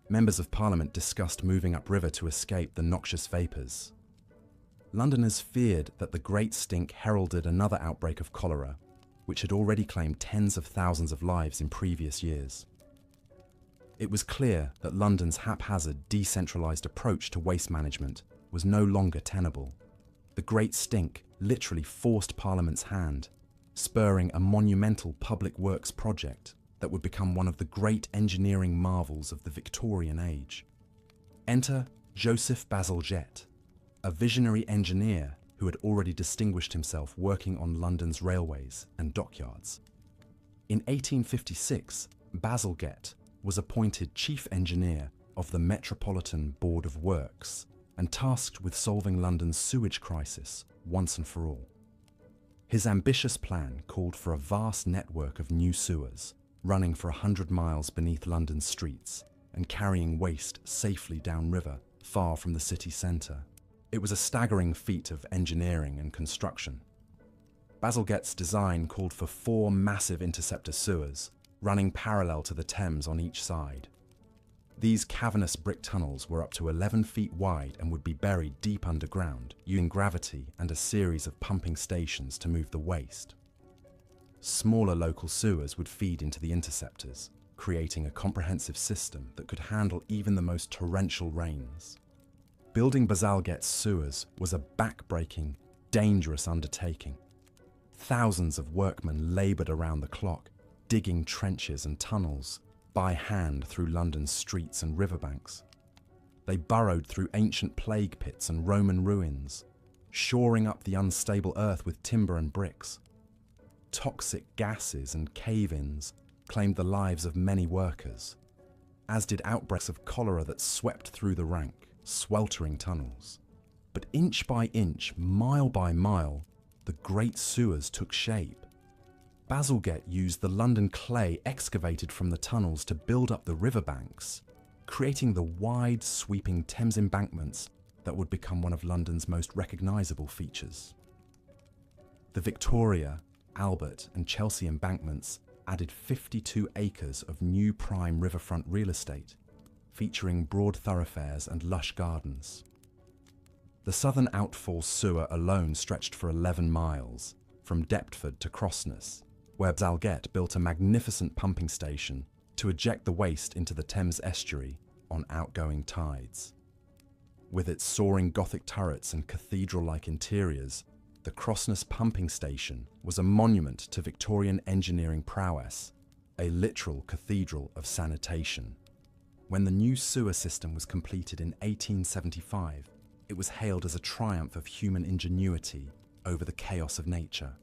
Members of Parliament discussed moving upriver to escape the noxious vapours. Londoners feared that the Great Stink heralded another outbreak of cholera, which had already claimed tens of thousands of lives in previous years. It was clear that London's haphazard, decentralised approach to waste management was no longer tenable. The Great Stink literally forced Parliament's hand, spurring a monumental public works project that would become one of the great engineering marvels of the Victorian age. Enter Joseph Bazalgette, a visionary engineer who had already distinguished himself working on London's railways and dockyards. In 1856, Bazalgette was appointed chief engineer of the Metropolitan Board of Works and tasked with solving London's sewage crisis once and for all. His ambitious plan called for a vast network of new sewers, running for 100 miles beneath London's streets and carrying waste safely downriver, far from the city centre. It was a staggering feat of engineering and construction. Bazalgette's design called for 4 massive interceptor sewers, running parallel to the Thames on each side. These cavernous brick tunnels were up to 11 feet wide and would be buried deep underground, using gravity and a series of pumping stations to move the waste. Smaller local sewers would feed into the interceptors, creating a comprehensive system that could handle even the most torrential rains. Building Bazalgette's sewers was a back-breaking, dangerous undertaking. Thousands of workmen laboured around the clock, digging trenches and tunnels by hand through London's streets and riverbanks. They burrowed through ancient plague pits and Roman ruins, shoring up the unstable earth with timber and bricks. Toxic gases and cave-ins claimed the lives of many workers, as did outbreaks of cholera that swept through the rank, sweltering tunnels. But inch by inch, mile by mile, the great sewers took shape. Bazalgette used the London clay excavated from the tunnels to build up the riverbanks, creating the wide, sweeping Thames embankments that would become one of London's most recognisable features. The Victoria, Albert and Chelsea embankments added 52 acres of new prime riverfront real estate, featuring broad thoroughfares and lush gardens. The southern outfall sewer alone stretched for 11 miles, from Deptford to Crossness, where Bazalgette built a magnificent pumping station to eject the waste into the Thames estuary on outgoing tides. With its soaring Gothic turrets and cathedral-like interiors, the Crossness pumping station was a monument to Victorian engineering prowess, a literal cathedral of sanitation. When the new sewer system was completed in 1875, it was hailed as a triumph of human ingenuity over the chaos of nature.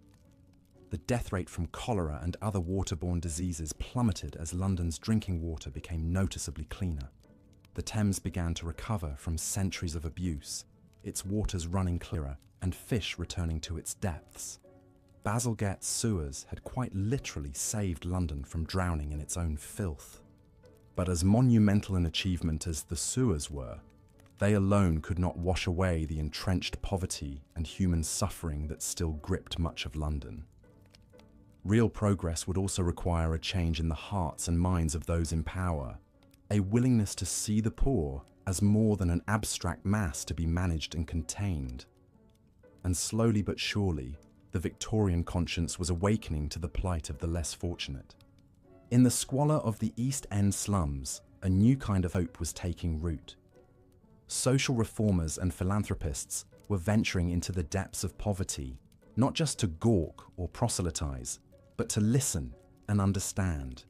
The death rate from cholera and other waterborne diseases plummeted as London's drinking water became noticeably cleaner. The Thames began to recover from centuries of abuse, its waters running clearer and fish returning to its depths. Bazalgette's sewers had quite literally saved London from drowning in its own filth. But as monumental an achievement as the sewers were, they alone could not wash away the entrenched poverty and human suffering that still gripped much of London. Real progress would also require a change in the hearts and minds of those in power, a willingness to see the poor as more than an abstract mass to be managed and contained. And slowly but surely, the Victorian conscience was awakening to the plight of the less fortunate. In the squalor of the East End slums, a new kind of hope was taking root. Social reformers and philanthropists were venturing into the depths of poverty, not just to gawk or proselytize, but to listen and understand.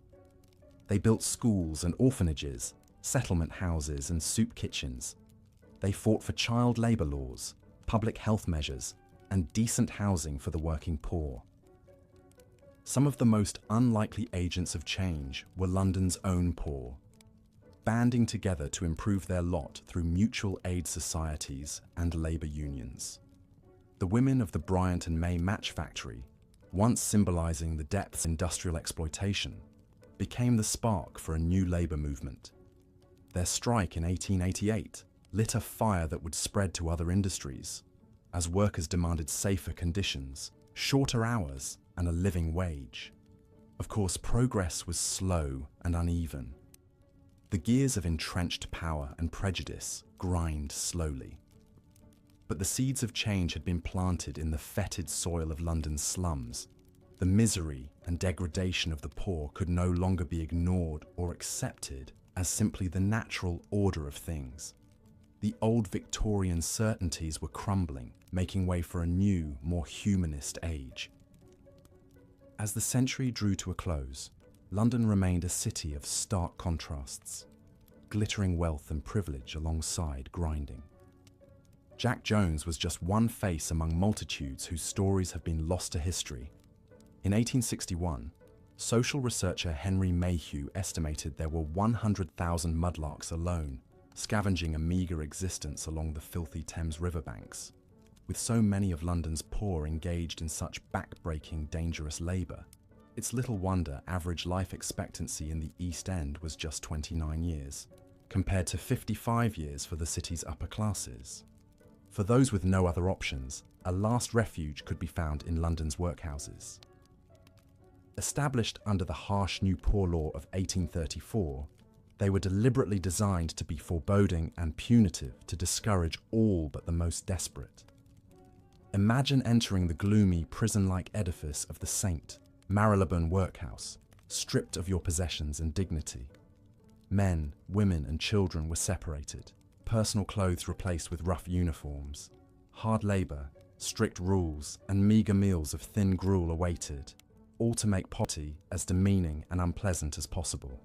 They built schools and orphanages, settlement houses and soup kitchens. They fought for child labor laws, public health measures, and decent housing for the working poor. Some of the most unlikely agents of change were London's own poor, banding together to improve their lot through mutual aid societies and labor unions. The women of the Bryant and May Match Factory, once symbolizing the depths of industrial exploitation, became the spark for a new labor movement. Their strike in 1888 lit a fire that would spread to other industries, as workers demanded safer conditions, shorter hours, and a living wage. Of course, progress was slow and uneven. The gears of entrenched power and prejudice grind slowly. But the seeds of change had been planted in the fetid soil of London's slums. The misery and degradation of the poor could no longer be ignored or accepted as simply the natural order of things. The old Victorian certainties were crumbling, making way for a new, more humanist age. As the century drew to a close, London remained a city of stark contrasts, glittering wealth and privilege alongside grinding. Jack Jones was just one face among multitudes whose stories have been lost to history. In 1861, social researcher Henry Mayhew estimated there were 100,000 mudlarks alone, scavenging a meagre existence along the filthy Thames riverbanks. With so many of London's poor engaged in such back-breaking, dangerous labour, it's little wonder average life expectancy in the East End was just 29 years, compared to 55 years for the city's upper classes. For those with no other options, a last refuge could be found in London's workhouses. Established under the harsh New Poor Law of 1834, they were deliberately designed to be foreboding and punitive to discourage all but the most desperate. Imagine entering the gloomy, prison-like edifice of the St. Marylebone Workhouse, stripped of your possessions and dignity. Men, women, and children were separated, personal clothes replaced with rough uniforms. Hard labour, strict rules, and meagre meals of thin gruel awaited, all to make poverty as demeaning and unpleasant as possible.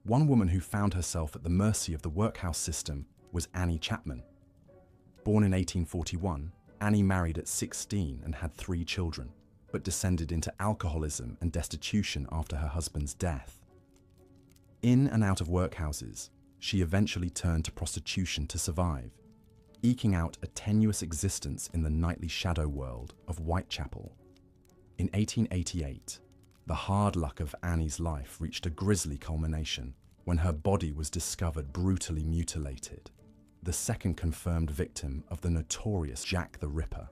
One woman who found herself at the mercy of the workhouse system was Annie Chapman. Born in 1841, Annie married at 16 and had 3 children, but descended into alcoholism and destitution after her husband's death. In and out of workhouses, she eventually turned to prostitution to survive, eking out a tenuous existence in the nightly shadow world of Whitechapel. In 1888, the hard luck of Annie's life reached a grisly culmination when her body was discovered brutally mutilated, the second confirmed victim of the notorious Jack the Ripper.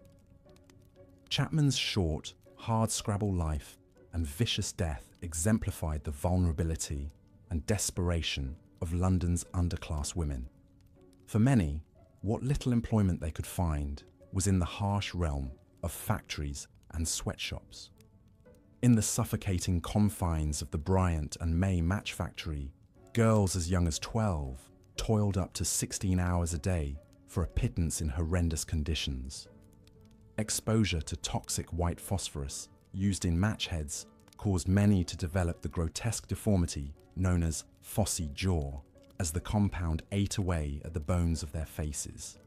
Chapman's short, hard-scrabble life and vicious death exemplified the vulnerability and desperation of London's underclass women. For many, what little employment they could find was in the harsh realm of factories and sweatshops. In the suffocating confines of the Bryant and May Match Factory, girls as young as 12 toiled up to 16 hours a day for a pittance in horrendous conditions. Exposure to toxic white phosphorus used in match heads caused many to develop the grotesque deformity known as phossy jaw, as the compound ate away at the bones of their faces.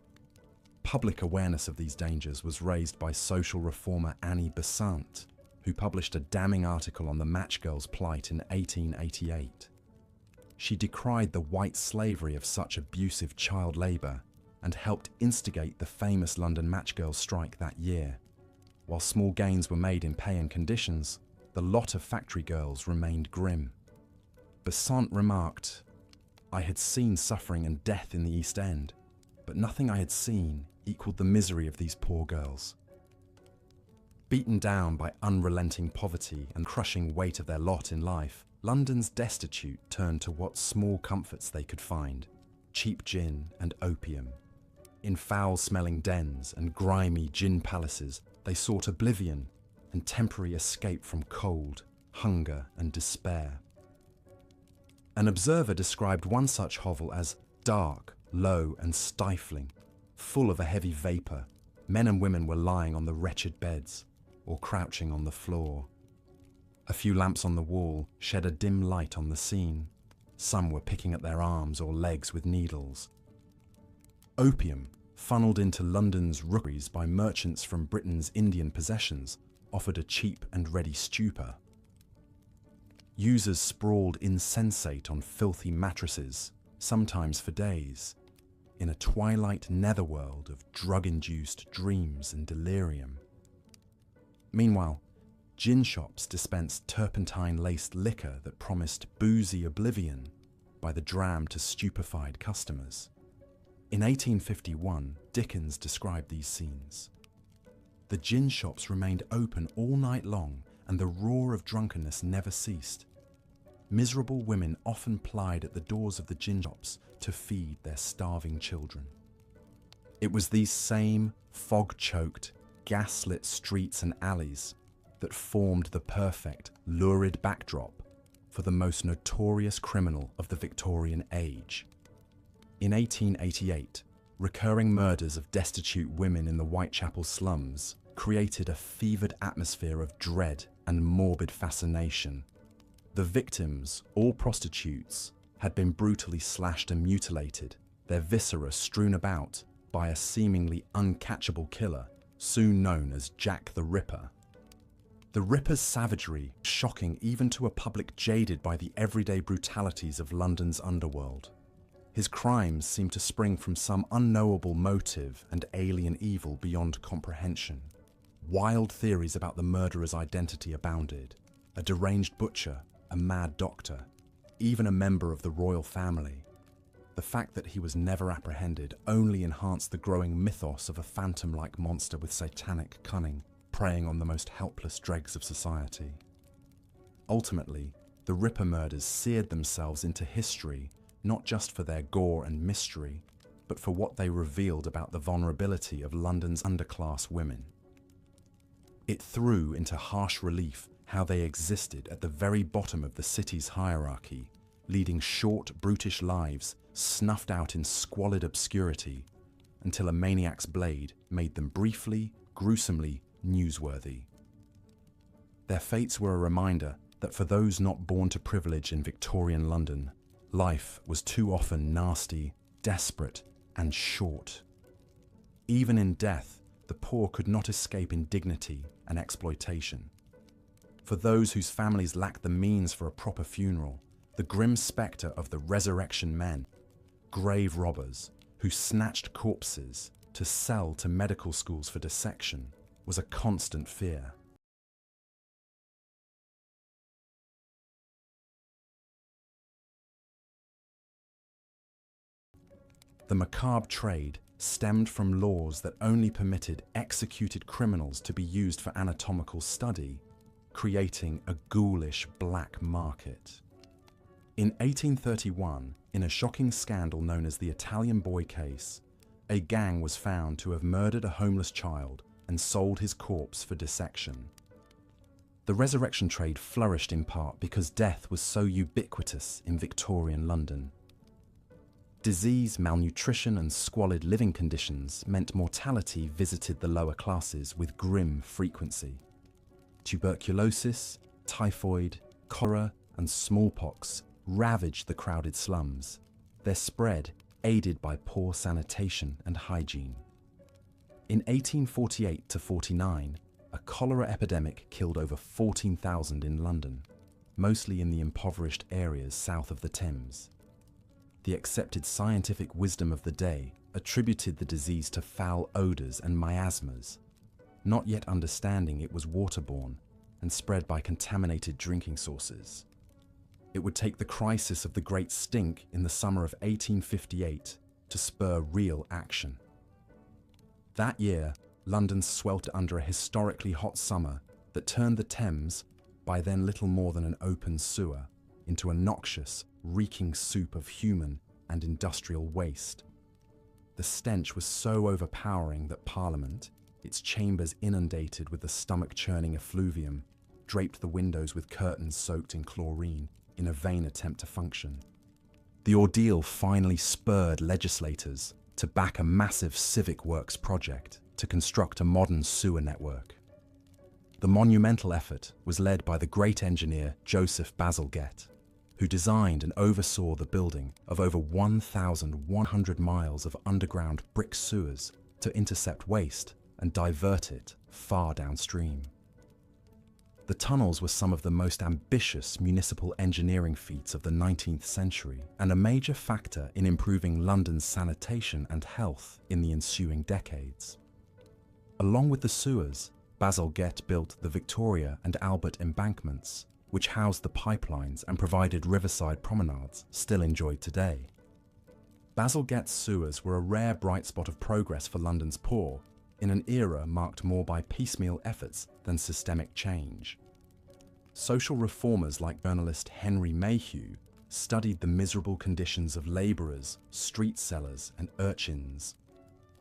Public awareness of these dangers was raised by social reformer Annie Besant, who published a damning article on the match girls' plight in 1888. She decried the white slavery of such abusive child labour and helped instigate the famous London match girls' strike that year. While small gains were made in pay and conditions, the lot of factory girls remained grim. Besant remarked, "I had seen suffering and death in the East End, but nothing I had seen equaled the misery of these poor girls. Beaten down by unrelenting poverty and crushing weight of their lot in life, London's destitute turned to what small comforts they could find: cheap gin and opium. In foul-smelling dens and grimy gin palaces, they sought oblivion and temporary escape from cold, hunger, and despair." An observer described one such hovel as dark, low, and stifling, full of a heavy vapour. Men and women were lying on the wretched beds, or crouching on the floor. A few lamps on the wall shed a dim light on the scene. Some were picking at their arms or legs with needles. Opium, funneled into London's rookeries by merchants from Britain's Indian possessions, offered a cheap and ready stupor. Users sprawled insensate on filthy mattresses, sometimes for days, in a twilight netherworld of drug-induced dreams and delirium. Meanwhile, gin shops dispensed turpentine-laced liquor that promised boozy oblivion by the dram to stupefied customers. In 1851, Dickens described these scenes. The gin shops remained open all night long, and the roar of drunkenness never ceased. Miserable women often plied at the doors of the gin shops to feed their starving children. It was these same fog-choked, gaslit streets and alleys that formed the perfect, lurid backdrop for the most notorious criminal of the Victorian age. In 1888, recurring murders of destitute women in the Whitechapel slums created a fevered atmosphere of dread and morbid fascination. The victims, all prostitutes, had been brutally slashed and mutilated, their viscera strewn about by a seemingly uncatchable killer, soon known as Jack the Ripper. The Ripper's savagery was shocking even to a public jaded by the everyday brutalities of London's underworld. His crimes seemed to spring from some unknowable motive and alien evil beyond comprehension. Wild theories about the murderer's identity abounded. A deranged butcher, a mad doctor, even a member of the royal family. The fact that he was never apprehended only enhanced the growing mythos of a phantom-like monster with satanic cunning, preying on the most helpless dregs of society. Ultimately, the Ripper murders seared themselves into history, not just for their gore and mystery, but for what they revealed about the vulnerability of London's underclass women. It threw into harsh relief how they existed at the very bottom of the city's hierarchy, leading short, brutish lives snuffed out in squalid obscurity until a maniac's blade made them briefly, gruesomely newsworthy. Their fates were a reminder that for those not born to privilege in Victorian London, life was too often nasty, desperate, and short. Even in death, the poor could not escape indignity and exploitation. For those whose families lacked the means for a proper funeral, the grim spectre of the resurrection men, grave robbers who snatched corpses to sell to medical schools for dissection, was a constant fear. The macabre trade stemmed from laws that only permitted executed criminals to be used for anatomical study, creating a ghoulish black market. In 1831, in a shocking scandal known as the Italian Boy case, a gang was found to have murdered a homeless child and sold his corpse for dissection. The resurrection trade flourished in part because death was so ubiquitous in Victorian London. Disease, malnutrition, and squalid living conditions meant mortality visited the lower classes with grim frequency. Tuberculosis, typhoid, cholera, and smallpox ravaged the crowded slums, their spread aided by poor sanitation and hygiene. In 1848 to 49, a cholera epidemic killed over 14,000 in London, mostly in the impoverished areas south of the Thames. The accepted scientific wisdom of the day attributed the disease to foul odours and miasmas, not yet understanding it was waterborne and spread by contaminated drinking sources. it would take the crisis of the Great Stink in the summer of 1858 to spur real action. That year, London sweltered under a historically hot summer that turned the Thames, by then little more than an open sewer, into a noxious, reeking soup of human and industrial waste. The stench was so overpowering that Parliament, its chambers inundated with the stomach-churning effluvium, draped the windows with curtains soaked in chlorine in a vain attempt to function. The ordeal finally spurred legislators to back a massive civic works project to construct a modern sewer network. The monumental effort was led by the great engineer Joseph Bazalgette, who designed and oversaw the building of over 1,100 miles of underground brick sewers to intercept waste and divert it far downstream. The tunnels were some of the most ambitious municipal engineering feats of the 19th century and a major factor in improving London's sanitation and health in the ensuing decades. Along with the sewers, Bazalgette built the Victoria and Albert embankments, which housed the pipelines and provided riverside promenades still enjoyed today. Bazalgette's sewers were a rare bright spot of progress for London's poor, in an era marked more by piecemeal efforts than systemic change. Social reformers like journalist Henry Mayhew studied the miserable conditions of labourers, street sellers and urchins,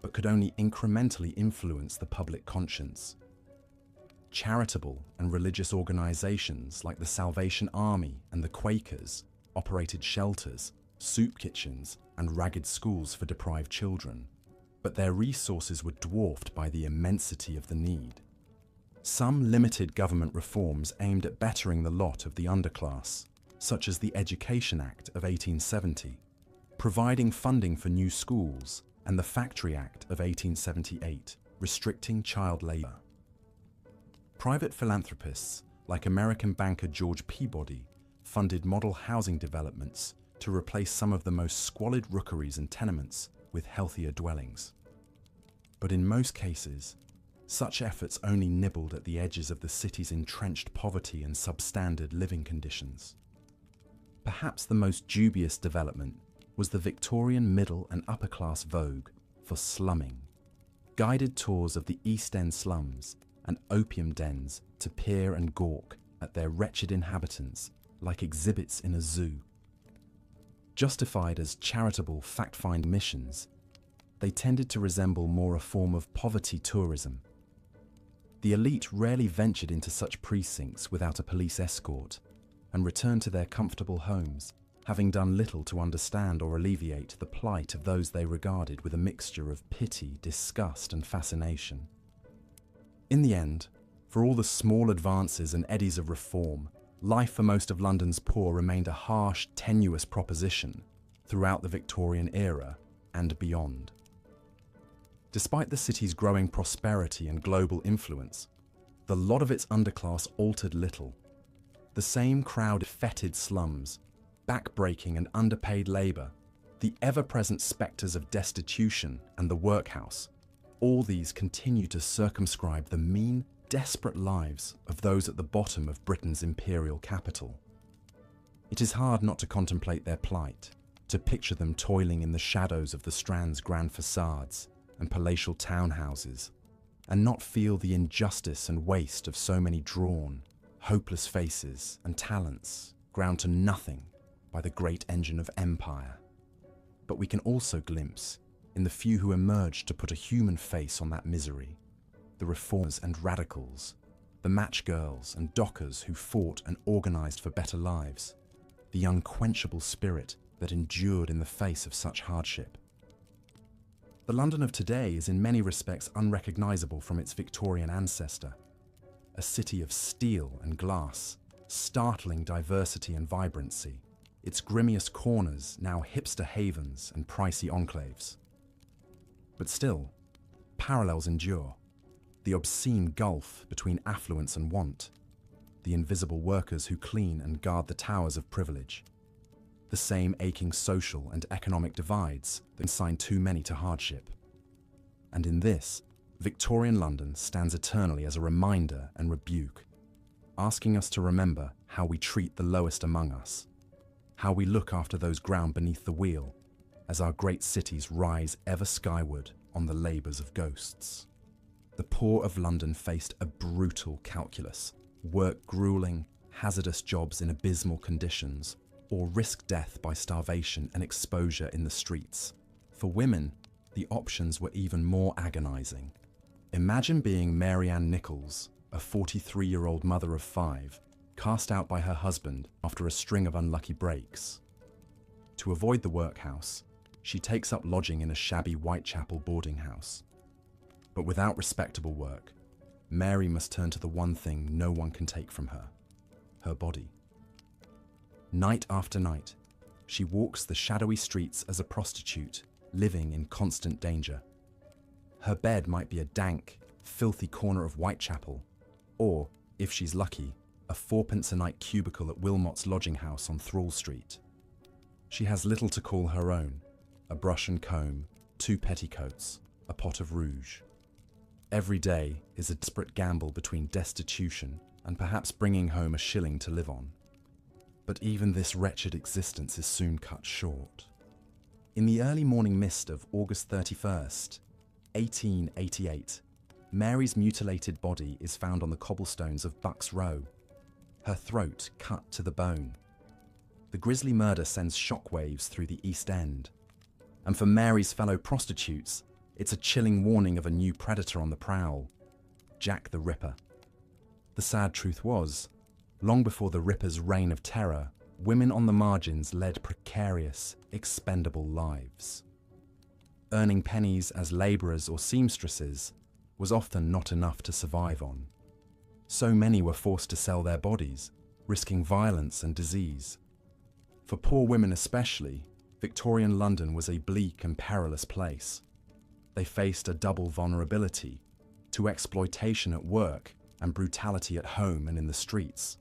but could only incrementally influence the public conscience. Charitable and religious organisations like the Salvation Army and the Quakers operated shelters, soup kitchens and ragged schools for deprived children, but their resources were dwarfed by the immensity of the need. Some limited government reforms aimed at bettering the lot of the underclass, such as the Education Act of 1870, providing funding for new schools, and the Factory Act of 1878, restricting child labour. Private philanthropists, like American banker George Peabody, funded model housing developments to replace some of the most squalid rookeries and tenements with healthier dwellings. But in most cases, such efforts only nibbled at the edges of the city's entrenched poverty and substandard living conditions. Perhaps the most dubious development was the Victorian middle and upper class vogue for slumming, guided tours of the East End slums and opium dens to peer and gawk at their wretched inhabitants like exhibits in a zoo. Justified as charitable fact-find missions, they tended to resemble more a form of poverty tourism. The elite rarely ventured into such precincts without a police escort and returned to their comfortable homes, having done little to understand or alleviate the plight of those they regarded with a mixture of pity, disgust and fascination. In the end, for all the small advances and eddies of reform, life for most of London's poor remained a harsh, tenuous proposition throughout the Victorian era and beyond. Despite the city's growing prosperity and global influence, the lot of its underclass altered little. The same crowded, fetid slums, back-breaking and underpaid labour, the ever-present spectres of destitution and the workhouse, all these continue to circumscribe the mean, desperate lives of those at the bottom of Britain's imperial capital. It is hard not to contemplate their plight, to picture them toiling in the shadows of the Strand's grand facades and palatial townhouses, and not feel the injustice and waste of so many drawn, hopeless faces and talents ground to nothing by the great engine of empire. But we can also glimpse, in the few who emerged to put a human face on that misery, the reformers and radicals, the match girls and dockers who fought and organised for better lives, the unquenchable spirit that endured in the face of such hardship. The London of today is in many respects unrecognisable from its Victorian ancestor, a city of steel and glass, startling diversity and vibrancy, its grimmiest corners now hipster havens and pricey enclaves. But still, parallels endure. The obscene gulf between affluence and want, the invisible workers who clean and guard the towers of privilege, the same aching social and economic divides that consign too many to hardship. And in this, Victorian London stands eternally as a reminder and rebuke, asking us to remember how we treat the lowest among us, how we look after those ground beneath the wheel, as our great cities rise ever skyward on the labours of ghosts. The poor of London faced a brutal calculus: work grueling, hazardous jobs in abysmal conditions, or risk death by starvation and exposure in the streets. For women, the options were even more agonising. Imagine being Mary Ann Nichols, a 43-year-old mother of 5, cast out by her husband after a string of unlucky breaks. To avoid the workhouse, she takes up lodging in a shabby Whitechapel boarding house. But without respectable work, Mary must turn to the one thing no one can take from her: her body. Night after night, she walks the shadowy streets as a prostitute, living in constant danger. Her bed might be a dank, filthy corner of Whitechapel, or, if she's lucky, a 4p a night cubicle at Wilmot's lodging house on Thrall Street. She has little to call her own: a brush and comb, 2 petticoats, a pot of rouge. Every day is a desperate gamble between destitution and perhaps bringing home a shilling to live on. But even this wretched existence is soon cut short. In the early morning mist of August 31st, 1888, Mary's mutilated body is found on the cobblestones of Bucks Row, her throat cut to the bone. The grisly murder sends shockwaves through the East End, and for Mary's fellow prostitutes, it's a chilling warning of a new predator on the prowl: Jack the Ripper. The sad truth was, long before the Ripper's reign of terror, women on the margins led precarious, expendable lives. Earning pennies as labourers or seamstresses was often not enough to survive on. So many were forced to sell their bodies, risking violence and disease. For poor women especially, Victorian London was a bleak and perilous place. They faced a double vulnerability to exploitation at work and brutality at home and in the streets.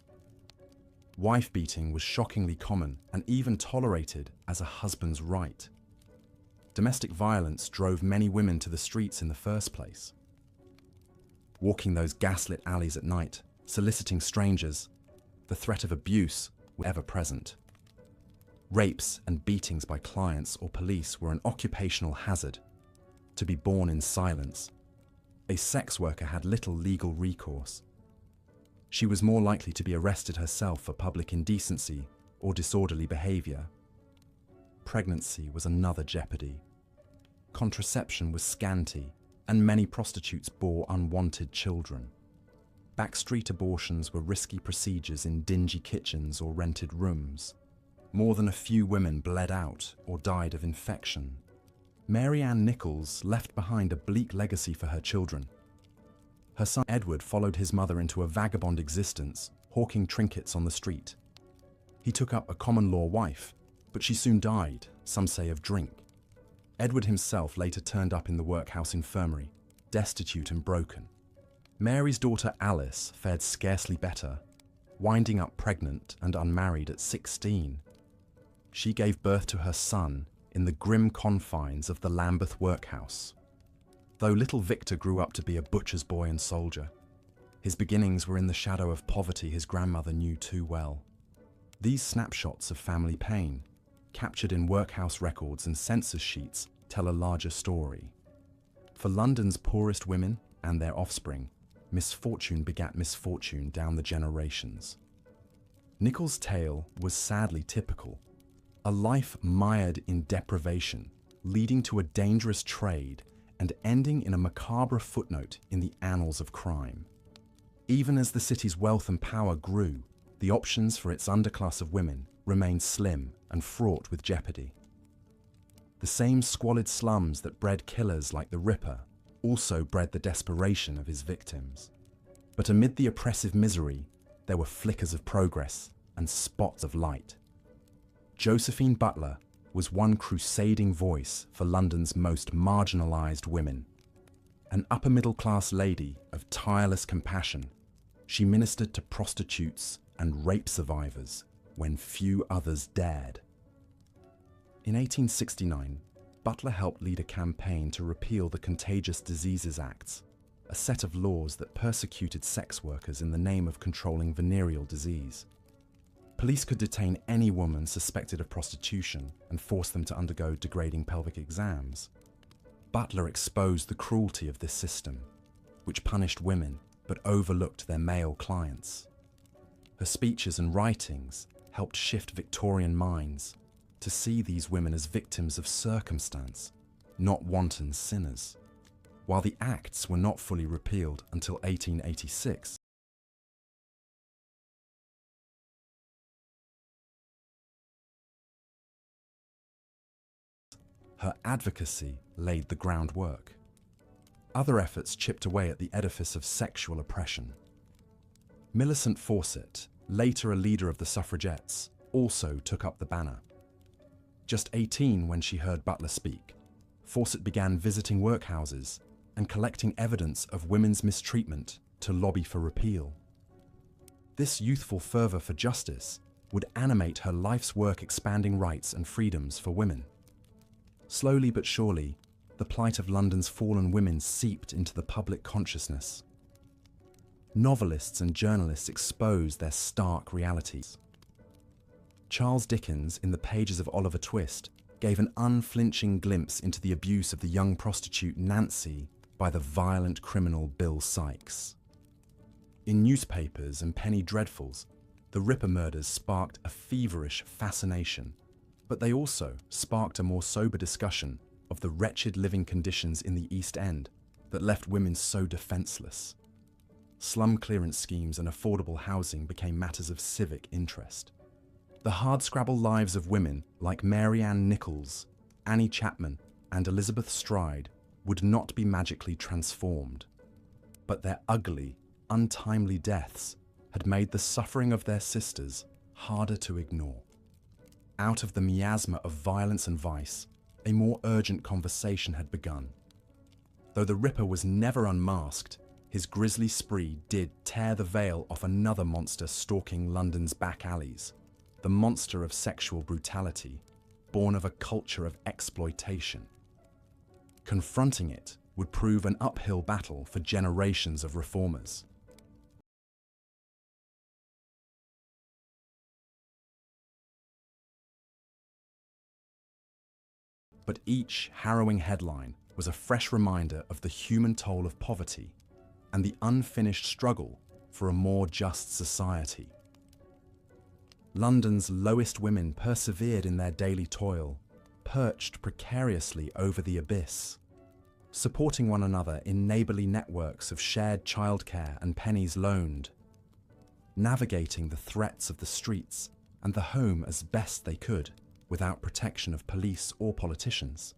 Wife-beating was shockingly common and even tolerated as a husband's right. Domestic violence drove many women to the streets in the first place. Walking those gaslit alleys at night, soliciting strangers, the threat of abuse was ever present. Rapes and beatings by clients or police were an occupational hazard, to be borne in silence. A sex worker had little legal recourse. She was more likely to be arrested herself for public indecency or disorderly behaviour. Pregnancy was another jeopardy. Contraception was scanty, and many prostitutes bore unwanted children. Backstreet abortions were risky procedures in dingy kitchens or rented rooms. More than a few women bled out or died of infection. Mary Ann Nichols left behind a bleak legacy for her children. Her son Edward followed his mother into a vagabond existence, hawking trinkets on the street. He took up a common-law wife, but she soon died, some say of drink. Edward himself later turned up in the workhouse infirmary, destitute and broken. Mary's daughter Alice fared scarcely better, winding up pregnant and unmarried at 16. She gave birth to her son in the grim confines of the Lambeth workhouse. Though little Victor grew up to be a butcher's boy and soldier, his beginnings were in the shadow of poverty his grandmother knew too well. These snapshots of family pain, captured in workhouse records and census sheets, tell a larger story. For London's poorest women and their offspring, misfortune begat misfortune down the generations. Nichols' tale was sadly typical. A life mired in deprivation, leading to a dangerous trade and ending in a macabre footnote in the annals of crime. Even as the city's wealth and power grew, the options for its underclass of women remained slim and fraught with jeopardy. The same squalid slums that bred killers like the Ripper also bred the desperation of his victims. But amid the oppressive misery, there were flickers of progress and spots of light. Josephine Butler was one crusading voice for London's most marginalised women. An upper-middle-class lady of tireless compassion, she ministered to prostitutes and rape survivors when few others dared. In 1869, Butler helped lead a campaign to repeal the Contagious Diseases Acts, a set of laws that persecuted sex workers in the name of controlling venereal disease. Police could detain any woman suspected of prostitution and force them to undergo degrading pelvic exams. Butler exposed the cruelty of this system, which punished women but overlooked their male clients. Her speeches and writings helped shift Victorian minds to see these women as victims of circumstance, not wanton sinners. While the Acts were not fully repealed until 1886, her advocacy laid the groundwork. Other efforts chipped away at the edifice of sexual oppression. Millicent Fawcett, later a leader of the suffragettes, also took up the banner. Just 18 when she heard Butler speak, Fawcett began visiting workhouses and collecting evidence of women's mistreatment to lobby for repeal. This youthful fervour for justice would animate her life's work expanding rights and freedoms for women. Slowly but surely, the plight of London's fallen women seeped into the public consciousness. Novelists and journalists exposed their stark realities. Charles Dickens, in the pages of Oliver Twist, gave an unflinching glimpse into the abuse of the young prostitute Nancy by the violent criminal Bill Sikes. In newspapers and penny dreadfuls, the Ripper murders sparked a feverish fascination, but they also sparked a more sober discussion of the wretched living conditions in the East End that left women so defenceless. Slum clearance schemes and affordable housing became matters of civic interest. The hardscrabble lives of women like Mary Ann Nichols, Annie Chapman, and Elizabeth Stride would not be magically transformed, but their ugly, untimely deaths had made the suffering of their sisters harder to ignore. Out of the miasma of violence and vice, a more urgent conversation had begun. Though the Ripper was never unmasked, his grisly spree did tear the veil off another monster stalking London's back alleys, the monster of sexual brutality, born of a culture of exploitation. Confronting it would prove an uphill battle for generations of reformers. But each harrowing headline was a fresh reminder of the human toll of poverty and the unfinished struggle for a more just society. London's lowest women persevered in their daily toil, perched precariously over the abyss, supporting one another in neighbourly networks of shared childcare and pennies loaned, navigating the threats of the streets and the home as best they could, without protection of police or politicians.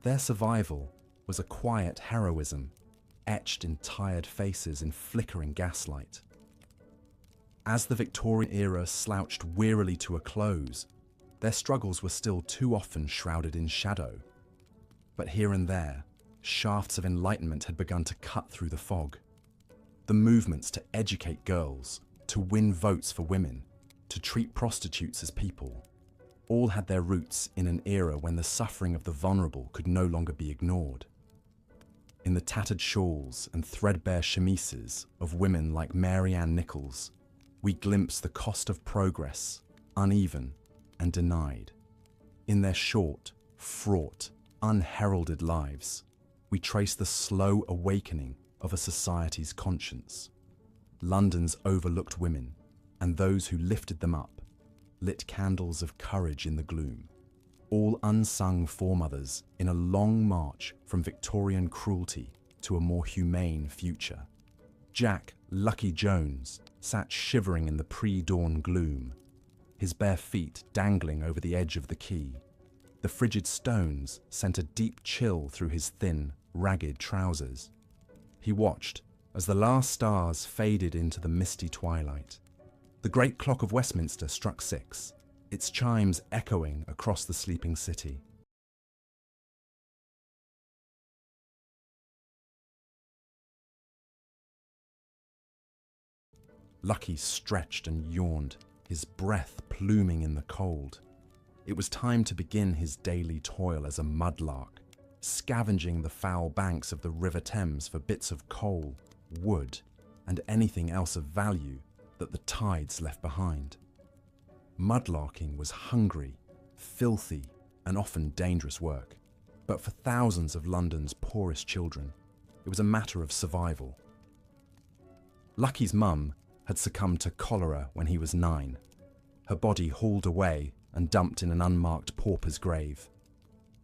Their survival was a quiet heroism, etched in tired faces in flickering gaslight. As the Victorian era slouched wearily to a close, their struggles were still too often shrouded in shadow. But here and there, shafts of enlightenment had begun to cut through the fog. The movements to educate girls, to win votes for women, to treat prostitutes as people, all had their roots in an era when the suffering of the vulnerable could no longer be ignored. In the tattered shawls and threadbare chemises of women like Mary Ann Nichols, we glimpse the cost of progress, uneven and denied. In their short, fraught, unheralded lives, we trace the slow awakening of a society's conscience. London's overlooked women, and those who lifted them up, lit candles of courage in the gloom, all unsung foremothers in a long march from Victorian cruelty to a more humane future. Jack "Lucky" Jones sat shivering in the pre-dawn gloom, his bare feet dangling over the edge of the quay. The frigid stones sent a deep chill through his thin, ragged trousers. He watched as the last stars faded into the misty twilight. The great clock of Westminster struck 6, its chimes echoing across the sleeping city. Lucky stretched and yawned, his breath pluming in the cold. It was time to begin his daily toil as a mudlark, scavenging the foul banks of the River Thames for bits of coal, wood, and anything else of value that the tides left behind. Mudlarking was hungry, filthy, and often dangerous work. But for thousands of London's poorest children, it was a matter of survival. Lucky's mum had succumbed to cholera when he was 9, her body hauled away and dumped in an unmarked pauper's grave.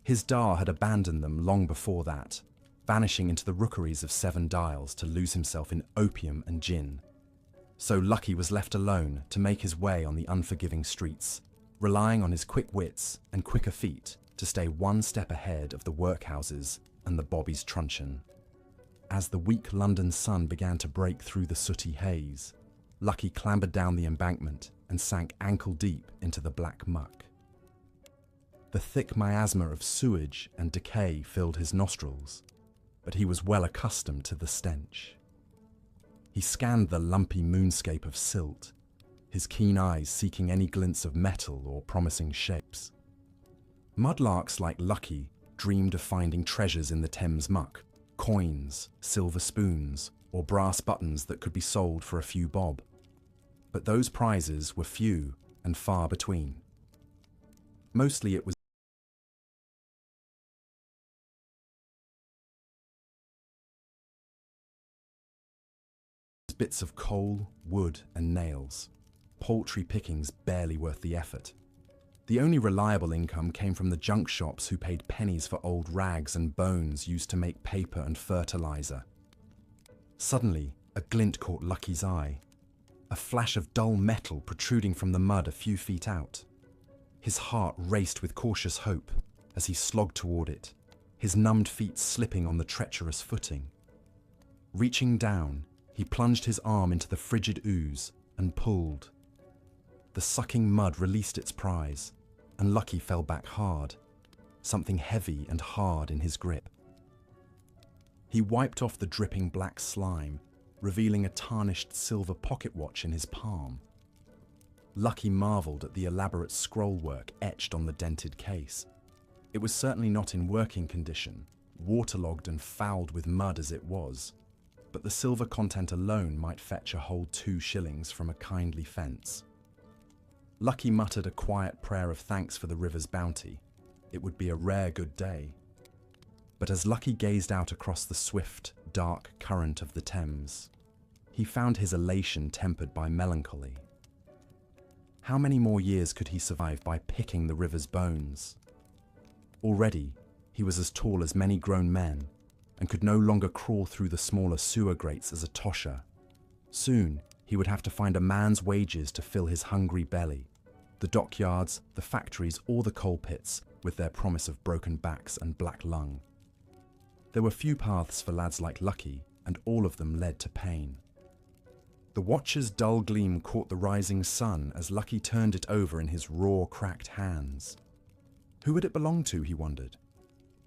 His da had abandoned them long before that, vanishing into the rookeries of 7 Dials to lose himself in opium and gin. So Lucky was left alone to make his way on the unforgiving streets, relying on his quick wits and quicker feet to stay one step ahead of the workhouses and the bobbies truncheon. As the weak London sun began to break through the sooty haze, Lucky clambered down the embankment and sank ankle-deep into the black muck. The thick miasma of sewage and decay filled his nostrils, but he was well accustomed to the stench. He scanned the lumpy moonscape of silt, his keen eyes seeking any glints of metal or promising shapes. Mudlarks like Lucky dreamed of finding treasures in the Thames muck, coins, silver spoons, or brass buttons that could be sold for a few bob. But those prizes were few and far between. Mostly it was bits of coal, wood, and nails, paltry pickings barely worth the effort. The only reliable income came from the junk shops who paid pennies for old rags and bones used to make paper and fertilizer. Suddenly, a glint caught Lucky's eye, a flash of dull metal protruding from the mud a few feet out. His heart raced with cautious hope as he slogged toward it, his numbed feet slipping on the treacherous footing. Reaching down, he plunged his arm into the frigid ooze and pulled. The sucking mud released its prize, and Lucky fell back hard, something heavy and hard in his grip. He wiped off the dripping black slime, revealing a tarnished silver pocket watch in his palm. Lucky marveled at the elaborate scrollwork etched on the dented case. It was certainly not in working condition, waterlogged and fouled with mud as it was, but the silver content alone might fetch a whole 2 shillings from a kindly fence. Lucky muttered a quiet prayer of thanks for the river's bounty. It would be a rare good day. But as Lucky gazed out across the swift, dark current of the Thames, he found his elation tempered by melancholy. How many more years could he survive by picking the river's bones? Already, he was as tall as many grown men, and could no longer crawl through the smaller sewer grates as a tosher. Soon, he would have to find a man's wages to fill his hungry belly. The dockyards, the factories, or the coal pits, with their promise of broken backs and black lung. There were few paths for lads like Lucky, and all of them led to pain. The watcher's dull gleam caught the rising sun as Lucky turned it over in his raw, cracked hands. Who would it belong to, he wondered?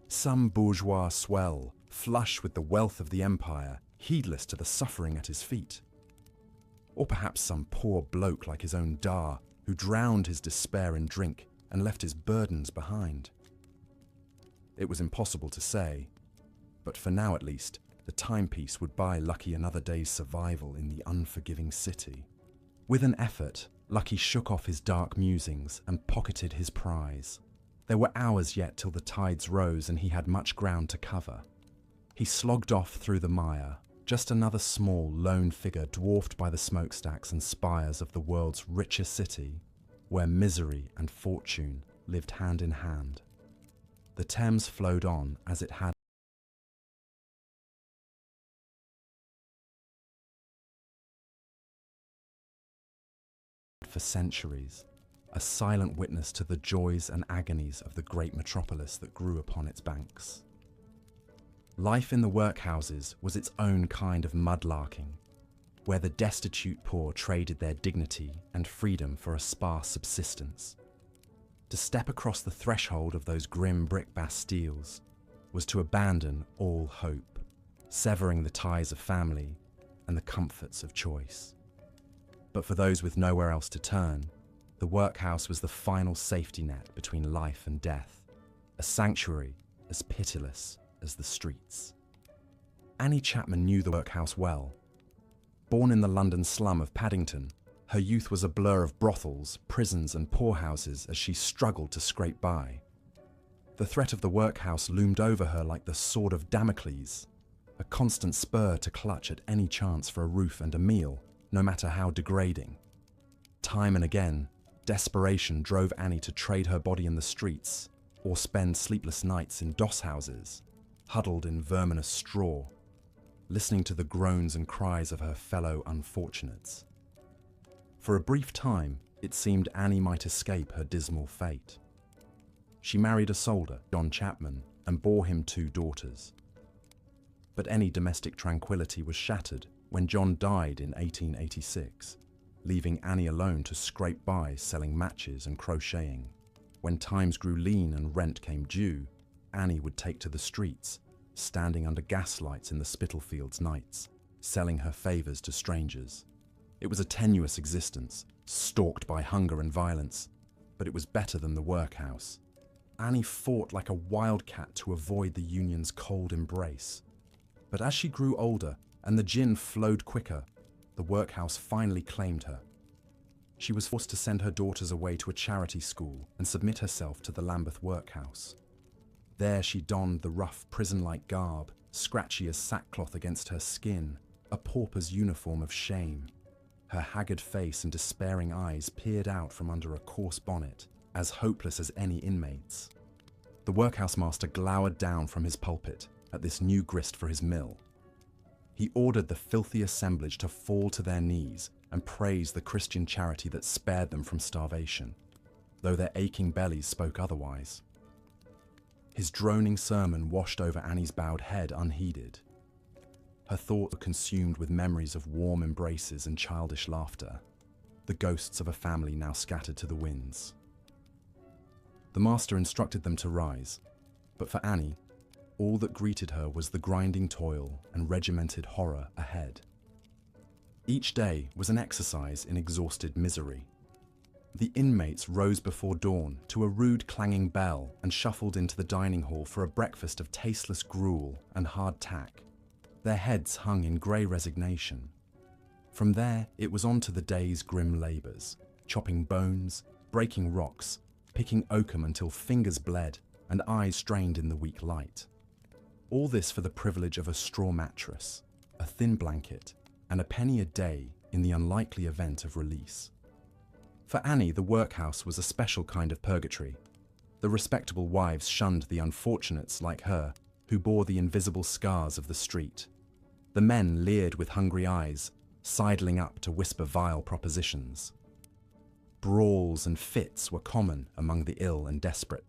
Some bourgeois swell, flush with the wealth of the empire, heedless to the suffering at his feet. Or perhaps some poor bloke like his own da, who drowned his despair in drink and left his burdens behind. It was impossible to say, but for now at least, the timepiece would buy Lucky another day's survival in the unforgiving city. With an effort, Lucky shook off his dark musings and pocketed his prize. There were hours yet till the tides rose and he had much ground to cover. He slogged off through the mire, just another small, lone figure dwarfed by the smokestacks and spires of the world's richest city, where misery and fortune lived hand in hand. The Thames flowed on as it had for centuries, a silent witness to the joys and agonies of the great metropolis that grew upon its banks. Life in the workhouses was its own kind of mudlarking, where the destitute poor traded their dignity and freedom for a sparse subsistence. To step across the threshold of those grim brick bastilles was to abandon all hope, severing the ties of family and the comforts of choice. But for those with nowhere else to turn, the workhouse was the final safety net between life and death, a sanctuary as pitiless as the streets. Annie Chapman knew the workhouse well. Born in the London slum of Paddington, Her youth was a blur of brothels, prisons, and poorhouses as she struggled to scrape by. The threat of the workhouse loomed over her like the sword of Damocles, a constant spur to clutch at any chance for a roof and a meal, no matter how degrading. Time and again, desperation drove Annie to trade her body in the streets or spend sleepless nights in doss houses, huddled in verminous straw, listening to the groans and cries of her fellow unfortunates. For a brief time, it seemed Annie might escape her dismal fate. She married a soldier, John Chapman, and bore him 2 daughters. But any domestic tranquility was shattered when John died in 1886, leaving Annie alone to scrape by selling matches and crocheting. When times grew lean and rent came due, Annie would take to the streets, standing under gaslights in the Spitalfields nights, selling her favours to strangers. It was a tenuous existence, stalked by hunger and violence, but it was better than the workhouse. Annie fought like a wildcat to avoid the union's cold embrace. But as she grew older and the gin flowed quicker, the workhouse finally claimed her. She was forced to send her daughters away to a charity school and submit herself to the Lambeth workhouse. There she donned the rough prison-like garb, scratchy as sackcloth against her skin, a pauper's uniform of shame. Her haggard face and despairing eyes peered out from under a coarse bonnet, as hopeless as any inmate's. The workhouse master glowered down from his pulpit at this new grist for his mill. He ordered the filthy assemblage to fall to their knees and praise the Christian charity that spared them from starvation, though their aching bellies spoke otherwise. His droning sermon washed over Annie's bowed head unheeded. Her thoughts were consumed with memories of warm embraces and childish laughter, the ghosts of a family now scattered to the winds. The master instructed them to rise, but for Annie, all that greeted her was the grinding toil and regimented horror ahead. Each day was an exercise in exhausted misery. The inmates rose before dawn to a rude clanging bell and shuffled into the dining hall for a breakfast of tasteless gruel and hard tack. Their heads hung in grey resignation. From there, it was on to the day's grim labours, chopping bones, breaking rocks, picking oakum until fingers bled and eyes strained in the weak light. All this for the privilege of a straw mattress, a thin blanket, and a penny a day in the unlikely event of release. For Annie, the workhouse was a special kind of purgatory. The respectable wives shunned the unfortunates like her, who bore the invisible scars of the street. The men leered with hungry eyes, sidling up to whisper vile propositions. Brawls and fits were common among the ill and desperate,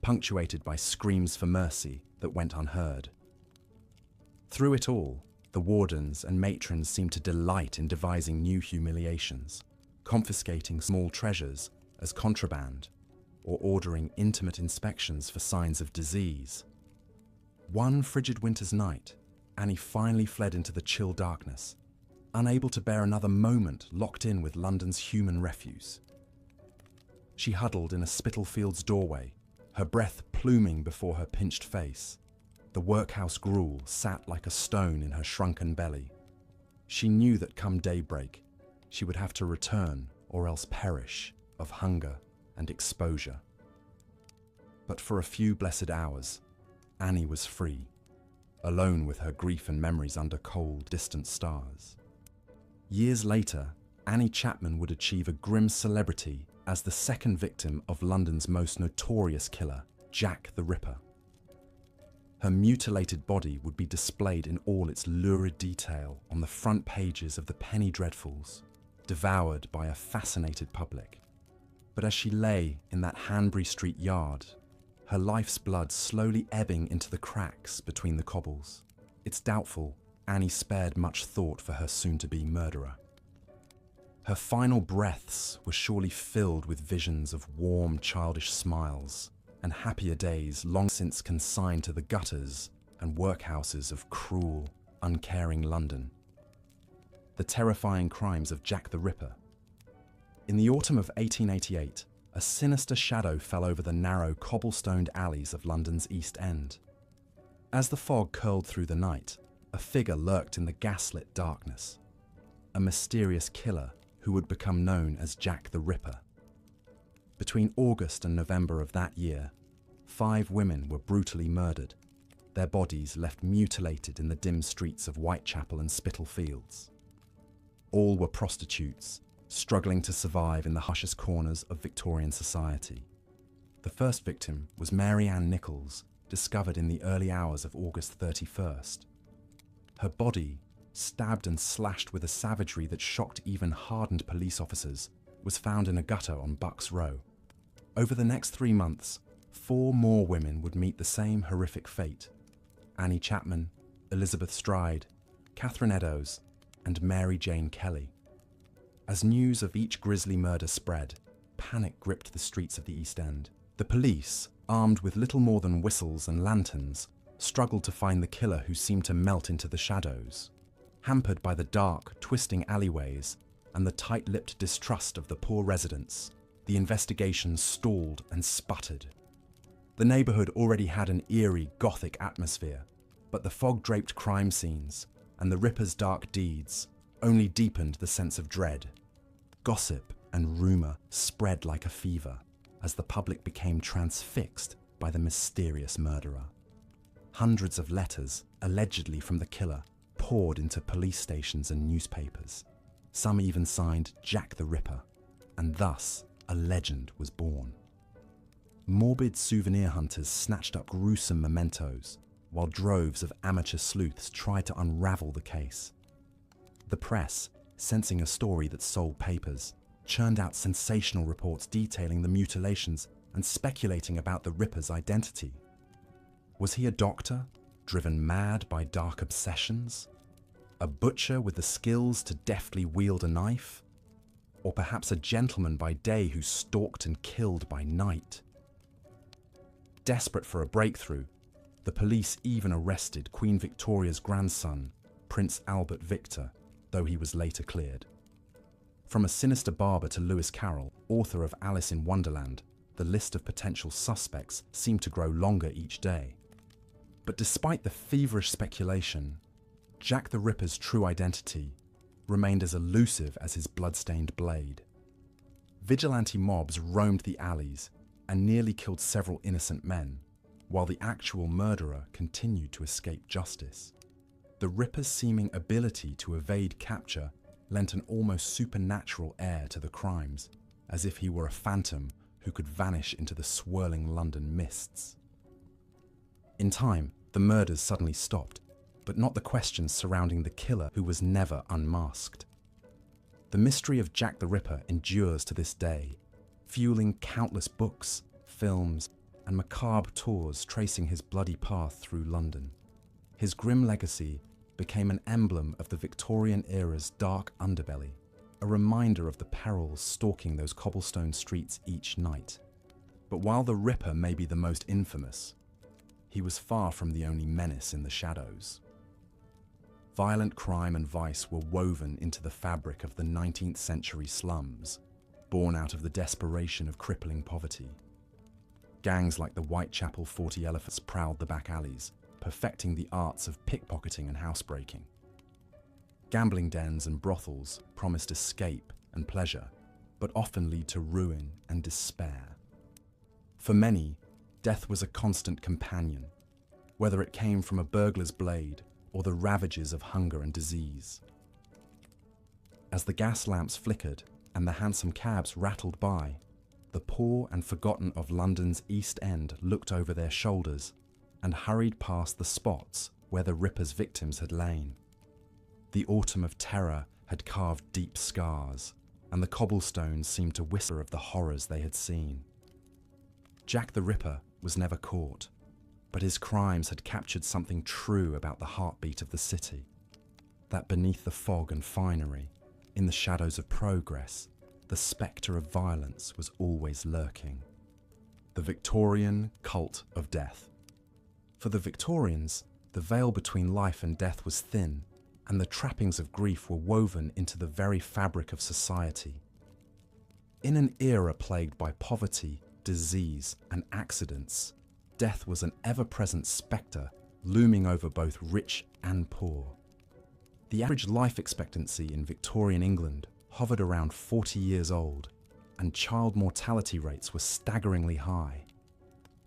punctuated by screams for mercy that went unheard. Through it all, the wardens and matrons seemed to delight in devising new humiliations, confiscating small treasures as contraband, or ordering intimate inspections for signs of disease. One frigid winter's night, Annie finally fled into the chill darkness, unable to bear another moment locked in with London's human refuse. She huddled in a Spitalfields doorway, her breath pluming before her pinched face. The workhouse gruel sat like a stone in her shrunken belly. She knew that come daybreak, she would have to return or else perish of hunger and exposure. But for a few blessed hours, Annie was free, alone with her grief and memories under cold, distant stars. Years later, Annie Chapman would achieve a grim celebrity as the second victim of London's most notorious killer, Jack the Ripper. Her mutilated body would be displayed in all its lurid detail on the front pages of the penny dreadfuls, devoured by a fascinated public. But as she lay in that Hanbury Street yard, her life's blood slowly ebbing into the cracks between the cobbles, it's doubtful Annie spared much thought for her soon-to-be murderer. Her final breaths were surely filled with visions of warm, childish smiles and happier days long since consigned to the gutters and workhouses of cruel, uncaring London. The terrifying crimes of Jack the Ripper. In the autumn of 1888, a sinister shadow fell over the narrow, cobblestoned alleys of London's East End. As the fog curled through the night, a figure lurked in the gaslit darkness. A mysterious killer who who would become known as Jack the Ripper. Between August and November of that year, 5 women were brutally murdered, their bodies left mutilated in the dim streets of Whitechapel and Spitalfields. All were prostitutes, struggling to survive in the harshest corners of Victorian society. The first victim was Mary Ann Nichols, discovered in the early hours of August 31st. Her body, stabbed and slashed with a savagery that shocked even hardened police officers, was found in a gutter on Bucks Row. Over the next 3 months, 4 more women would meet the same horrific fate: Annie Chapman, Elizabeth Stride, Catherine Eddowes, and Mary Jane Kelly. As news of each grisly murder spread, panic gripped the streets of the East End. The police, armed with little more than whistles and lanterns, struggled to find the killer who seemed to melt into the shadows. Hampered by the dark, twisting alleyways and the tight-lipped distrust of the poor residents, the investigation stalled and sputtered. The neighborhood already had an eerie, gothic atmosphere, but the fog-draped crime scenes and the Ripper's dark deeds only deepened the sense of dread. Gossip and rumor spread like a fever as the public became transfixed by the mysterious murderer. Hundreds of letters, allegedly from the killer, poured into police stations and newspapers. Some even signed Jack the Ripper, and thus a legend was born. Morbid souvenir hunters snatched up gruesome mementos, while droves of amateur sleuths tried to unravel the case. The press, sensing a story that sold papers, churned out sensational reports detailing the mutilations and speculating about the Ripper's identity. Was he a doctor, driven mad by dark obsessions? A butcher with the skills to deftly wield a knife? Or perhaps a gentleman by day who stalked and killed by night? Desperate for a breakthrough, the police even arrested Queen Victoria's grandson, Prince Albert Victor, though he was later cleared. From a sinister barber to Lewis Carroll, author of Alice in Wonderland, the list of potential suspects seemed to grow longer each day. But despite the feverish speculation, Jack the Ripper's true identity remained as elusive as his blood-stained blade. Vigilante mobs roamed the alleys and nearly killed several innocent men, while the actual murderer continued to escape justice. The Ripper's seeming ability to evade capture lent an almost supernatural air to the crimes, as if he were a phantom who could vanish into the swirling London mists. In time, the murders suddenly stopped, but not the questions surrounding the killer who was never unmasked. The mystery of Jack the Ripper endures to this day, fueling countless books, films, and macabre tours tracing his bloody path through London. His grim legacy became an emblem of the Victorian era's dark underbelly, a reminder of the perils stalking those cobblestone streets each night. But while the Ripper may be the most infamous, he was far from the only menace in the shadows. Violent crime and vice were woven into the fabric of the 19th century slums, born out of the desperation of crippling poverty. Gangs like the Whitechapel 40 Elephants prowled the back alleys, perfecting the arts of pickpocketing and housebreaking. Gambling dens and brothels promised escape and pleasure, but often lead to ruin and despair. For many, death was a constant companion, whether it came from a burglar's blade or the ravages of hunger and disease. As the gas lamps flickered and the hansom cabs rattled by, the poor and forgotten of London's East End looked over their shoulders and hurried past the spots where the Ripper's victims had lain. The autumn of terror had carved deep scars, and the cobblestones seemed to whisper of the horrors they had seen. Jack the Ripper was never caught, but his crimes had captured something true about the heartbeat of the city, that beneath the fog and finery, in the shadows of progress, the spectre of violence was always lurking. The Victorian cult of death. For the Victorians, the veil between life and death was thin, and the trappings of grief were woven into the very fabric of society. In an era plagued by poverty, disease, and accidents, death was an ever-present spectre looming over both rich and poor. The average life expectancy in Victorian England hovered around 40 years old, and child mortality rates were staggeringly high.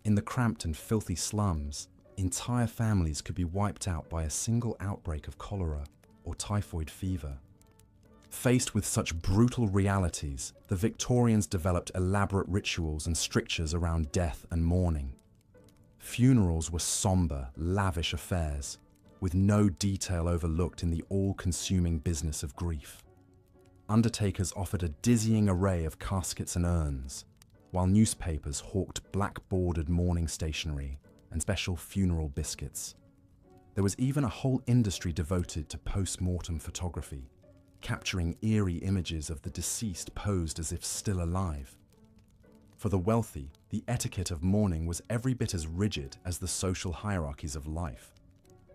In the cramped and filthy slums, entire families could be wiped out by a single outbreak of cholera or typhoid fever. Faced with such brutal realities, the Victorians developed elaborate rituals and strictures around death and mourning. Funerals were somber, lavish affairs, with no detail overlooked in the all-consuming business of grief. Undertakers offered a dizzying array of caskets and urns, while newspapers hawked black-bordered mourning stationery and special funeral biscuits. There was even a whole industry devoted to post-mortem photography, capturing eerie images of the deceased posed as if still alive. For the wealthy, the etiquette of mourning was every bit as rigid as the social hierarchies of life.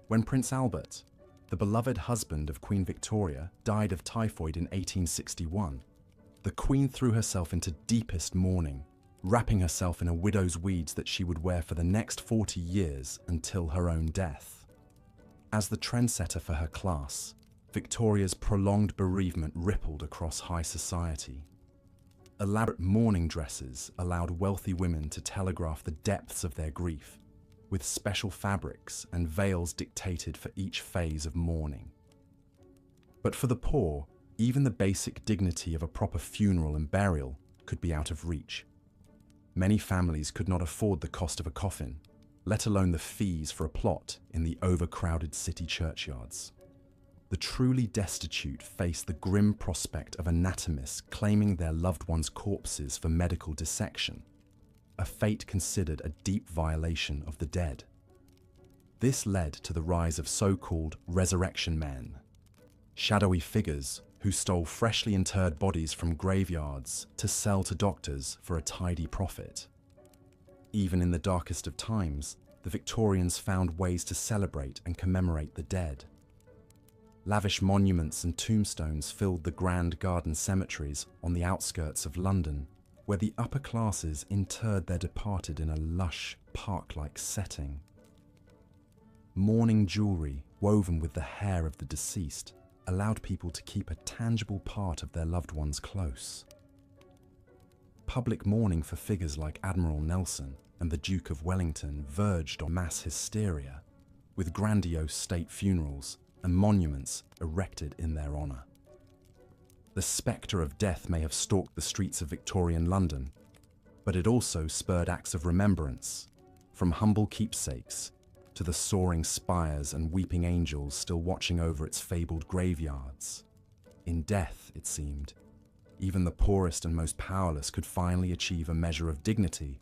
When Prince Albert, the beloved husband of Queen Victoria, died of typhoid in 1861, the Queen threw herself into deepest mourning, wrapping herself in a widow's weeds that she would wear for the next 40 years until her own death. As the trendsetter for her class, Victoria's prolonged bereavement rippled across high society. Elaborate mourning dresses allowed wealthy women to telegraph the depths of their grief, with special fabrics and veils dictated for each phase of mourning. But for the poor, even the basic dignity of a proper funeral and burial could be out of reach. Many families could not afford the cost of a coffin, let alone the fees for a plot in the overcrowded city churchyards. The truly destitute faced the grim prospect of anatomists claiming their loved ones' corpses for medical dissection, a fate considered a deep violation of the dead. This led to the rise of so-called resurrection men, shadowy figures who stole freshly interred bodies from graveyards to sell to doctors for a tidy profit. Even in the darkest of times, the Victorians found ways to celebrate and commemorate the dead. Lavish monuments and tombstones filled the grand garden cemeteries on the outskirts of London, where the upper classes interred their departed in a lush, park-like setting. Mourning jewellery woven with the hair of the deceased allowed people to keep a tangible part of their loved ones close. Public mourning for figures like Admiral Nelson and the Duke of Wellington verged on mass hysteria, with grandiose state funerals and monuments erected in their honour. The spectre of death may have stalked the streets of Victorian London, but it also spurred acts of remembrance, from humble keepsakes to the soaring spires and weeping angels still watching over its fabled graveyards. In death, it seemed, even the poorest and most powerless could finally achieve a measure of dignity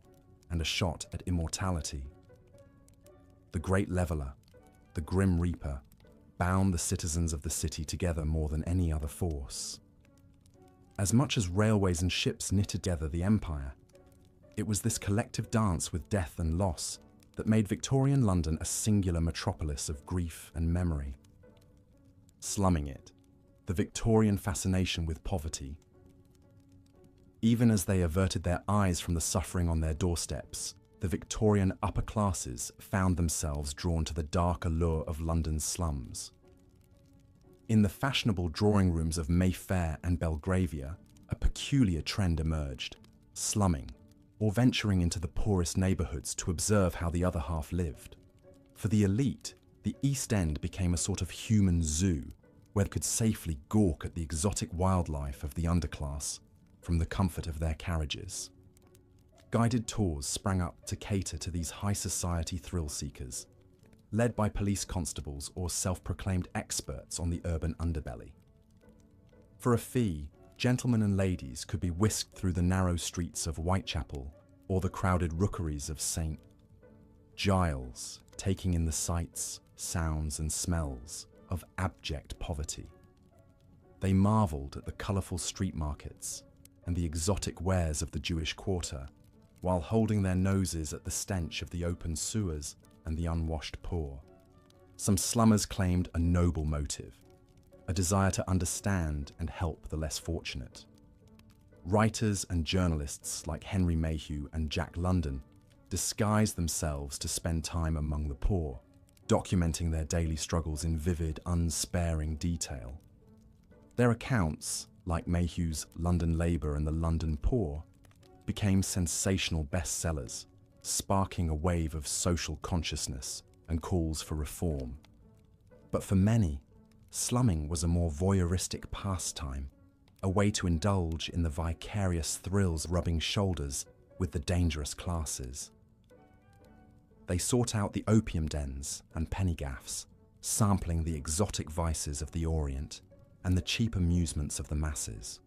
and a shot at immortality. The Great Leveller, the Grim Reaper, bound the citizens of the city together more than any other force. As much as railways and ships knitted together the empire, it was this collective dance with death and loss that made Victorian London a singular metropolis of grief and memory. Slumming it, the Victorian fascination with poverty. Even as they averted their eyes from the suffering on their doorsteps, the Victorian upper classes found themselves drawn to the dark allure of London's slums. In the fashionable drawing rooms of Mayfair and Belgravia, a peculiar trend emerged: slumming, or venturing into the poorest neighbourhoods to observe how the other half lived. For the elite, the East End became a sort of human zoo, where they could safely gawk at the exotic wildlife of the underclass from the comfort of their carriages. Guided tours sprang up to cater to these high society thrill seekers, led by police constables or self-proclaimed experts on the urban underbelly. For a fee, gentlemen and ladies could be whisked through the narrow streets of Whitechapel or the crowded rookeries of St. Giles, taking in the sights, sounds and smells of abject poverty. They marvelled at the colourful street markets and the exotic wares of the Jewish quarter, while holding their noses at the stench of the open sewers and the unwashed poor. Some slummers claimed a noble motive, a desire to understand and help the less fortunate. Writers and journalists like Henry Mayhew and Jack London disguised themselves to spend time among the poor, documenting their daily struggles in vivid, unsparing detail. Their accounts, like Mayhew's London Labour and the London Poor, became sensational bestsellers, sparking a wave of social consciousness and calls for reform. But for many, slumming was a more voyeuristic pastime, a way to indulge in the vicarious thrills of rubbing shoulders with the dangerous classes. They sought out the opium dens and penny gaffs, sampling the exotic vices of the Orient and the cheap amusements of the masses.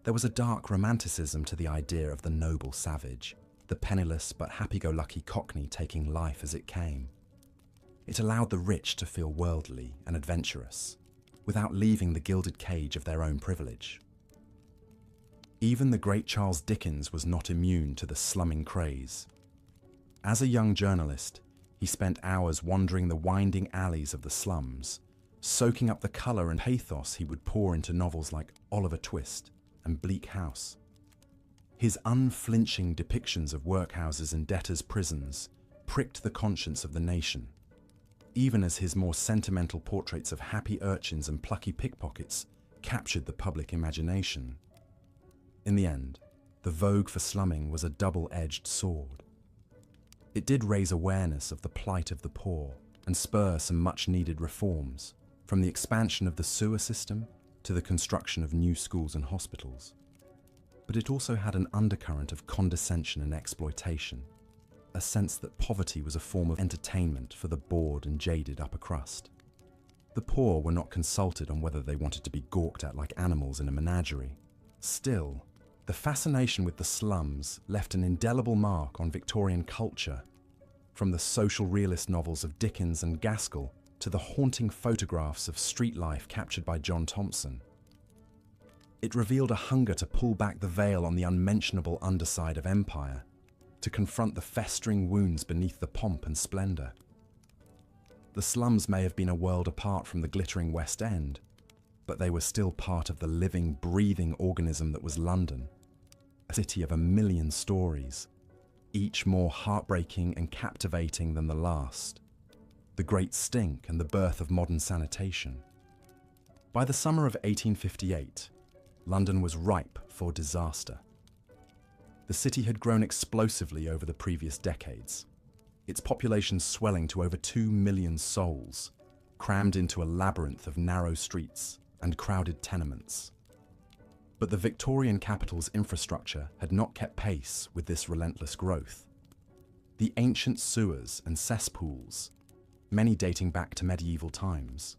There was a dark romanticism to the idea of the noble savage, the penniless but happy-go-lucky cockney taking life as it came. It allowed the rich to feel worldly and adventurous, without leaving the gilded cage of their own privilege. Even the great Charles Dickens was not immune to the slumming craze. As a young journalist, he spent hours wandering the winding alleys of the slums, soaking up the colour and pathos he would pour into novels like Oliver Twist and Bleak House. His unflinching depictions of workhouses and debtors' prisons pricked the conscience of the nation, even as his more sentimental portraits of happy urchins and plucky pickpockets captured the public imagination. In the end, the vogue for slumming was a double-edged sword. It did raise awareness of the plight of the poor and spur some much-needed reforms, from the expansion of the sewer system to the construction of new schools and hospitals. But it also had an undercurrent of condescension and exploitation, a sense that poverty was a form of entertainment for the bored and jaded upper crust. The poor were not consulted on whether they wanted to be gawked at like animals in a menagerie. Still, the fascination with the slums left an indelible mark on Victorian culture, from the social realist novels of Dickens and Gaskell to the haunting photographs of street life captured by John Thompson. It revealed a hunger to pull back the veil on the unmentionable underside of empire, to confront the festering wounds beneath the pomp and splendour. The slums may have been a world apart from the glittering West End, but they were still part of the living, breathing organism that was London, a city of 1,000,000 stories, each more heartbreaking and captivating than the last. The Great Stink and the birth of modern sanitation. By the summer of 1858, London was ripe for disaster. The city had grown explosively over the previous decades, its population swelling to over 2 million souls, crammed into a labyrinth of narrow streets and crowded tenements. But the Victorian capital's infrastructure had not kept pace with this relentless growth. The ancient sewers and cesspools, many dating back to medieval times,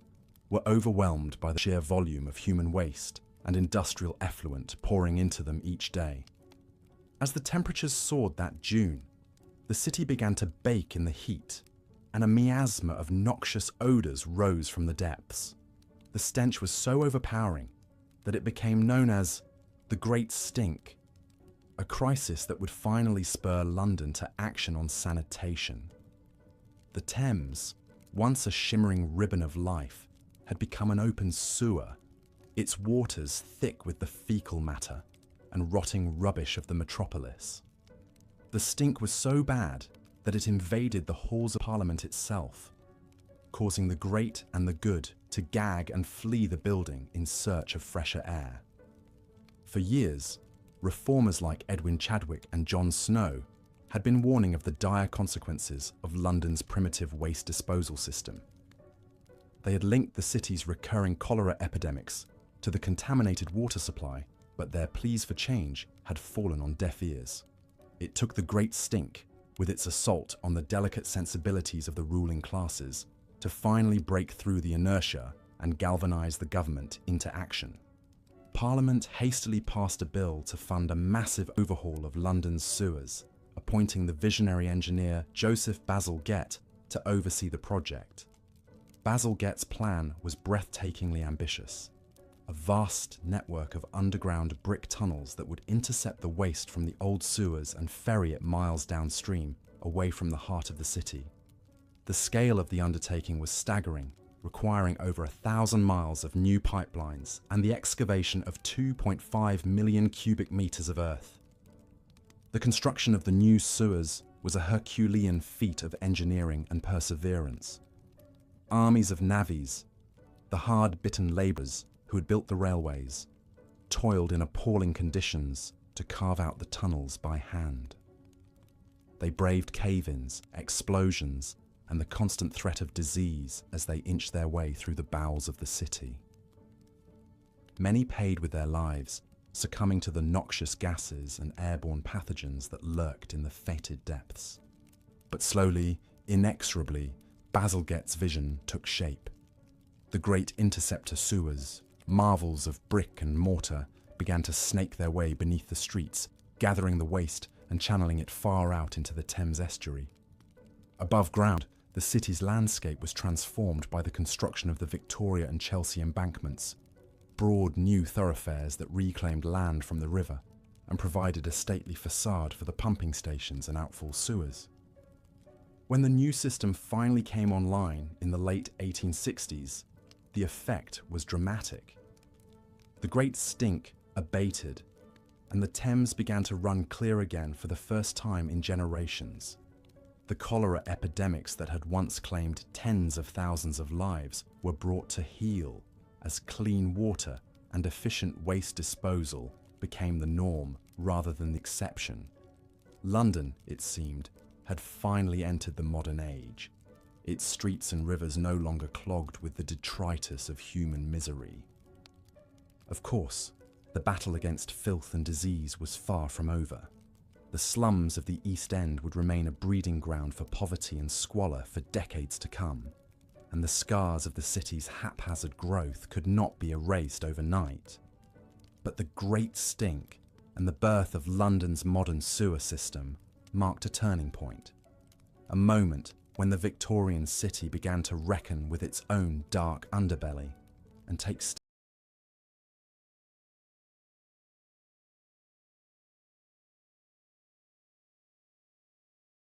were overwhelmed by the sheer volume of human waste and industrial effluent pouring into them each day. As the temperatures soared that June, the city began to bake in the heat, and a miasma of noxious odours rose from the depths. The stench was so overpowering that it became known as the Great Stink, a crisis that would finally spur London to action on sanitation. The Thames, once a shimmering ribbon of life, had become an open sewer, its waters thick with the fecal matter and rotting rubbish of the metropolis. The stink was so bad that it invaded the halls of Parliament itself, causing the great and the good to gag and flee the building in search of fresher air. For years, reformers like Edwin Chadwick and John Snow had been warning of the dire consequences of London's primitive waste disposal system. They had linked the city's recurring cholera epidemics to the contaminated water supply, but their pleas for change had fallen on deaf ears. It took the Great Stink, with its assault on the delicate sensibilities of the ruling classes, to finally break through the inertia and galvanise the government into action. Parliament hastily passed a bill to fund a massive overhaul of London's sewers, appointing the visionary engineer Joseph Basil Gett to oversee the project. Basil Gett's plan was breathtakingly ambitious. A vast network of underground brick tunnels that would intercept the waste from the old sewers and ferry it miles downstream, away from the heart of the city. The scale of the undertaking was staggering, requiring over 1,000 miles of new pipelines and the excavation of 2.5 million cubic meters of earth. The construction of the new sewers was a Herculean feat of engineering and perseverance. Armies of navvies, the hard-bitten labourers, who had built the railways, toiled in appalling conditions to carve out the tunnels by hand. They braved cave-ins, explosions, and the constant threat of disease as they inched their way through the bowels of the city. Many paid with their lives, succumbing to the noxious gases and airborne pathogens that lurked in the fetid depths. But slowly, inexorably, Bazalgette's vision took shape. The great interceptor sewers, marvels of brick and mortar, began to snake their way beneath the streets, gathering the waste and channeling it far out into the Thames estuary. Above ground, the city's landscape was transformed by the construction of the Victoria and Chelsea embankments, broad new thoroughfares that reclaimed land from the river and provided a stately facade for the pumping stations and outfall sewers. When the new system finally came online in the late 1860s, the effect was dramatic. The great stink abated, and the Thames began to run clear again for the first time in generations. The cholera epidemics that had once claimed tens of thousands of lives were brought to heel as clean water and efficient waste disposal became the norm rather than the exception. London, it seemed, had finally entered the modern age, its streets and rivers no longer clogged with the detritus of human misery. Of course, the battle against filth and disease was far from over. The slums of the East End would remain a breeding ground for poverty and squalor for decades to come, and the scars of the city's haphazard growth could not be erased overnight. But the Great Stink and the birth of London's modern sewer system marked a turning point, a moment when the Victorian city began to reckon with its own dark underbelly and take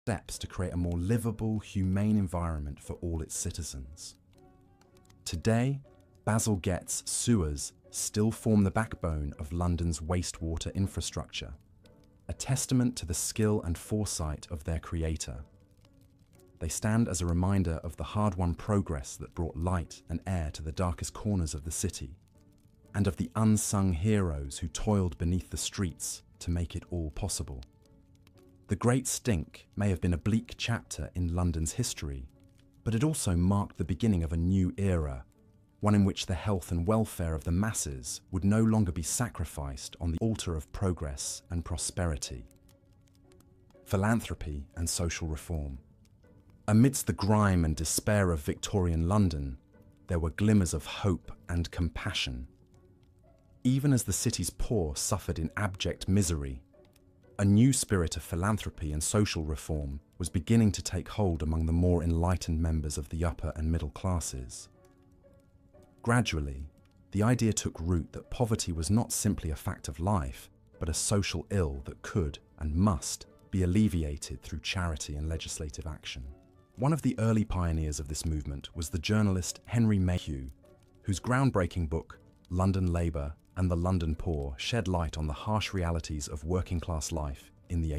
steps to create a more livable, humane environment for all its citizens. Today, Bazalgette's sewers still form the backbone of London's wastewater infrastructure, a testament to the skill and foresight of their creator. They stand as a reminder of the hard-won progress that brought light and air to the darkest corners of the city, and of the unsung heroes who toiled beneath the streets to make it all possible. The Great Stink may have been a bleak chapter in London's history, but it also marked the beginning of a new era, one in which the health and welfare of the masses would no longer be sacrificed on the altar of progress and prosperity. Philanthropy and social reform. Amidst the grime and despair of Victorian London, there were glimmers of hope and compassion. Even as the city's poor suffered in abject misery, a new spirit of philanthropy and social reform was beginning to take hold among the more enlightened members of the upper and middle classes. Gradually, the idea took root that poverty was not simply a fact of life, but a social ill that could and must be alleviated through charity and legislative action. One of the early pioneers of this movement was the journalist Henry Mayhew, whose groundbreaking book, London Labour and the London Poor, shed light on the harsh realities of working-class life in the